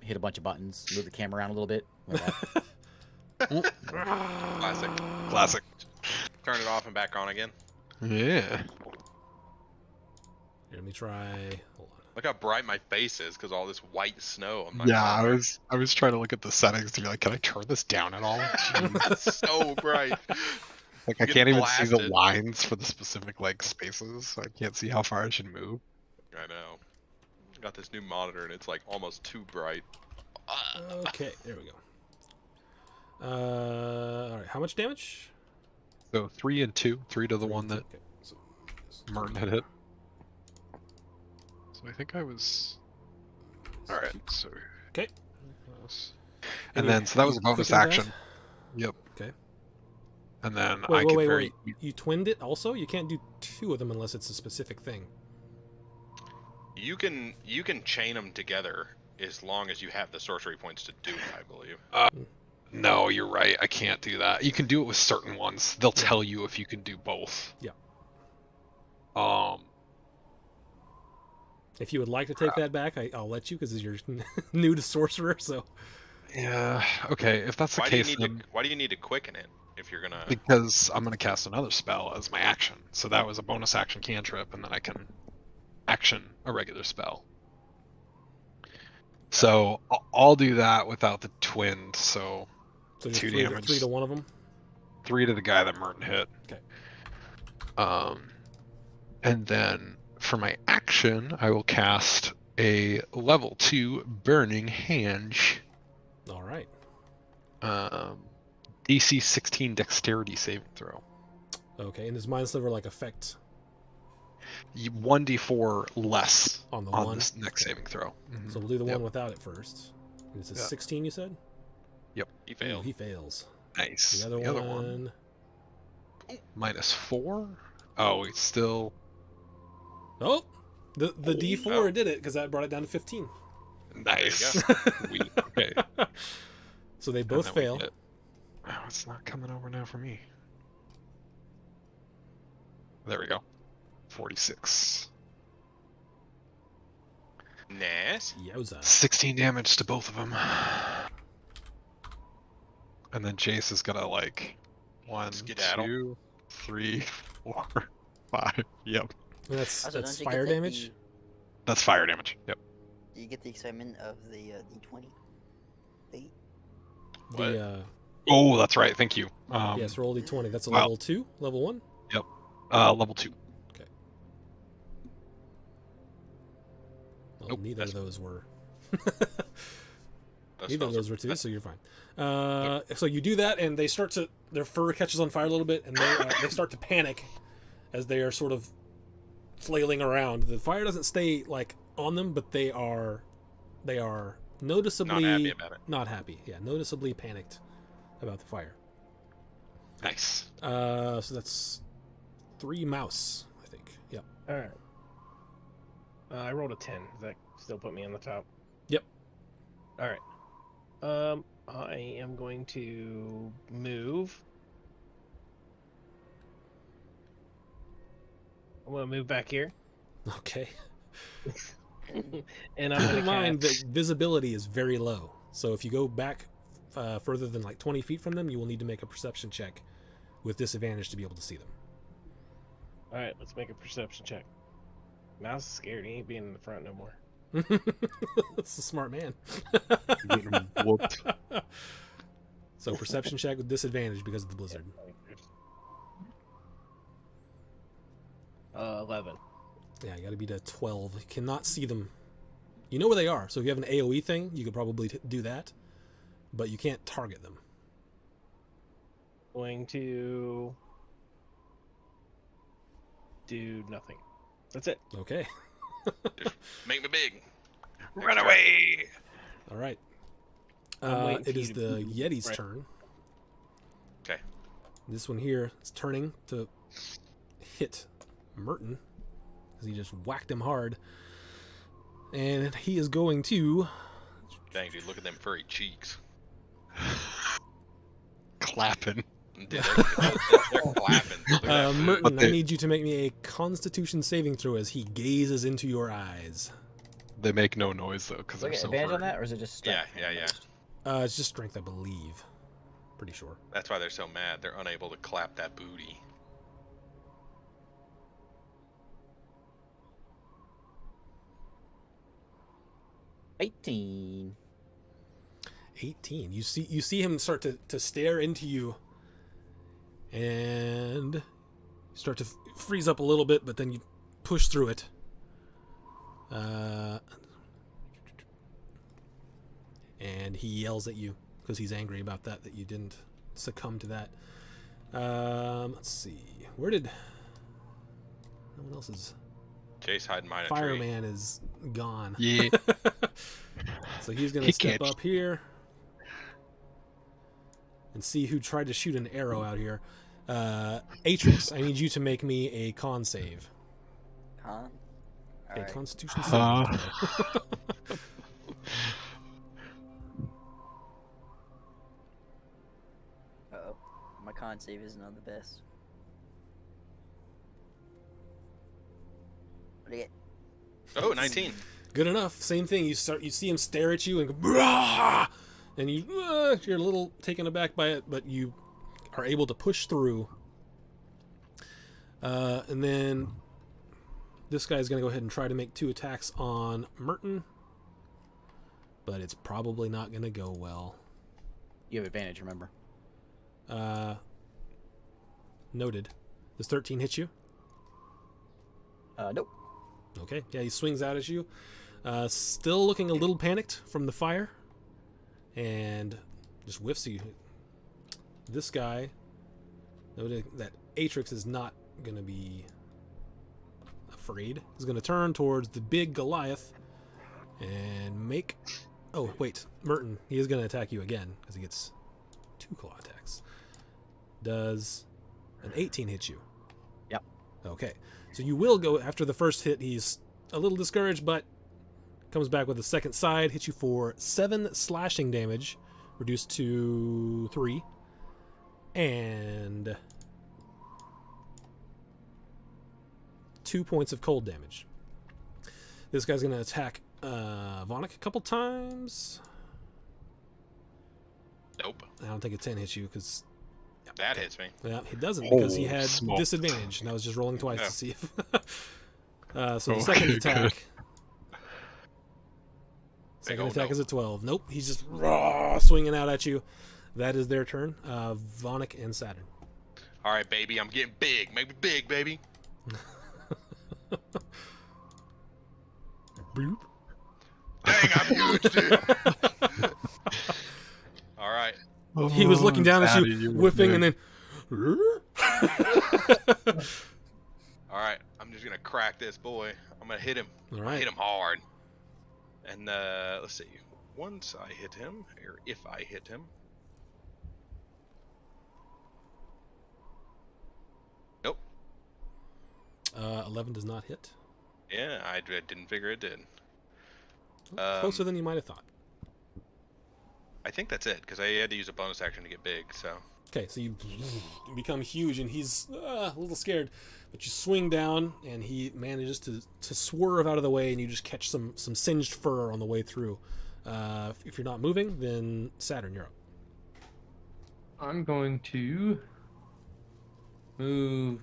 hit a bunch of buttons, move the camera around a little bit. Like that. Classic. Classic. Turn it off and back on again. Yeah. Here, let me try. Hold on. Look how bright my face is because all this white snow on my Yeah, I monitor. was trying to look at the settings to be like, can I turn this down at all? Jeez. It's so bright. Like I Get can't even see the blasted. lines for the specific like spaces, so I can't see how far I should move. I know. Got this new monitor and it's like almost too bright. Ah. Okay, there we go. All right. How much damage? So 3 and 2, 3 to the one that Okay. So, Merton had hit. So I think I was. All right. So. Okay. And you- then so that was a you bonus quickened that? action. Yep. Okay. And then I Wait, can wait, very. wait. You twinned it also? You can't do 2 of them unless it's a specific thing. You can chain them together as long as you have the sorcery points to do it, I believe. No, you're right. I can't do that. You can do it with certain ones. They'll tell you if you can do both. Yeah. Um. If you would like to take that back, I'll let you because you're new to sorcerer. So Yeah. Okay. If that's the Why do you case, need then to Why do you need to quicken it if you're gonna? because I'm gonna cast another spell as my action. So that was a bonus action cantrip, and then I can action a regular spell. So I'll do that without the twin. So just 2 three damage. to one of them. 3 to the guy that Merton hit. Okay. And then for my action, I will cast a level 2 Burning Hand. All right. DC 16 Dexterity saving throw. Okay, and does Mind Sliver like affect 1d4 less on the on one? this next saving throw. So we'll do the Yep. one without it first. It's a Yeah. 16, you said? He Ooh, failed. he fails. Nice. The other one. -4. Oh, it's still Oh, the D4 Oh. did it because that brought it down to 15. nice. Okay. So they And both then we fail. get- Oh, it's not coming over now for me. There we go. 46. Nice. Yowza. 16 damage to both of them. And then Jace is gonna like 1, Skedaddle. 2, 3, 4, 5. Yep. And that's Also, that's don't you fire get, like, damage. That's fire damage. Yep. Do you get the excitement of the D20? Fate? What? The Oh, that's right. Thank you. yes, roll D20. That's a wow. level 2, level 1. Level 2. Well, Nope, neither of that's- those were. Those Neither of spells those are- were 2, so you're fine. So you do that, and they start to their fur catches on fire a little bit, and they start to panic as they are sort of flailing around. The fire doesn't stay like on them, but they are noticeably Not happy about it. not happy. Yeah, noticeably panicked about the fire. Nice. So that's 3 mouse, I think. Yep. All right. I rolled a 10. Does that still put me on the top? Yep. All right. I am going to move. I'm gonna move back here, Okay. and I'm Keep gonna in mind cast- that visibility is very low. So if you go back further than like 20 feet from them, you will need to make a perception check with disadvantage to be able to see them. All right, let's make a perception check. Mouse is scared. He ain't being in the front no more. That's a smart man. Getting whooped. So perception check with disadvantage because of the blizzard. 11. Yeah, you got to beat a 12. You cannot see them. You know where they are. So if you have an AoE thing, you could probably do that, but you can't target them. Going to do nothing. That's it. Okay. Make me big. Run away! All right. I'm waiting for It you is to the move, Yeti's right. turn. Okay. This one here is turning to hit Merton because he just whacked him hard. And he is going to... Dang, dude, look at them furry cheeks. Clapping. Dude, they're clapping. Look at that food. Merton, But I they- need you to make me a Constitution saving throw as he gazes into your eyes. They make no noise though because Do I they're get so advantage on furry. that, or is it just Yeah, strength? yeah, yeah. It's just strength, I believe. Pretty sure. That's why they're so mad. They're unable to clap that booty. $18. 18. You see him start to stare into you, and you start to freeze up a little bit, but then you push through it. And he yells at you because he's angry about that you didn't succumb to that. Let's see. Where did... No one else is... Chase hiding behind a tree. Fireman is gone. Yeah. So he's going to He step can't- up here and see who tried to shoot an arrow out here. Atrix, I need you to make me a con save. Con? A Alright. Constitution save. Huh? Uh-oh. My con save is not the best. What do you get? Oh, 19. Good enough. Same thing. You see him stare at you and go, "Brah!" And you're a little taken aback by it, but you are able to push through. And then this guy's going to go ahead and try to make 2 attacks on Merton, but it's probably not going to go well. You have advantage, remember. Noted. Does 13 hit you? Nope. Okay. Yeah, he swings out at you. Still looking a little panicked from the fire. And just whiffs you. This guy, noting that Atrix is not going to be afraid, is going to turn towards the big Goliath and make Oh, wait. Merton, he is going to attack you again because he gets 2 claw attacks. Does an 18 hit you? Yep. Okay. So you will go after the first hit. He's a little discouraged, but comes back with a second side, hits you for 7 slashing damage, reduced to 3. And 2 points of cold damage. This guy's going to attack Vonik a couple times. Nope. I don't think a 10 hits you because That hits me. yeah, it doesn't because he Oh, had small. disadvantage, and I was just rolling twice Yeah. to see if. So the Oh, second good. attack. Big Second old attack nope. is a 12. Nope, he's just swinging out at you. That is their turn. Vonik and Saturn. All right, baby, I'm getting big. Make me big, baby. Bloop. Dang, I'm huge, dude. All right. He was looking down at Daddy, you, were whiffing, big. and then. All right. I'm just gonna crack this boy. I'm gonna hit him. All Hit right. him hard. And let's see. Once I hit him, or if I hit him. Nope. 11 does not hit. Yeah, I didn't figure it did. Closer than you might have thought. I think that's it because I had to use a bonus action to get big. So Okay, so you become huge, and he's a little scared, but you swing down, and he manages to swerve out of the way, and you just catch some singed fur on the way through. If you're not moving, then Saturn, you're up. I'm going to move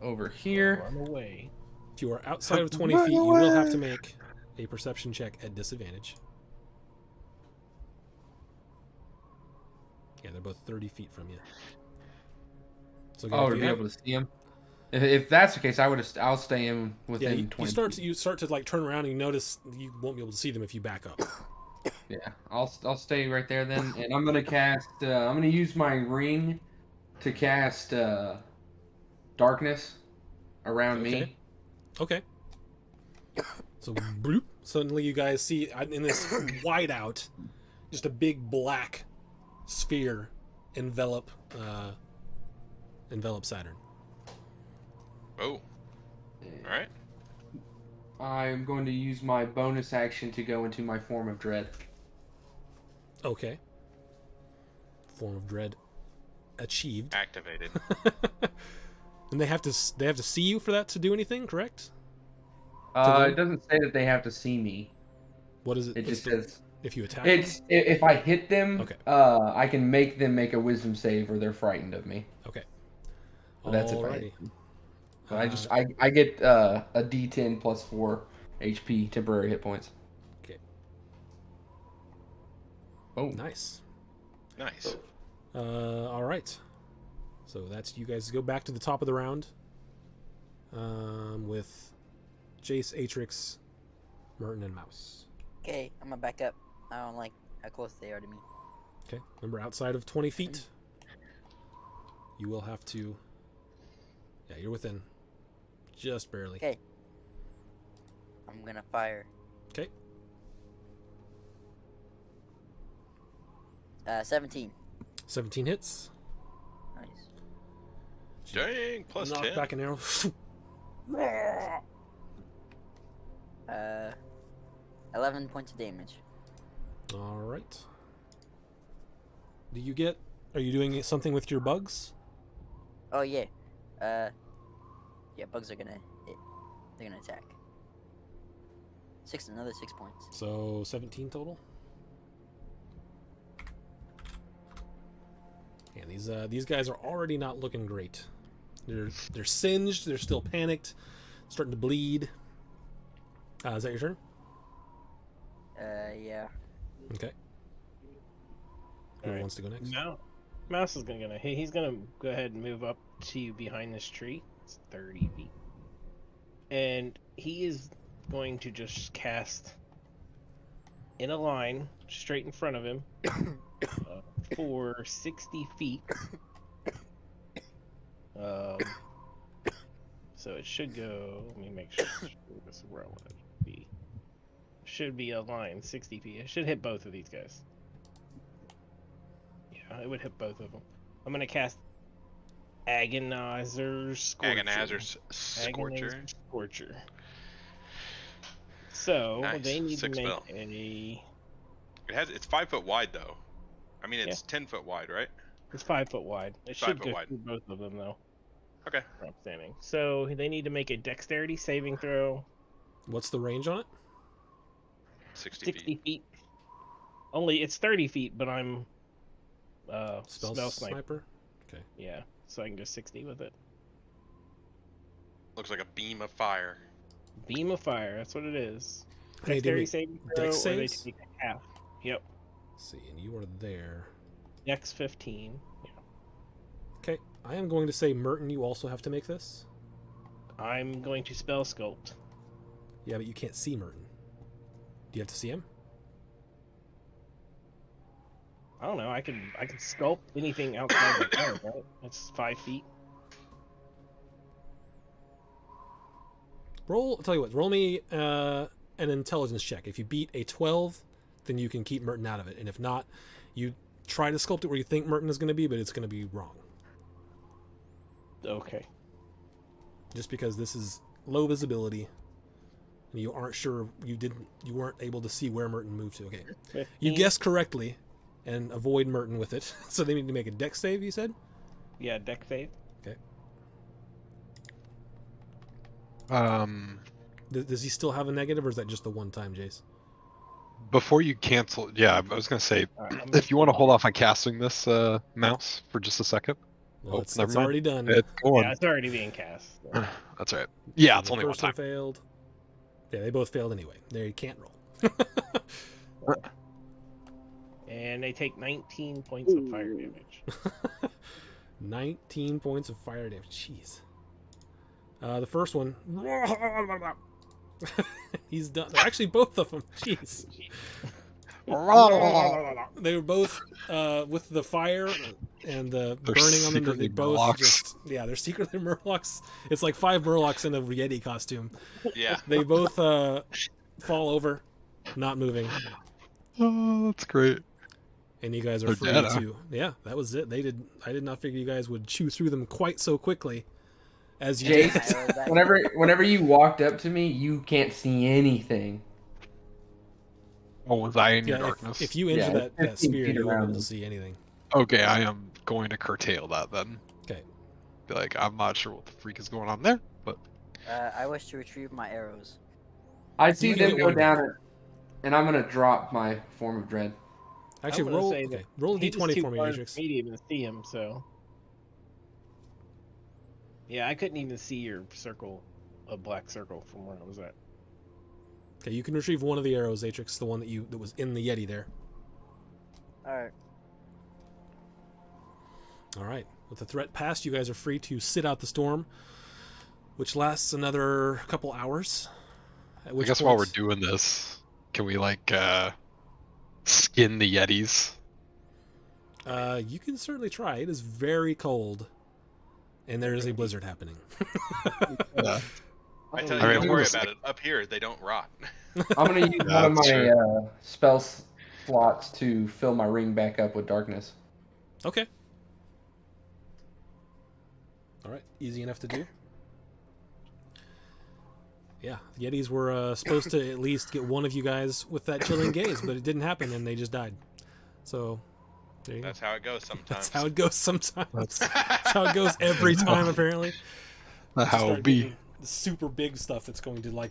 over here. Run away. If you are outside of 20 feet, you will have to make a perception check at disadvantage. Yeah, they're both 30 feet from you. So again, Oh, if to you be have- able to see him. If that's the case, I'll stay in within yeah, you 20 start feet. you start to like turn around, and you notice you won't be able to see them if you back up. Yeah, I'll stay right there then, and I'm gonna cast. I'm gonna use my ring to cast darkness around me. Okay. Okay. So bloop, suddenly you guys see in this whiteout, just a big black sphere envelop Saturn. oh, all right. I'm going to use my bonus action to go into my form of dread. Okay. Form of dread achieved. Activated. And they have to see you for that to do anything, correct? It them? doesn't say that they have to see me. What is it? It just the- says if you attack. it's if I hit them. Okay. I can make them make a wisdom save, or they're frightened of me. Okay. So that's if I hit Alrighty. them. So I get a D10 plus 4 HP temporary hit points. Okay. Oh, Nice. Nice. All right. So that's you guys go back to the top of the round. With Jace, Atrix, Merton, and Mouse. Okay, I'm gonna back up. I don't like how close they are to me. Okay. Remember, outside of 20 feet, you will have to. Yeah, you're within. Just barely. Okay. I'm gonna fire. Okay. 17. 17 hits. Nice. Dang, plus Knock 10. back an arrow. 11 points of damage. All right. Do you get? Are you doing something with your bugs? Oh yeah. Yeah, bugs are gonna hit. They're gonna attack. Another 6 points. So 17 total. And these guys are already not looking great. They're singed. They're still panicked, starting to bleed. Is that your turn? Yeah. Okay. Who Alright. wants to go next? No. Mouse is he's gonna go ahead and move up to you behind this tree. It's 30 feet. And he is going to just cast in a line straight in front of him for 60 feet. So it should go. Let me make sure this is where I want it to be. should be a line 60 feet. It should hit both of these guys. Yeah, it would hit both of them. I'm gonna cast Agonizer Scorcher. Agonizer Scorcher. Agonizer Scorcher. So Nice. they need to 6 make spell. a. It's 5 foot wide though. I mean, it's 10 foot wide, right? It's 5 foot wide. It 5 should foot go wide. through both of them though. Okay. Where I'm standing. So they need to make a Dexterity saving throw. What's the range on it? 60 60 feet. feet. Only it's 30 feet, but I'm Spell sniper. sniper. Yeah, so I can go 60 with it. Looks like a beam of fire. Beam of fire. That's what it is. Hey, do Dexterity me saving throw, dex or they saves? take half. Yep. Let's see, and you are there. Dex 15. Yeah. Okay, I am going to say, Merton, you also have to make this. I'm going to spell sculpt. Yeah, but you can't see Merton. Do you have to see him? I don't know. I can sculpt anything outside the tower, right? It's 5 feet. Roll. I'll tell you what. Roll me an intelligence check. If you beat a 12, then you can keep Merton out of it, and if not, you try to sculpt it where you think Merton is going to be, but it's going to be wrong. Okay. Just because this is low visibility, and you aren't sure, you weren't able to see where Merton moved to. Okay, 15. you guessed correctly, and avoid Merton with it. So they need to make a dex save. You said. Yeah, dex save. Does he still have a negative, or is that just the one time, Jace? Before you cancel, yeah, I was gonna say, Alright, I'm if you want to hold off on casting this mouse for just a second, Well, Oh, it's never mind. already done. it's going. Yeah, it's already being cast. so. That's right. Yeah, it's The only one first time. failed. Yeah, they both failed anyway. They can't roll. And they take 19 points of fire damage. 19 points of fire damage. Jeez. The first one. He's done. Actually, both of them. Jeez. They were both with the fire and the They're burning on them. They secretly both Murlocs. just they're secretly Murlocs. It's like 5 Murlocs in a Yeti costume. Yeah. They both fall over, not moving, Oh, that's great. and you guys are They're free dead, huh? to. Yeah, that was it. I did not figure you guys would chew through them quite so quickly as you did. Jace, whenever you walked up to me, you can't see anything. Oh, was I in your Yeah, darkness? if you injure Yeah, that 15 spear, feet you won't be around able to them. see anything. Okay, I am going to curtail that then. Okay. Be like, I'm not sure what the freak is going on there, but I wish to retrieve my arrows. I see You can them get go one down, and I'm gonna drop my form of dread. Actually, I'm gonna roll. say that Okay, roll a He's d20 too for me, far Matrix. for me to even see him, so. Yeah, I couldn't even see your circle, a black circle from where I was at. Okay, you can retrieve one of the arrows, Atrix, the one that was in the Yeti there. Alright. All right. With the threat passed, you guys are free to sit out the storm, which lasts another couple hours. At I which guess while we're point- doing this, can we skin the Yetis? You can certainly try. It is very cold, and there is a blizzard happening. Yeah. I tell you, I mean, don't worry it's- about it. Up here, they don't rot. I'm gonna use one of That's my true. spell slots to fill my ring back up with darkness. Okay. All right. Easy enough to do. Yeah, the Yetis were supposed to at least get one of you guys with that chilling gaze, but it didn't happen, and they just died. So, there you go. That's how it goes sometimes. That's how it goes sometimes. That's how it goes every time, apparently. How Start it be? getting the super big stuff that's going to like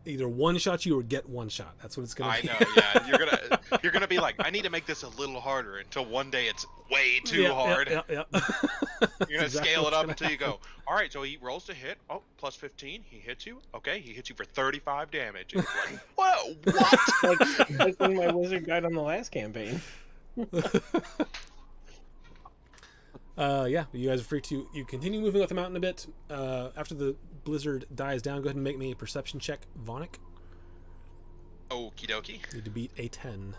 either one shot you or get one shot. That's what it's going I to be. know, yeah. You're gonna be like, I need to make this a little harder until one day it's way too Yeah, hard. Yeah, yeah. You're gonna scale it up until you go, all right, so he rolls to hit. Oh, plus 15. He hits you. Okay, he hits you for 35 damage. And you're like, whoa, what? like when my wizard died on the last campaign. Yeah, you guys are free to you continue moving up the mountain a bit. After the blizzard dies down, go ahead and make me a perception check, Vonic. Okie dokie. Need to beat a 10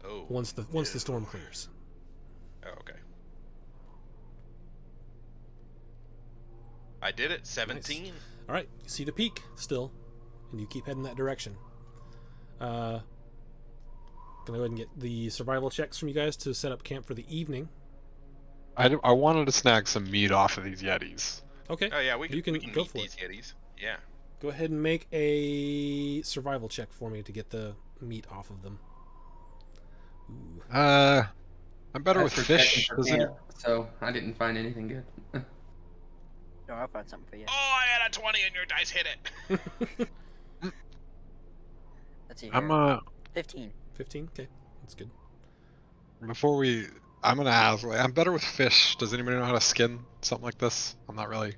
Oh. once the storm clears. Oh, okay. I did it. 17. All right, you see the peak still, and you keep heading that direction. Gonna go ahead and get the survival checks from you guys to set up camp for the evening. I wanted to snag some meat off of these Yetis. Okay. Oh yeah, we You can, can go meet for these Yetis. Yeah. Go ahead and make a survival check for me to get the meat off of them. Ooh. I'm better with As for checking fish. for Does it- camp, so I didn't find anything good. No, I'll find something for you. Oh, I had a 20 and your dice hit it. Let's see here. I'm 15. 15? Okay, that's good. before we. I'm gonna ask. Like, I'm better with fish. Does anybody know how to skin something like this? I'm not really.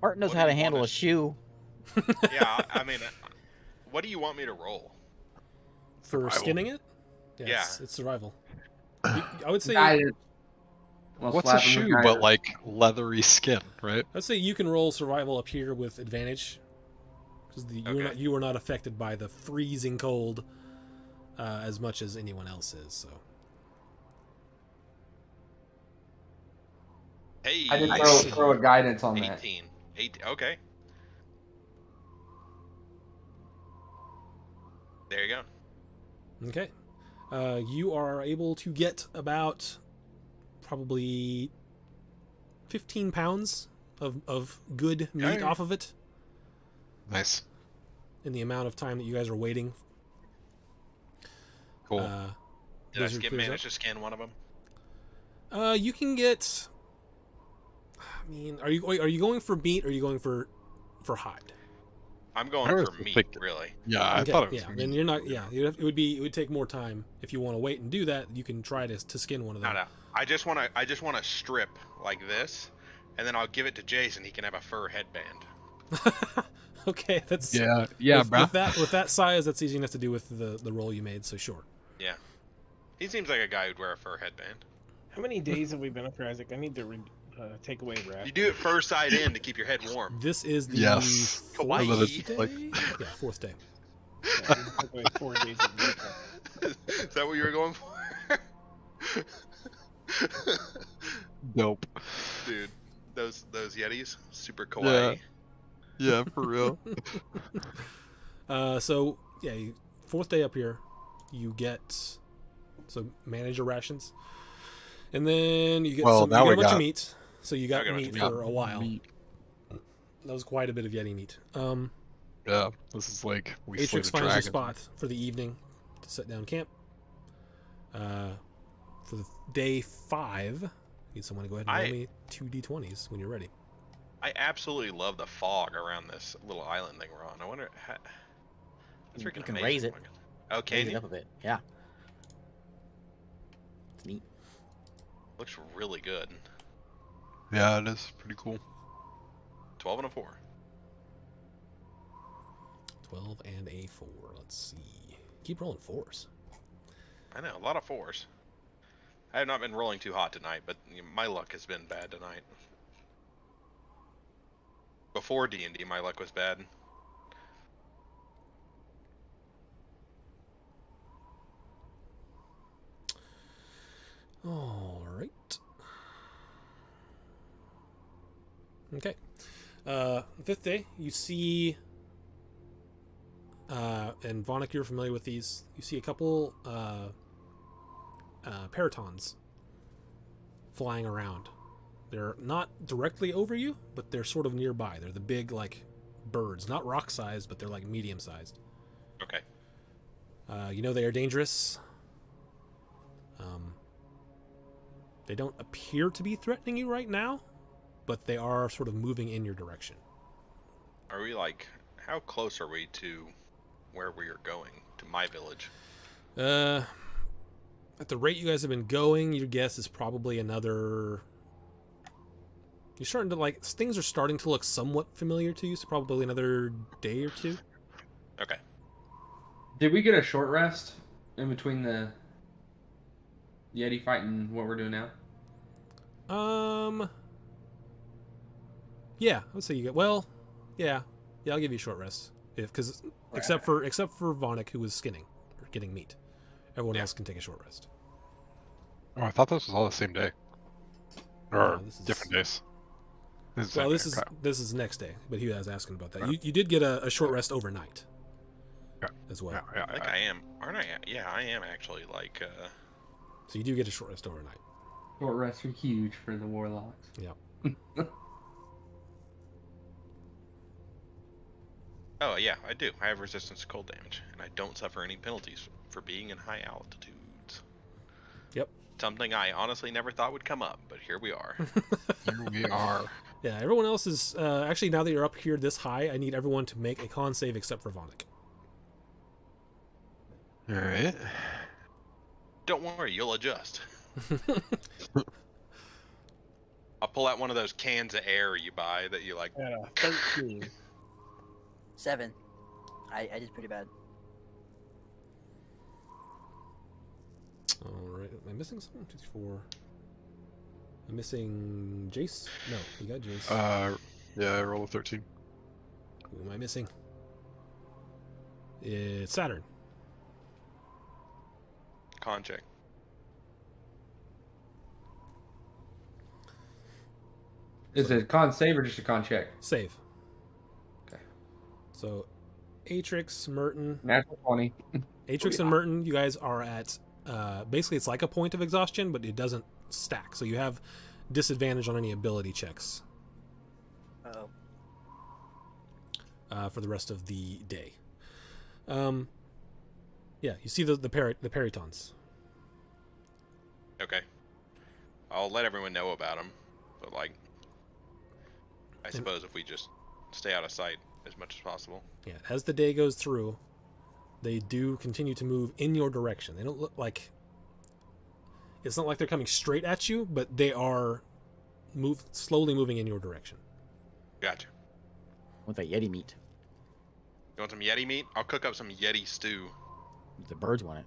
Martin knows What how do to you handle wanna- a shoe. Yeah, I mean, what do you want me to roll? For Survival. skinning it? Yeah. It's survival. I would say Guidance. Well, What's a slap him with shoe but guidance. like leathery skin, right? I'd say you can roll survival up here with advantage, because Okay. you are not affected by the freezing cold as much as anyone else is. So Hey, I did Nice. throw a guidance on that. 18. 18. Okay. There you go. okay, you are able to get about probably 15 pounds of good meat Okay. off of it Nice. in the amount of time that you guys are waiting. Cool. Did I Blizzard clears manage up. to scan one of them? You can get. I mean, are you going for meat or are you going for hide? I'm going I was for meat, thinking- really. yeah, I Okay, thought it was. yeah. meat. Then you're not. Yeah, it would take more time if you want to wait and do that. You can try to skin one of them. No. I just want to strip like this, and then I'll give it to Jason. He can have a fur headband. Okay, that's Yeah, with that size, that's easy enough to do with the roll you made. So sure. Yeah. He seems like a guy who'd wear a fur headband. How many days have we been up here, Isaac? I need to take away You wrath. do it fur side in to keep your head warm. This is the Yes. fourth Kawaii. day. Like- Yeah, fourth day. Yeah, we took away 4 days of work. Is that what you were going for? Dope. Dude, those Yetis, super kawaii. Yeah, for real. So yeah, fourth day up here, you get manage your rations, and then you get Well, some, now you get we a bunch of got- meat. So you got I got a bunch meat of for a while. Meat. That was quite a bit of Yeti meat. Yeah, this is like we Atrix slayed a finds a dragon. spot for the evening to set down camp. For the day 5, need someone to go ahead and roll me 2 d20s when you're ready. I absolutely love the fog around this little island thing we're on. I wonder how... That's You freaking can amazing. raise it. Oh, can Raise it you? up a bit. Yeah. It's neat. Looks really good. Yeah, it is pretty cool. 12 and a 4. 12 and a 4. Let's see. Keep rolling 4s. I know, a lot of 4s. I have not been rolling too hot tonight, but my luck has been bad tonight. Before D&D, my luck was bad. All right. Okay. Fifth day, you see, and Vonik, you're familiar with these. You see a couple peritons flying around. They're not directly over you, but they're sort of nearby. They're the big, like, birds. Not rock-sized, but they're, like, medium-sized. Okay. You know they are dangerous. They don't appear to be threatening you right now, but they are sort of moving in your direction. Are we like, how close are we to where we are going? To my village? At the rate you guys have been going, your guess is probably another... You're starting to, like, things are starting to look somewhat familiar to you, so probably another day or two. Okay. Did we get a short rest in between the Yeti fight and what we're doing now? Yeah, I would say you get, well, yeah, I'll give you a short rest. Because, except for Vonik, who was skinning, or getting meat. Everyone Yeah. else can take a short rest. Oh, I thought this was all the same day. Or No, this is- different days. This is Well, the this same is day, okay. this is next day, but he was asking about that. Right. You did get a short rest overnight. as well. Yeah, I think I am, aren't I? Yeah, I am actually. Like, So you do get a short rest overnight. Short rests are huge for the warlocks. Yeah. oh yeah, I do. I have resistance to cold damage, and I don't suffer any penalties for being in high altitudes. Yep. Something I honestly never thought would come up, but here we are. Here we are. Yeah, everyone else is actually, now that you're up here this high, I need everyone to make a con save except for Vonic. All right. Don't worry, you'll adjust. I'll pull out one of those cans of air you buy that you like. 13. 7. I did pretty bad. All right, am I missing something? 2, 3, 4. I'm missing Jace. No, you got Jace. Yeah, I roll a 13. Who am I missing? It's Saturn. Con check. Is it a con save or just a con check? Save. Okay. So, Atrix, Merton, Natural 20. Atrix and Merton, you guys are at basically it's like a point of exhaustion, but it doesn't stack. So you have disadvantage on any ability checks Uh-oh. for the rest of the day. Yeah, you see the Peritons. Okay. I'll let everyone know about them, but like, I suppose if we just stay out of sight as much as possible. Yeah, as the day goes through, they do continue to move in your direction. They don't look like... It's not like they're coming straight at you, but they are slowly moving in your direction. Gotcha. With that Yeti meat. You want some Yeti meat? I'll cook up some Yeti stew. The birds want it.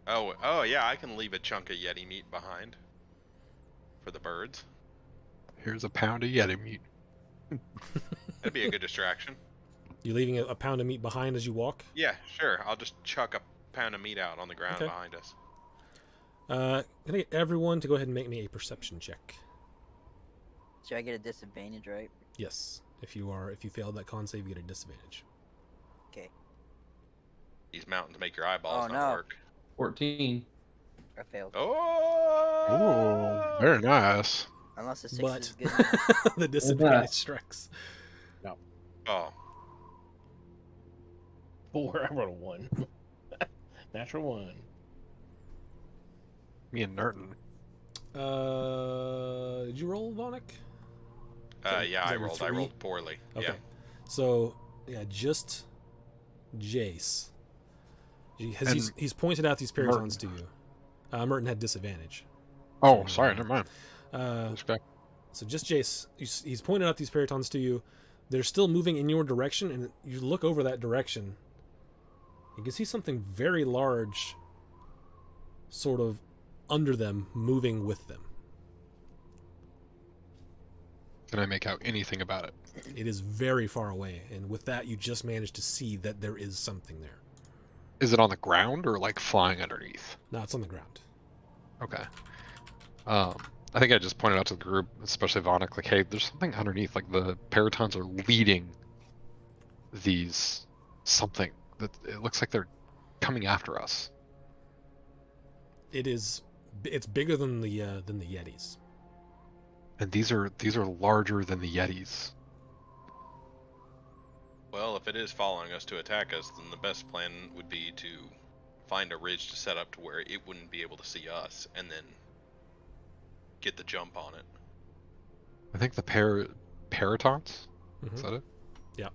Oh yeah, I can leave a chunk of Yeti meat behind for the birds. Here's a pound of Yeti meat. That'd be a good distraction. You leaving a pound of meat behind as you walk? Yeah, sure. I'll just chuck a pound of meat out on the ground Okay. behind us. Can I get everyone to go ahead and make me a perception check? So I get a disadvantage, right? Yes. If you failed that con save, you get a disadvantage. Okay. These mountains make your eyeballs Oh, not no. work. 14. I failed. Oh! Ooh, very nice. Unless the 6 But is good. the disadvantage strikes. Oh, 4. I rolled a 1. Natural 1. Me and Nerton. Did you roll, Vonic? yeah, is I that your rolled. I 3? rolled poorly. Okay. Yeah. So, yeah, just Jace. He's pointed out these Peritons to you. Merton had disadvantage. Oh, sorry, never mind. Respect. So just Jace, he's pointed out these Peritons to you. They're still moving in your direction, and you look over that direction. You can see something very large sort of under them, moving with them. Can I make out anything about it? It is very far away, and with that, you just managed to see that there is something there. Is it on the ground or like flying underneath? No, it's on the ground. Okay. I think I just pointed out to the group, especially Vonic, like, hey, there's something underneath. Like the Peritons are leading these something that it looks like they're coming after us. It's bigger than the Yetis. And these are larger than the Yetis. Well, if it is following us to attack us, then the best plan would be to find a ridge to set up to where it wouldn't be able to see us, and then get the jump on it. I think the Peritons? Is that it? Yeah.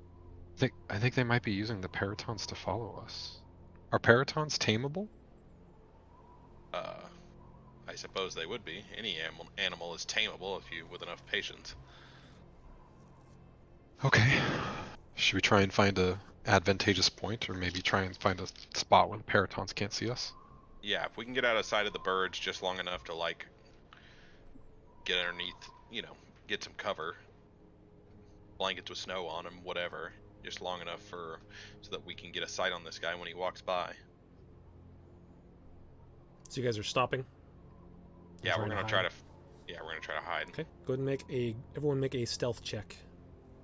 I think they might be using the Peritons to follow us. Are Peritons tameable? I suppose they would be. Any animal is tameable if you with enough patience. Okay. Should we try and find a advantageous point, or maybe try and find a spot where the Peritons can't see us? Yeah, if we can get out of sight of the birds just long enough to like get underneath, get some cover, blankets with snow on them, whatever, just long enough so that we can get a sight on this guy when he walks by. So you guys are stopping? Yeah, we're Trying to gonna try hide. we're gonna try to hide. Okay, go ahead and everyone make a stealth check.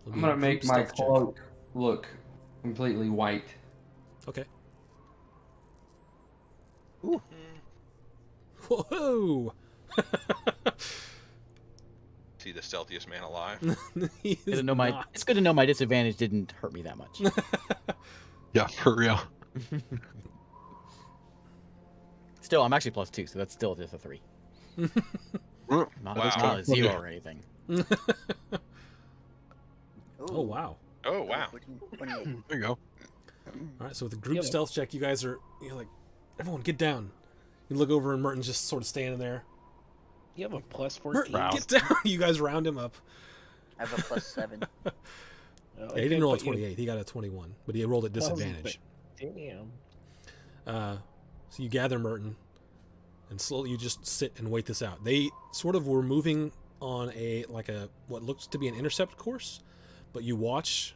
It'll I'm be a gonna make group my stealth check. cloak look completely white. Okay. Hmm. Whoa! See the stealthiest man alive. He Good is to know my. not. It's good to know my disadvantage didn't hurt me that much. Yeah, for real. Still, I'm actually +2, so that's still just a 3. Not Wow. a 0 or anything. Oh wow! Oh wow. 28. There you go. All right, so with the group Yeah. stealth check, you guys are like, everyone get down. You look over and Merton's just sort of standing there. You have a +14. Merton, Wow. get down! You guys round him up. I have a +7. Oh, Yeah, he didn't roll a 28. He got a 21, but he rolled at disadvantage. Damn. So you gather Merton, and slowly you just sit and wait this out. They sort of were moving on what looks to be an intercept course, but you watch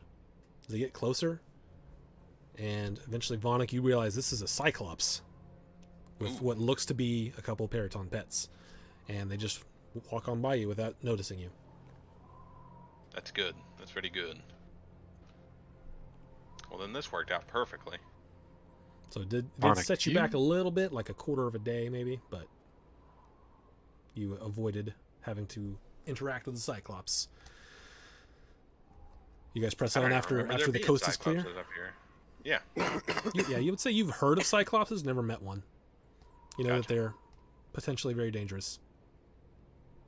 as they get closer, and eventually, Vonik, you realize this is a Cyclops with what looks to be a couple Periton pets, and they just walk on by you without noticing you. That's good. That's pretty good. Well, then this worked out perfectly. So it did Vonik, set you back a little bit, like a quarter of a day maybe, but you avoided having to interact with the Cyclops. You guys press I on don't after remember there the being coast is clear. Cyclopses up here. Yeah. Yeah, you would say you've heard of Cyclopses, never met one. You know that Gotcha. they're potentially very dangerous.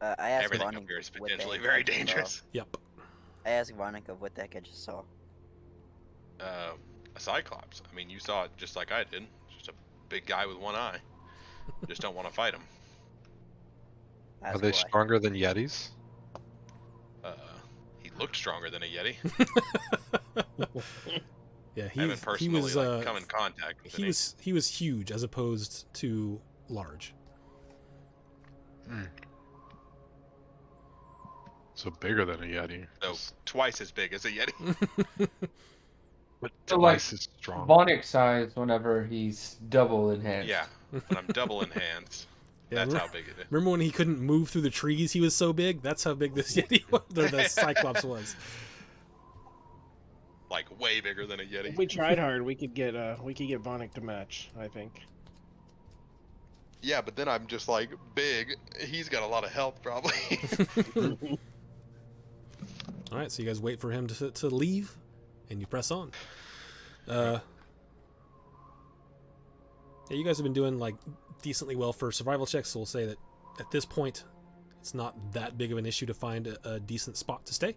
I asked Everything Vonik up here is what the potentially heck very I just saw. dangerous. Yep. I asked Vonik of what the heck I just saw. A Cyclops. I mean, you saw it just like I did. Just a big guy with one eye. Just don't want to fight him. Oh, Are That's they why. stronger than Yetis? He looked stronger than a Yeti. Yeah, I he haven't personally was come in contact with he any. was huge as opposed to large. So bigger than a Yeti. So twice as big as a Yeti. But So, like, twice as strong. Vonik size whenever he's double enhanced. Yeah. When I'm double in hands. Yeah, That's remember, how big it is. remember when he couldn't move through the trees? He was so big. That's how big this Yeti was, or the Cyclops was. Like way bigger than a Yeti. If we tried hard, we could get Vonik to match, I think. Yeah, but then I'm just like big. He's got a lot of health probably. All right, so you guys wait for him to leave, and you press on. Yeah, you guys have been doing like decently well for survival checks, so we'll say that at this point, it's not that big of an issue to find a decent spot to stay.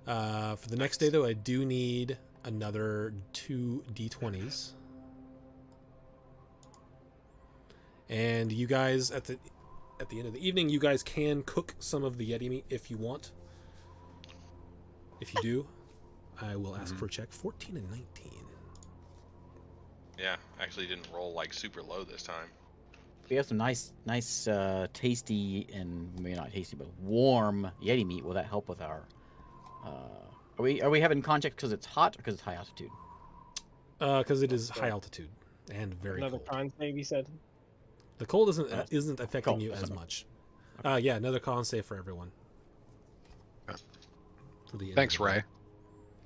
For the next day, though, I do need another 2 d20s, and you guys at the end of the evening, you guys can cook some of the Yeti meat if you want. If you do, I will ask for a check. 14 and 19. Yeah, actually didn't roll like super low this time. We have some nice, tasty and maybe not tasty, but warm Yeti meat. Will that help with our? Are we having contact because it's hot or because it's high altitude? Because it is high altitude and very Another cold. con save, you said? The cold isn't affecting cold, you that's as okay. much. Yeah, another con save for everyone. For the end Thanks, of the day. Ray.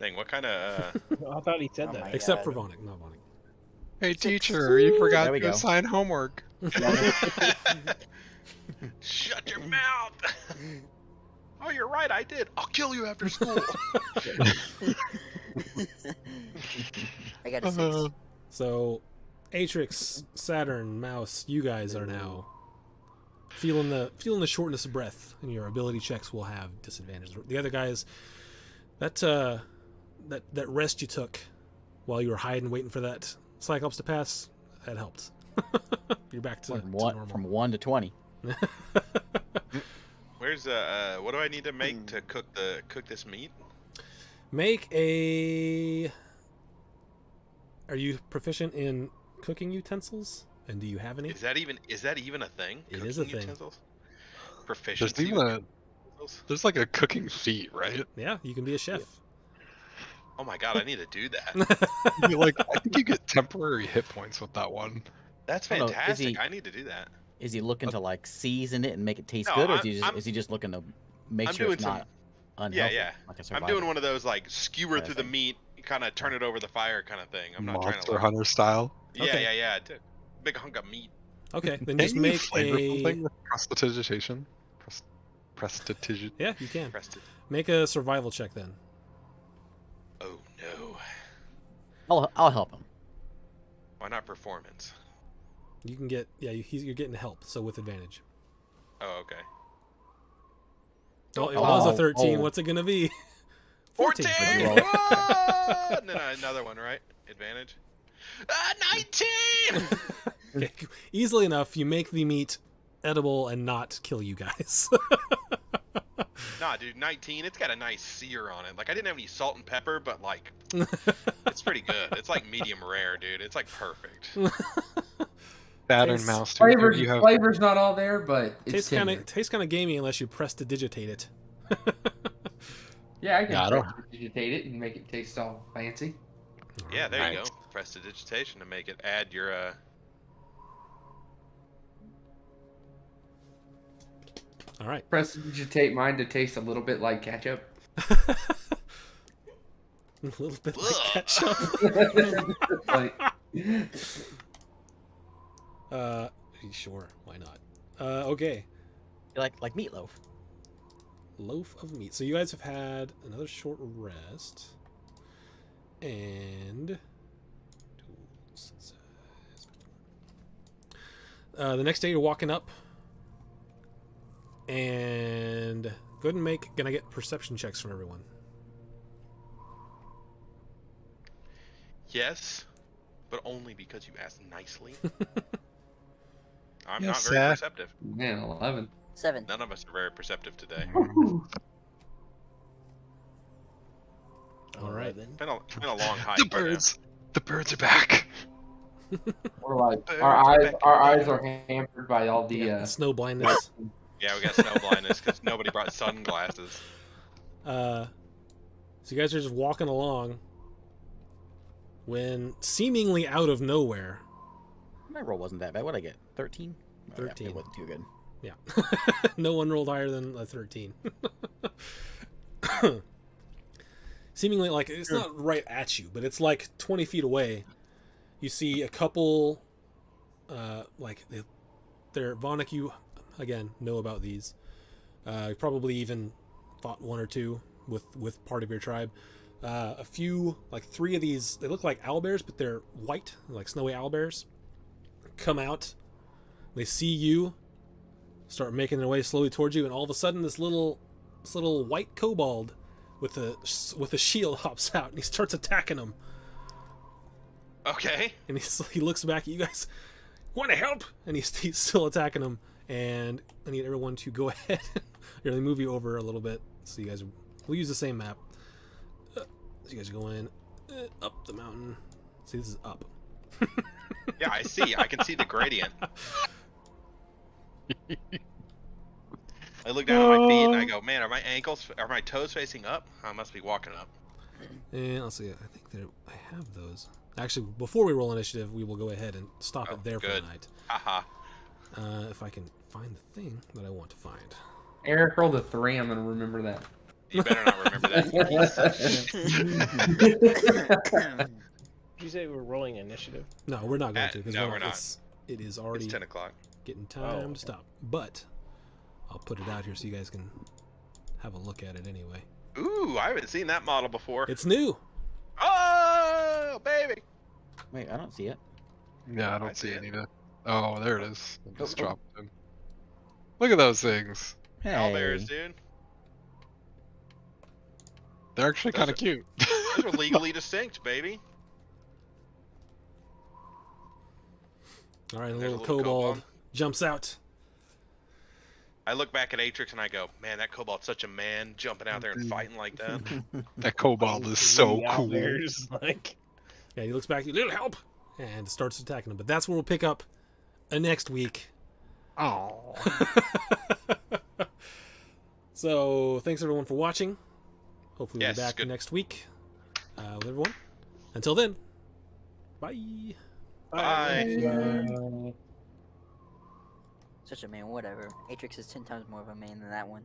Dang, what kind of I thought he said Oh that. my Except for God. Vonik, not Vonik. Hey, teacher, you forgot There we to go. assign homework. Shut your mouth! Oh, you're right, I did. I'll kill you after school. I got a 6. So, Atrix, Saturn, Mouse, you guys are now feeling the shortness of breath, and your ability checks will have disadvantages. The other guys, that rest you took while you were hiding, waiting for that Cyclops to pass, that helped. You're back to normal. From 1 to 20. Where's what do I need to make to cook this meat? Make a. Are you proficient in cooking utensils? And do you have any? Is that even a thing? It is a Cooking thing. utensils? There's Proficiency. even there's like a cooking feat, right? Yeah, you can be a chef. Oh my god, I need to do that. I think you get temporary hit points with that one. That's I don't know, is fantastic. he- I need to do that. Is he looking to like season it and make it taste No, good, or I'm- is he just looking to make I'm sure it's doing not Yeah, unhealthy? yeah. Like a I'm survival? doing one of those like skewer Kinda through the thing. meat, kind of turn it over the fire kind of thing. I'm not trying to. Monster Like, Hunter style. yeah, Okay. yeah. Big hunk of meat. Okay, then Can just you make flavor a. something with prestidigitation? Prestidigitation. Yeah, you can. Pressed it. Make a survival check then. Oh no. I'll help him. Why not performance? You can get. Yeah, you're getting help, so with advantage. Oh, okay. Well, it was a 13. oh. What's it gonna be? 14! What'd you roll? Whoa! And then another one, right? Advantage. 19! Okay, easily enough, you make the meat edible and not kill you guys. Nah, dude, 19. It's got a nice sear on it. Like, I didn't have any salt and pepper, but, like, it's pretty good. It's, like, medium rare, dude. It's, like, perfect. Saturn Tastes- mouse. Do either of Flavor's, you have flavor's not all there, but it's tender. tastes kind of gamey unless you press to digitate it. Yeah, I can Yeah, I don't- digitate it and make it taste all fancy. Yeah, there you Nice. go. Press the digitation to make it add your, All right. Press digitate mine to taste a little bit like ketchup. A little bit like Ugh. ketchup. Like, Sure, why not? Okay. You like meatloaf. Loaf of meat. So you guys have had another short rest. And the next day you're walking up. And go ahead and gonna get perception checks from everyone. yes, but only because you asked nicely. I'm Yes, not very sir. perceptive. man, 11. 7. None of us are very perceptive today. All right. It's been a long hike. the by now. birds? The birds are back. We're like, Birds our are eyes, back. our eyes are hampered by all the. Yeah, snow blindness. Yeah, we got snow blindness because nobody brought sunglasses. So you guys are just walking along when seemingly out of nowhere. My roll wasn't that bad. What'd I get? 13? Oh, yeah, 13. it wasn't too good. Yeah. No one rolled higher than a 13. Seemingly, like, it's not right at you, but it's like 20 feet away. You see a couple, they're Vonik, you, again, know about these. You probably even fought one or two with part of your tribe. A few, like 3 of these, they look like owlbears, but they're white, like snowy owlbears, come out. They see you, start making their way slowly towards you, and all of a sudden this little white kobold with a shield hops out, and he starts attacking them. Okay. And he looks back at you guys. Want to help? And he's still attacking them. And I need everyone to go ahead. Here, let me move you over a little bit, so you guys. We'll use the same map. So you guys are going up the mountain. See, this is up. Yeah, I see. I can see the gradient. I look down at my feet and I go, man, are my toes facing up? I must be walking up. And let's see. I think I have those. Actually, before we roll initiative, we will go ahead and stop Oh, it there for good. the night. Haha. If I can find the thing that I want to find. Eric rolled a 3. I'm gonna remember that. You better not remember that. Did you say we're rolling initiative? No, we're not going to because no, we're not. It is already It's 10 o'clock. getting time Oh. to stop. But I'll put it out here so you guys can have a look at it anyway. Ooh, I haven't seen that model before. It's new. Oh, baby. Wait, I don't see it. Yeah, I I don't see see it. any. Oh, there it is. It just Oh, oh. dropped in. Look at those things. Hey. Owlbears, dude. They're actually Those kind are- of cute. Those are legally distinct, baby. All right, the There's a little little kobold kobold. jumps out. I look back at Atrix and I go, man, that kobold's such a man, jumping out there and fighting like that. That kobold is so Three cool. owlbears, like, Yeah, he looks back. Little help, and starts attacking him. But that's where we'll pick up next week. Oh. So thanks everyone for watching. Hopefully we'll Yes, be back good. next week with everyone. Until then, bye. Bye. Such a man, whatever. Atrix is 10 times more of a man than that one.